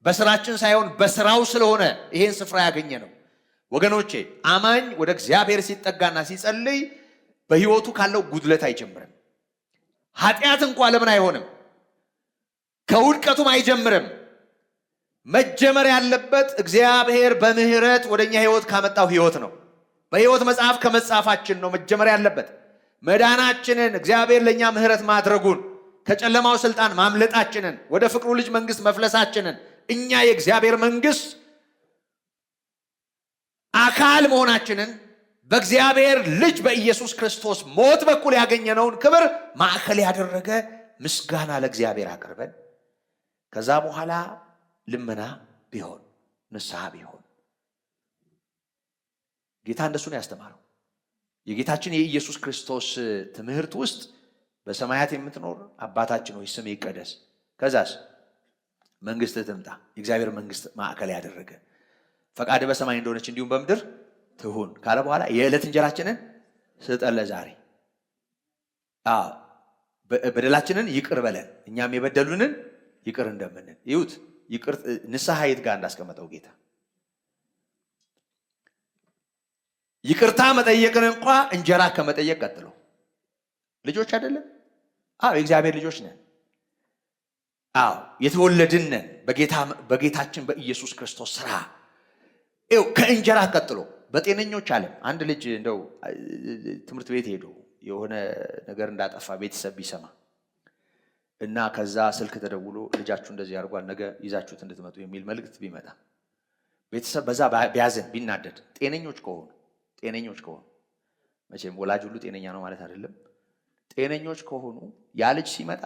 በስራችን ሳይሆን በስራው ስለሆነ ይሄን ስፍራ ያገኘ ነው። ወገኖቼ አማኝ ወደ እግዚአብሔር ሲጠጋና ሲጸልይ በህይወቱ ካለው ጉድለት አይጀምርም። ኃጢአት እንኳን ለምን አይሆንም? ከውድቀቱም አይጀምርም። መጀመር ያለበት እግዚአብሔር በምህረት ወደኛ ህይወት ካመጣው ህይወት ነው። በህይወት መጽሐፍ ከመጻፋችን ነው መጀመር ያለበት። መዳናችንን እግዚአብሔር ለኛ ምህረት ማድረጉን፣ ከጨለማው ስልጣን ማምለጣችንን፣ ወደ ፍቅሩ ልጅ መንግስት መፍለሳችንን፣ እኛ የእግዚአብሔር መንግስት አካል መሆናችንን በእግዚአብሔር ልጅ በኢየሱስ ክርስቶስ ሞት በኩል ያገኘነውን ክብር ማዕከል ያደረገ ምስጋና ለእግዚአብሔር አቅርበን ከዛ በኋላ ልመና ቢሆን ንስሐ ቢሆን ጌታ እንደሱ ነው ያስተማረው። የጌታችን የኢየሱስ ክርስቶስ ትምህርት ውስጥ በሰማያት የምትኖር አባታችን ሆይ ስምህ ይቀደስ፣ ከዛስ መንግስት ትምጣ፣ የእግዚአብሔር መንግስት ማዕከል ያደረገ ፈቃድ በሰማይ እንደሆነች እንዲሁም በምድር ትሁን ካለ በኋላ የዕለት እንጀራችንን ስጠን ዛሬ፣ በደላችንን ይቅር በለን እኛም የበደሉንን ይቅር እንደምንል። ይሁት ይቅር ንስሐ የት ጋር እንዳስቀመጠው ጌታ ይቅርታ መጠየቅን እንኳ እንጀራ ከመጠየቅ ቀጥሎ ልጆች አይደለም? የእግዚአብሔር ልጆች ነን። የተወለድን ነን በጌታችን በኢየሱስ ክርስቶስ ስራ። ከእንጀራ ቀጥሎ በጤነኞች ዓለም አንድ ልጅ እንደው ትምህርት ቤት ሄዶ የሆነ ነገር እንዳጠፋ ቤተሰብ ቢሰማ እና ከዛ ስልክ ተደውሎ ልጃችሁ እንደዚህ ያርጓል ነገ ይዛችሁት እንድትመጡ የሚል መልእክት ቢመጣ ቤተሰብ በዛ ቢያዘን ቢናደድ ጤነኞች ከሆኑ መቼም ወላጅ ሁሉ ጤነኛ ነው ማለት አይደለም። ጤነኞች ከሆኑ ያ ልጅ ሲመጣ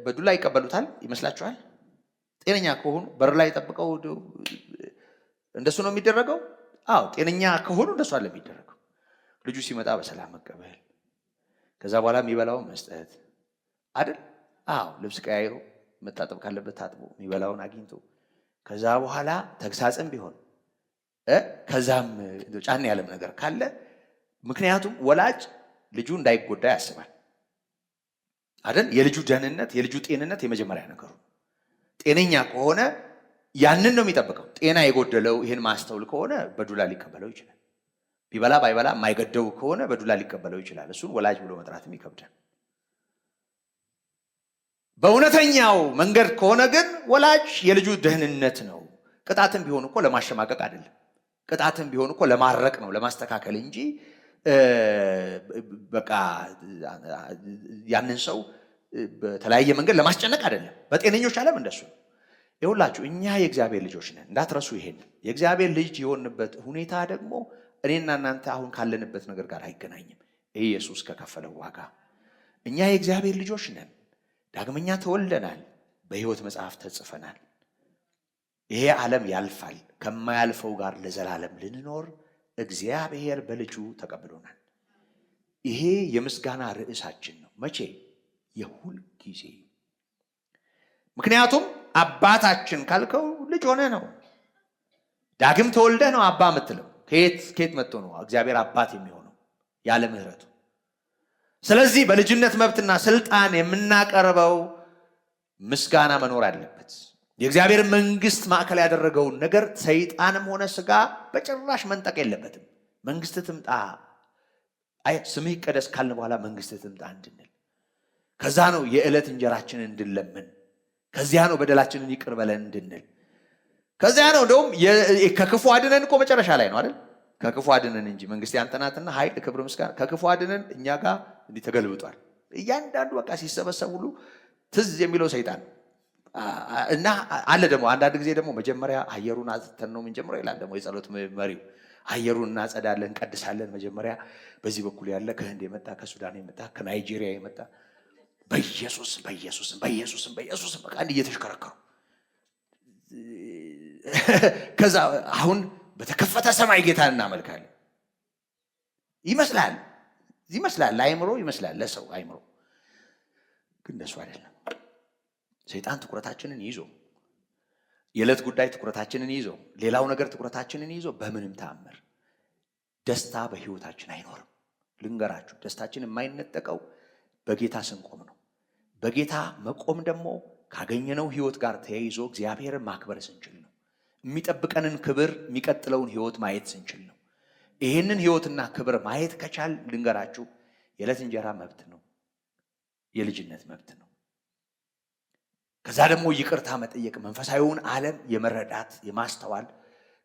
በዱላ ይቀበሉታል ይመስላችኋል? ጤነኛ ከሆኑ በር ላይ ጠብቀው እንደሱ ነው የሚደረገው? ጤነኛ ከሆኑ እንደሱ አለ የሚደረገው። ልጁ ሲመጣ በሰላም መቀበል፣ ከዛ በኋላ የሚበላውን መስጠት አይደል? ልብስ ቀያይሮ መታጠብ ካለበት ታጥቦ የሚበላውን አግኝቶ ከዛ በኋላ ተግሳጽም ቢሆን ከዛም ጫን ያለም ነገር ካለ፣ ምክንያቱም ወላጅ ልጁ እንዳይጎዳ ያስባል አይደል? የልጁ ደህንነት የልጁ ጤንነት የመጀመሪያ ነገሩ። ጤነኛ ከሆነ ያንን ነው የሚጠብቀው። ጤና የጎደለው ይህን ማስተውል ከሆነ በዱላ ሊቀበለው ይችላል። ቢበላ ባይበላ የማይገደው ከሆነ በዱላ ሊቀበለው ይችላል። እሱን ወላጅ ብሎ መጥራትም ይከብዳል። በእውነተኛው መንገድ ከሆነ ግን ወላጅ የልጁ ደህንነት ነው። ቅጣትም ቢሆን እኮ ለማሸማቀቅ አይደለም። ቅጣትም ቢሆን እኮ ለማረቅ ነው፣ ለማስተካከል እንጂ በቃ ያንን ሰው በተለያየ መንገድ ለማስጨነቅ አይደለም። በጤነኞች ዓለም እንደሱ ነው። ይኸውላችሁ እኛ የእግዚአብሔር ልጆች ነን፣ እንዳትረሱ ይሄን። የእግዚአብሔር ልጅ የሆንበት ሁኔታ ደግሞ እኔና እናንተ አሁን ካለንበት ነገር ጋር አይገናኝም። ኢየሱስ ከከፈለው ዋጋ እኛ የእግዚአብሔር ልጆች ነን። ዳግመኛ ተወልደናል፣ በሕይወት መጽሐፍ ተጽፈናል። ይሄ ዓለም ያልፋል፣ ከማያልፈው ጋር ለዘላለም ልንኖር እግዚአብሔር በልጁ ተቀብሎናል። ይሄ የምስጋና ርዕሳችን ነው። መቼ? የሁል ጊዜ። ምክንያቱም አባታችን ካልከው ልጅ ሆነ ነው። ዳግም ተወልደ ነው አባ የምትለው። ከየት መጥቶ ነው እግዚአብሔር አባት የሚሆነው? ያለ ምሕረቱ። ስለዚህ በልጅነት መብትና ስልጣን የምናቀርበው ምስጋና መኖር አለበት። የእግዚአብሔር መንግስት ማዕከል ያደረገውን ነገር ሰይጣንም ሆነ ስጋ በጭራሽ መንጠቅ የለበትም። መንግስት ትምጣ፣ ስምህ ይቀደስ ካልን በኋላ መንግስት ትምጣ እንድንል፣ ከዛ ነው የዕለት እንጀራችንን እንድንለምን፣ ከዚያ ነው በደላችንን ይቅር በለን እንድንል፣ ከዚያ ነው እንደውም ከክፉ አድነን እኮ መጨረሻ ላይ ነው አይደል? ከክፉ አድነን እንጂ መንግስት ያንተ ናትና ኃይል፣ ክብር፣ ምስጋና። ከክፉ አድነን እኛ ጋር እንዲህ ተገልብጧል። እያንዳንዱ በቃ ሲሰበሰብ ሁሉ ትዝ የሚለው ሰይጣን እና አለ። ደግሞ አንዳንድ ጊዜ ደግሞ መጀመሪያ አየሩን አጽድተን ነው የምንጀምረው ይላል። ደግሞ የጸሎት መሪው አየሩን እናጸዳለን፣ እንቀድሳለን። መጀመሪያ በዚህ በኩል ያለ ከህንድ የመጣ ከሱዳን የመጣ ከናይጄሪያ የመጣ በኢየሱስም በቃ እንዲህ እየተሽከረከሩ ከዛ አሁን በተከፈተ ሰማይ ጌታን እናመልካለን። ይመስላል ለአይምሮ ይመስላል፣ ለሰው አይምሮ ግን እንደሱ አይደለም። ሰይጣን ትኩረታችንን ይዞ፣ የዕለት ጉዳይ ትኩረታችንን ይዞ፣ ሌላው ነገር ትኩረታችንን ይዞ በምንም ተአምር ደስታ በህይወታችን አይኖርም። ልንገራችሁ፣ ደስታችን የማይነጠቀው በጌታ ስንቆም ነው። በጌታ መቆም ደግሞ ካገኘነው ህይወት ጋር ተያይዞ እግዚአብሔርን ማክበር ስንችል ነው። የሚጠብቀንን ክብር፣ የሚቀጥለውን ህይወት ማየት ስንችል ነው። ይህንን ህይወትና ክብር ማየት ከቻል ልንገራችሁ፣ የዕለት እንጀራ መብት ነው፣ የልጅነት መብት ነው። ከዛ ደግሞ ይቅርታ መጠየቅ፣ መንፈሳዊውን ዓለም የመረዳት የማስተዋል፣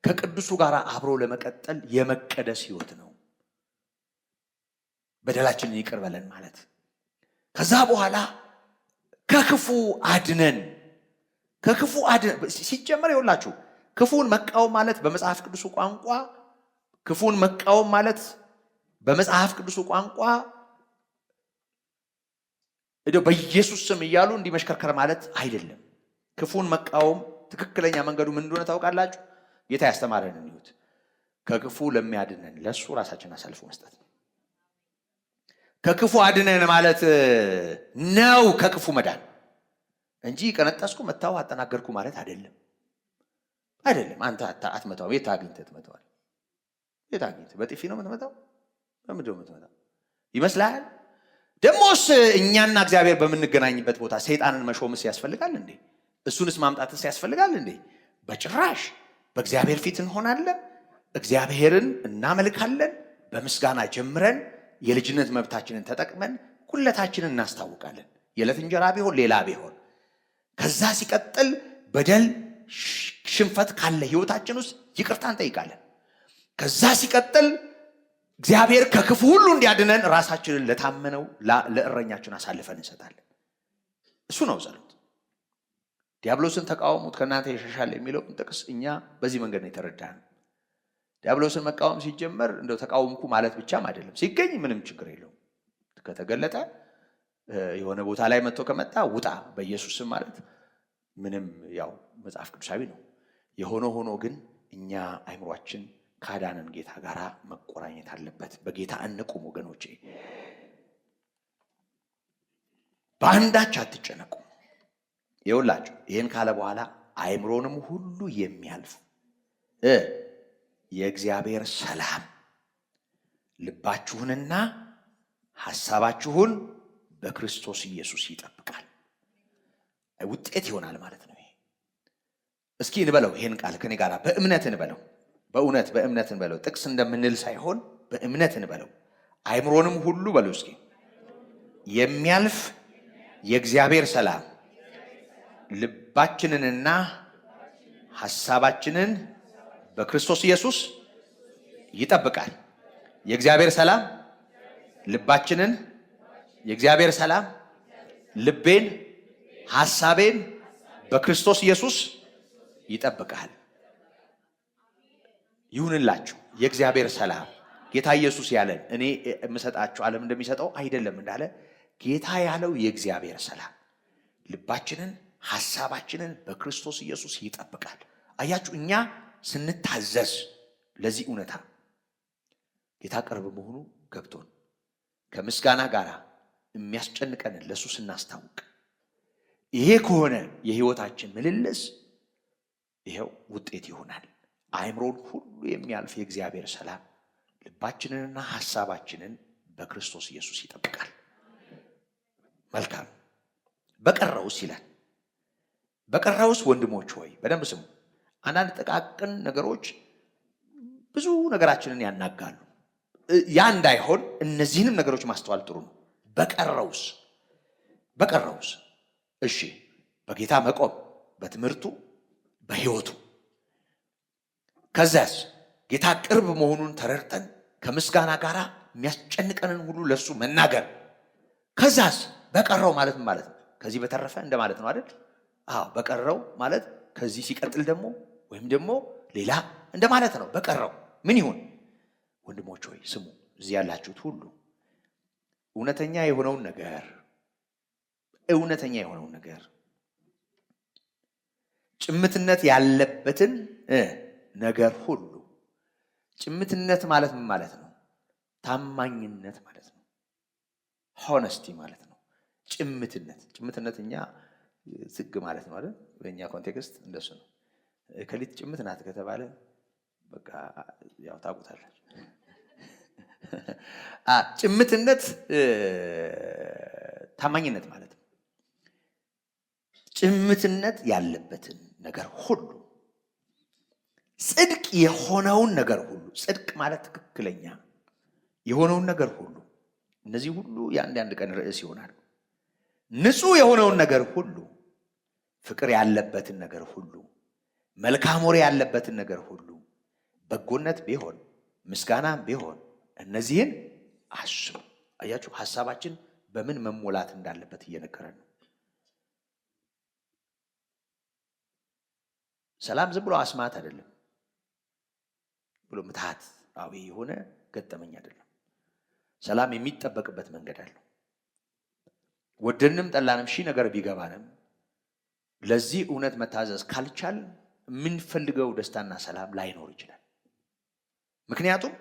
ከቅዱሱ ጋር አብሮ ለመቀጠል የመቀደስ ህይወት ነው። በደላችንን ይቅር በለን ማለት። ከዛ በኋላ ከክፉ አድነን ሲጀመር ይኸውላችሁ፣ ክፉን መቃወም ማለት በመጽሐፍ ቅዱሱ ቋንቋ በኢየሱስ ስም እያሉ እንዲመሽከርከር ማለት አይደለም። ክፉን መቃወም ትክክለኛ መንገዱ ምን እንደሆነ ታውቃላችሁ? ጌታ ያስተማረንን ይሁት ከክፉ ለሚያድነን ለሱ ራሳችን አሳልፎ መስጠት ነው። ከክፉ አድነን ማለት ነው ከክፉ መዳን እንጂ ቀነጠስኩ፣ መታው፣ አጠናገርኩ ማለት አይደለም። አንተ አትመታው። የት አግኝተህ ትመታዋል? የት አግኝተህ? በጥፊ ነው የምትመታው? በምንድን ነው የምትመታው? ይመስልሃል? ደሞስ እኛና እግዚአብሔር በምንገናኝበት ቦታ ሰይጣንን መሾምስ ያስፈልጋል እንዴ? እሱንስ ማምጣትስ ያስፈልጋል እንዴ? በጭራሽ። በእግዚአብሔር ፊት እንሆናለን፣ እግዚአብሔርን እናመልካለን። በምስጋና ጀምረን የልጅነት መብታችንን ተጠቅመን ጉለታችንን እናስታውቃለን። የዕለት እንጀራ ቢሆን ሌላ ቢሆን። ከዛ ሲቀጥል በደል ሽንፈት ካለ ህይወታችን ውስጥ ይቅርታ እንጠይቃለን። ከዛ ሲቀጥል እግዚአብሔር ከክፉ ሁሉ እንዲያድነን ራሳችንን ለታመነው ለእረኛችን አሳልፈን እንሰጣለን። እሱ ነው ጸሎት። ዲያብሎስን ተቃወሙት ከእናንተ ይሸሻል የሚለውን ጥቅስ እኛ በዚህ መንገድ ነው የተረዳነው። ዲያብሎስን መቃወም ሲጀመር እንደው ተቃወምኩ ማለት ብቻም አይደለም። ሲገኝ ምንም ችግር የለውም። ከተገለጠ የሆነ ቦታ ላይ መጥቶ ከመጣ ውጣ በኢየሱስ ስም ማለት ምንም ያው መጽሐፍ ቅዱሳዊ ነው። የሆነ ሆኖ ግን እኛ አይምሯችን ካዳነን ጌታ ጋር መቆራኘት አለበት። በጌታ እንቁም ወገኖቼ። በአንዳች አትጨነቁ። ይኸውላችሁ ይህን ካለ በኋላ አይምሮንም ሁሉ የሚያልፍ የእግዚአብሔር ሰላም ልባችሁንና ሐሳባችሁን በክርስቶስ ኢየሱስ ይጠብቃል። ውጤት ይሆናል ማለት ነው። እስኪ እንበለው ይሄን ቃል ከኔ ጋር በእምነት እንበለው። በእምነት እንበለው። ጥቅስ እንደምንል ሳይሆን በእምነት እንበለው። አይምሮንም ሁሉ በሉ እስኪ የሚያልፍ የእግዚአብሔር ሰላም ልባችንንና ሐሳባችንን በክርስቶስ ኢየሱስ ይጠብቃል። የእግዚአብሔር ሰላም ልባችንን፣ የእግዚአብሔር ሰላም ልቤን፣ ሐሳቤን በክርስቶስ ኢየሱስ ይጠብቃል። ይሁንላችሁ የእግዚአብሔር ሰላም ጌታ ኢየሱስ ያለን እኔ የምሰጣችሁ ዓለም እንደሚሰጠው አይደለም እንዳለ ጌታ ያለው የእግዚአብሔር ሰላም ልባችንን፣ ሐሳባችንን በክርስቶስ ኢየሱስ ይጠብቃል። አያችሁ፣ እኛ ስንታዘዝ ለዚህ እውነታ ጌታ ቅርብ መሆኑ ገብቶን ከምስጋና ጋር የሚያስጨንቀንን ለሱ ስናስታውቅ ይሄ ከሆነ የህይወታችን ምልልስ ይሄው ውጤት ይሆናል። አይምሮን ሁሉ የሚያልፍ የእግዚአብሔር ሰላም ልባችንንና ሐሳባችንን በክርስቶስ ኢየሱስ ይጠብቃል። መልካም። በቀረውስ ይላል። በቀረውስ ወንድሞች ሆይ በደንብ ስሙ። አንዳንድ ጥቃቅን ነገሮች ብዙ ነገራችንን ያናጋሉ። ያ እንዳይሆን እነዚህንም ነገሮች ማስተዋል ጥሩ ነው። በቀረውስ እሺ፣ በጌታ መቆም፣ በትምህርቱ፣ በህይወቱ። ከዛስ ጌታ ቅርብ መሆኑን ተረድተን ከምስጋና ጋር የሚያስጨንቀንን ሁሉ ለሱ መናገር። ከዛስ በቀረው ማለት ምን ማለት ነው? ከዚህ በተረፈ እንደማለት ነው አይደል? አዎ፣ በቀረው ማለት ከዚህ ሲቀጥል ደግሞ ወይም ደግሞ ሌላ እንደማለት ነው። በቀረው ምን ይሁን? ወንድሞች ሆይ ስሙ፣ እዚህ ያላችሁት ሁሉ እውነተኛ የሆነውን ነገር ጭምትነት ያለበትን ነገር ሁሉ። ጭምትነት ማለት ምን ማለት ነው? ታማኝነት ማለት ነው። ሆነስቲ ማለት ነው። ጭምትነት እኛ ዝግ ማለት ነው አይደል? በእኛ ኮንቴክስት እንደሱ ነው። ከሊት ጭምት ናት ከተባለ በቃ ያው ታውቁታላችሁ። ጭምትነት ታማኝነት ማለት ነው። ጭምትነት ያለበትን ነገር ሁሉ፣ ጽድቅ የሆነውን ነገር ሁሉ። ጽድቅ ማለት ትክክለኛ የሆነውን ነገር ሁሉ። እነዚህ ሁሉ የአንድ ቀን ርዕስ ይሆናሉ። ንጹህ የሆነውን ነገር ሁሉ፣ ፍቅር ያለበትን ነገር ሁሉ፣ መልካም ወሬ ያለበትን ነገር ሁሉ፣ በጎነት ቢሆን ምስጋናም ቢሆን እነዚህን አስቡ። አያችሁ፣ ሐሳባችን በምን መሞላት እንዳለበት እየነገረን ነው። ሰላም ዝም ብሎ አስማት አይደለም፣ ብሎ ምትሃታዊ የሆነ ገጠመኝ አይደለም። ሰላም የሚጠበቅበት መንገድ አለው። ወደንም ጠላንም ሺህ ነገር ቢገባንም ለዚህ እውነት መታዘዝ ካልቻል የምንፈልገው ደስታና ሰላም ላይኖር ይችላል። ምክንያቱም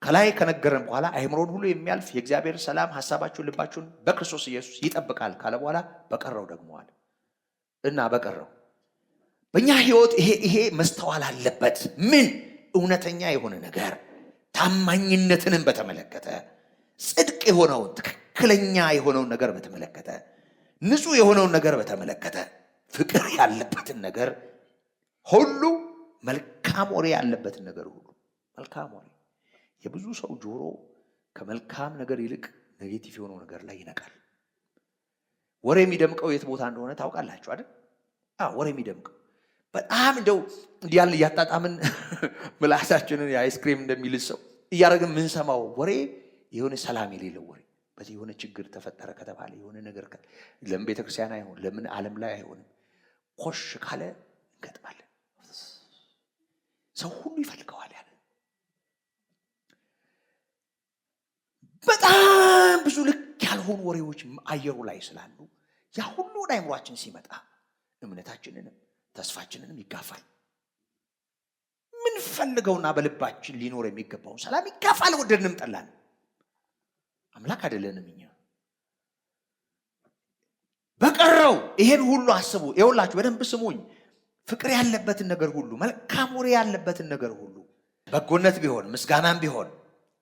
ከላይ ከነገረን በኋላ አይምሮን ሁሉ የሚያልፍ የእግዚአብሔር ሰላም ሐሳባችሁን ልባችሁን በክርስቶስ ኢየሱስ ይጠብቃል ካለ በኋላ በቀረው ደግሞዋል እና በቀረው በእኛ ህይወት ይሄ መስተዋል አለበት። ምን? እውነተኛ የሆነ ነገር፣ ታማኝነትንም በተመለከተ፣ ጽድቅ የሆነውን ትክክለኛ የሆነውን ነገር በተመለከተ፣ ንጹህ የሆነውን ነገር በተመለከተ፣ ፍቅር ያለበትን ነገር ሁሉ፣ መልካም ወሬ ያለበትን ነገር ሁሉ። መልካም ወሬ የብዙ ሰው ጆሮ ከመልካም ነገር ይልቅ ኔጌቲቭ የሆነው ነገር ላይ ይነቃል። ወሬ የሚደምቀው የት ቦታ እንደሆነ ታውቃላችሁ አይደል? ወሬ የሚደምቀው በጣም እንደው እንዲያል እያጣጣምን ምላሳችንን የአይስክሬም እንደሚልስ ሰው እያደረግን ምንሰማው ወሬ የሆነ ሰላም የሌለው ወሬ። በዚህ የሆነ ችግር ተፈጠረ ከተባለ የሆነ ነገር ለምን ቤተክርስቲያን አይሆን? ለምን ዓለም ላይ አይሆንም? ኮሽ ካለ እንገጥማለን። ሰው ሁሉ ይፈልገዋል ያለ በጣም ብዙ ልክ ያልሆኑ ወሬዎች አየሩ ላይ ስላሉ ያ ሁሉ ወደ አይምሯችን ሲመጣ እምነታችንንም ተስፋችንንም ይጋፋል። ምን ፈልገውና በልባችን ሊኖር የሚገባውን ሰላም ይጋፋል። ወደድንም ጠላን አምላክ አይደለንም እኛ። በቀረው ይሄን ሁሉ አስቡ። ይኸውላችሁ በደንብ ስሙኝ። ፍቅር ያለበትን ነገር ሁሉ፣ መልካም ወሬ ያለበትን ነገር ሁሉ፣ በጎነት ቢሆን ምስጋናም ቢሆን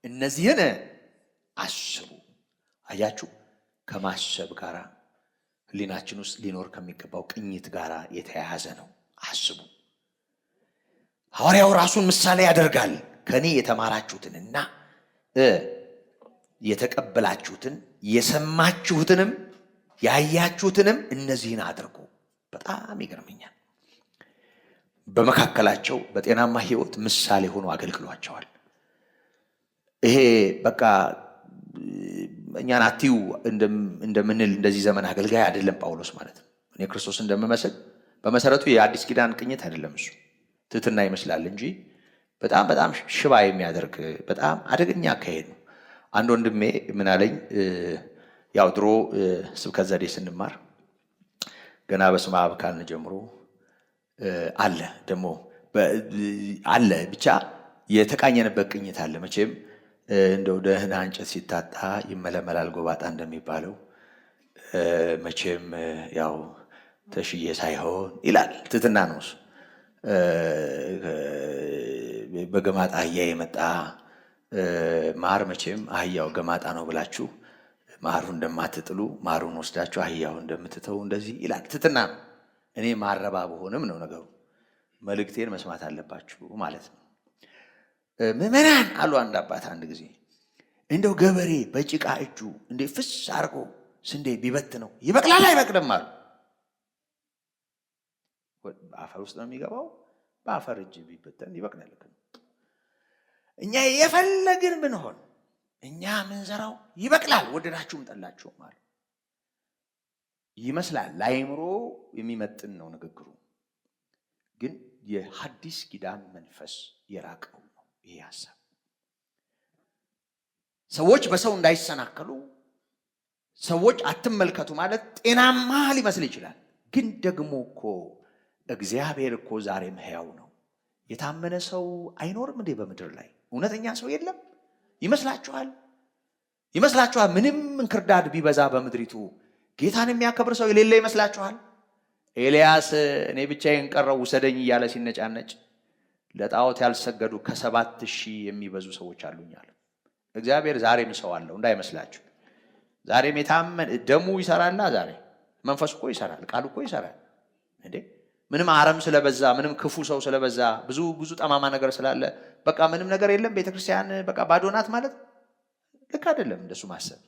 እነዚህን አስቡ። አያችሁ፣ ከማሰብ ጋር ህሊናችን ውስጥ ሊኖር ከሚገባው ቅኝት ጋር የተያያዘ ነው። አስቡ። ሐዋርያው ራሱን ምሳሌ ያደርጋል። ከኔ የተማራችሁትንና የተቀበላችሁትን የሰማችሁትንም ያያችሁትንም እነዚህን አድርጉ። በጣም ይገርመኛል። በመካከላቸው በጤናማ ህይወት ምሳሌ ሆኖ አገልግሏቸዋል። ይሄ በቃ እኛን አትዩ እንደምንል እንደዚህ ዘመን አገልጋይ አይደለም ጳውሎስ ማለት ነው። እኔ ክርስቶስ እንደምመስል በመሰረቱ የአዲስ ኪዳን ቅኝት አይደለም። እሱ ትህትና ይመስላል እንጂ በጣም በጣም ሽባ የሚያደርግ በጣም አደገኛ አካሄድ ነው። አንድ ወንድሜ ምን አለኝ፣ ያው ድሮ ስብከት ዘዴ ስንማር ገና በስመ አብ ካልን ጀምሮ አለ ደግሞ አለ ብቻ የተቃኘንበት ቅኝት አለ። መቼም እንደው ደህና እንጨት ሲታጣ ይመለመላል ጎባጣ እንደሚባለው መቼም ያው ተሽዬ ሳይሆን ይላል። ትህትና ነው እሱ። በገማጣ አህያ የመጣ ማር መቼም አህያው ገማጣ ነው ብላችሁ ማሩን እንደማትጥሉ ማሩን ወስዳችሁ አህያው እንደምትተው እንደዚህ ይላል። ትህትና ነው። እኔ ማረባ በሆንም ነው ነገሩ። መልእክቴን መስማት አለባችሁ ማለት ነው። ምዕመናን አሉ አንድ አባት አንድ ጊዜ እንደው ገበሬ በጭቃ እጁ እንዴ ፍስ አርጎ ስንዴ ቢበት ነው ይበቅላል አይበቅልም አሉ። በአፈር ውስጥ ነው የሚገባው። በአፈር እጅ ቢበተን ይበቅላል። እኛ የፈለግን ብንሆን እኛ ምንዘራው ይበቅላል፣ ወደዳችሁም ጠላችሁም አሉ። ይመስላል ለአእምሮ የሚመጥን ነው ንግግሩ፣ ግን የሐዲስ ኪዳን መንፈስ የራቀው ነው ይሄ ሐሳብ። ሰዎች በሰው እንዳይሰናከሉ ሰዎች አትመልከቱ ማለት ጤናማ ሊመስል ይችላል። ግን ደግሞ እኮ እግዚአብሔር እኮ ዛሬም ሕያው ነው። የታመነ ሰው አይኖርም እንዴ በምድር ላይ? እውነተኛ ሰው የለም ይመስላችኋል? ይመስላችኋል? ምንም እንክርዳድ ቢበዛ በምድሪቱ ጌታን የሚያከብር ሰው የሌለ ይመስላችኋል? ኤልያስ እኔ ብቻዬን ቀረው ውሰደኝ እያለ ሲነጫነጭ ለጣዖት ያልሰገዱ ከ7,000 የሚበዙ ሰዎች አሉኛል። እግዚአብሔር ዛሬም ሰው አለው እንዳይመስላችሁ። ዛሬም የታመነ ደሙ ይሰራልና ዛሬ መንፈሱ እኮ ይሰራል፣ ቃሉ እኮ ይሰራል። እንዴ ምንም አረም ስለበዛ ምንም ክፉ ሰው ስለበዛ ብዙ ጠማማ ነገር ስላለ በቃ ምንም ነገር የለም ቤተክርስቲያን በቃ ባዶ ናት ማለት ልክ አይደለም። እንደሱ ማሰብ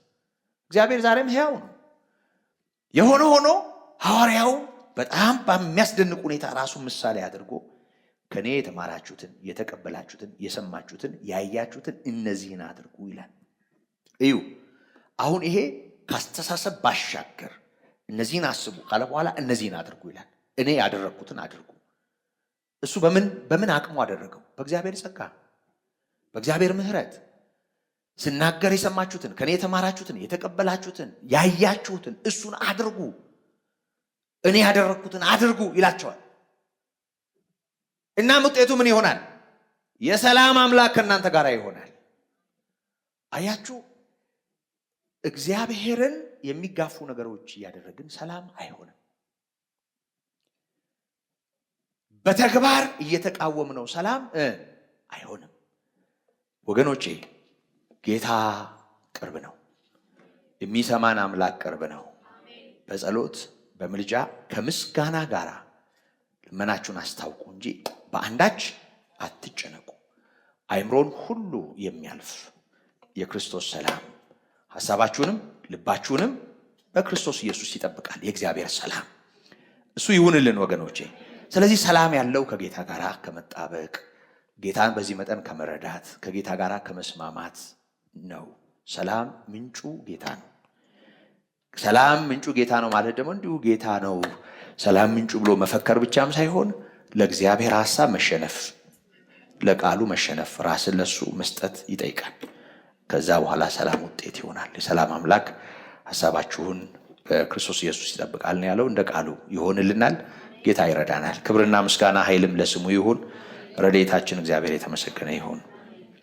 እግዚአብሔር ዛሬም ሕያው ነው። የሆነ ሆኖ ሐዋርያው በጣም በሚያስደንቅ ሁኔታ ራሱን ምሳሌ አድርጎ ከኔ የተማራችሁትን የተቀበላችሁትን የሰማችሁትን ያያችሁትን እነዚህን አድርጉ ይላል። እዩ አሁን ይሄ ካስተሳሰብ ባሻገር እነዚህን አስቡ ካለ በኋላ እነዚህን አድርጉ ይላል። እኔ ያደረግኩትን አድርጉ። እሱ በምን አቅሙ አደረገው? በእግዚአብሔር ጸጋ፣ በእግዚአብሔር ምሕረት። ስናገር የሰማችሁትን ከኔ የተማራችሁትን የተቀበላችሁትን ያያችሁትን እሱን አድርጉ፣ እኔ ያደረግኩትን አድርጉ ይላቸዋል። እና ውጤቱ ምን ይሆናል? የሰላም አምላክ ከእናንተ ጋር ይሆናል። አያችሁ፣ እግዚአብሔርን የሚጋፉ ነገሮች እያደረግን ሰላም አይሆንም። በተግባር እየተቃወምነው ሰላም አይሆንም። ወገኖቼ ጌታ ቅርብ ነው። የሚሰማን አምላክ ቅርብ ነው። በጸሎት በምልጃ ከምስጋና ጋር ልመናችሁን አስታውቁ እንጂ በአንዳች አትጨነቁ። አእምሮን ሁሉ የሚያልፍ የክርስቶስ ሰላም ሐሳባችሁንም ልባችሁንም በክርስቶስ ኢየሱስ ይጠብቃል። የእግዚአብሔር ሰላም እሱ ይሁንልን ወገኖቼ። ስለዚህ ሰላም ያለው ከጌታ ጋር ከመጣበቅ ጌታን በዚህ መጠን ከመረዳት ከጌታ ጋር ከመስማማት ነው። ሰላም ምንጩ ጌታ ነው። ሰላም ምንጩ ጌታ ነው ማለት ደግሞ እንዲሁ ጌታ ነው ሰላም ምንጩ ብሎ መፈከር ብቻም ሳይሆን ለእግዚአብሔር ሐሳብ መሸነፍ፣ ለቃሉ መሸነፍ፣ ራስን ለሱ መስጠት ይጠይቃል። ከዛ በኋላ ሰላም ውጤት ይሆናል። የሰላም አምላክ ሐሳባችሁን በክርስቶስ ኢየሱስ ይጠብቃል ነው ያለው። እንደ ቃሉ ይሆንልናል። ጌታ ይረዳናል። ክብርና ምስጋና ኃይልም ለስሙ ይሁን። ረድኤታችን እግዚአብሔር የተመሰገነ ይሁን።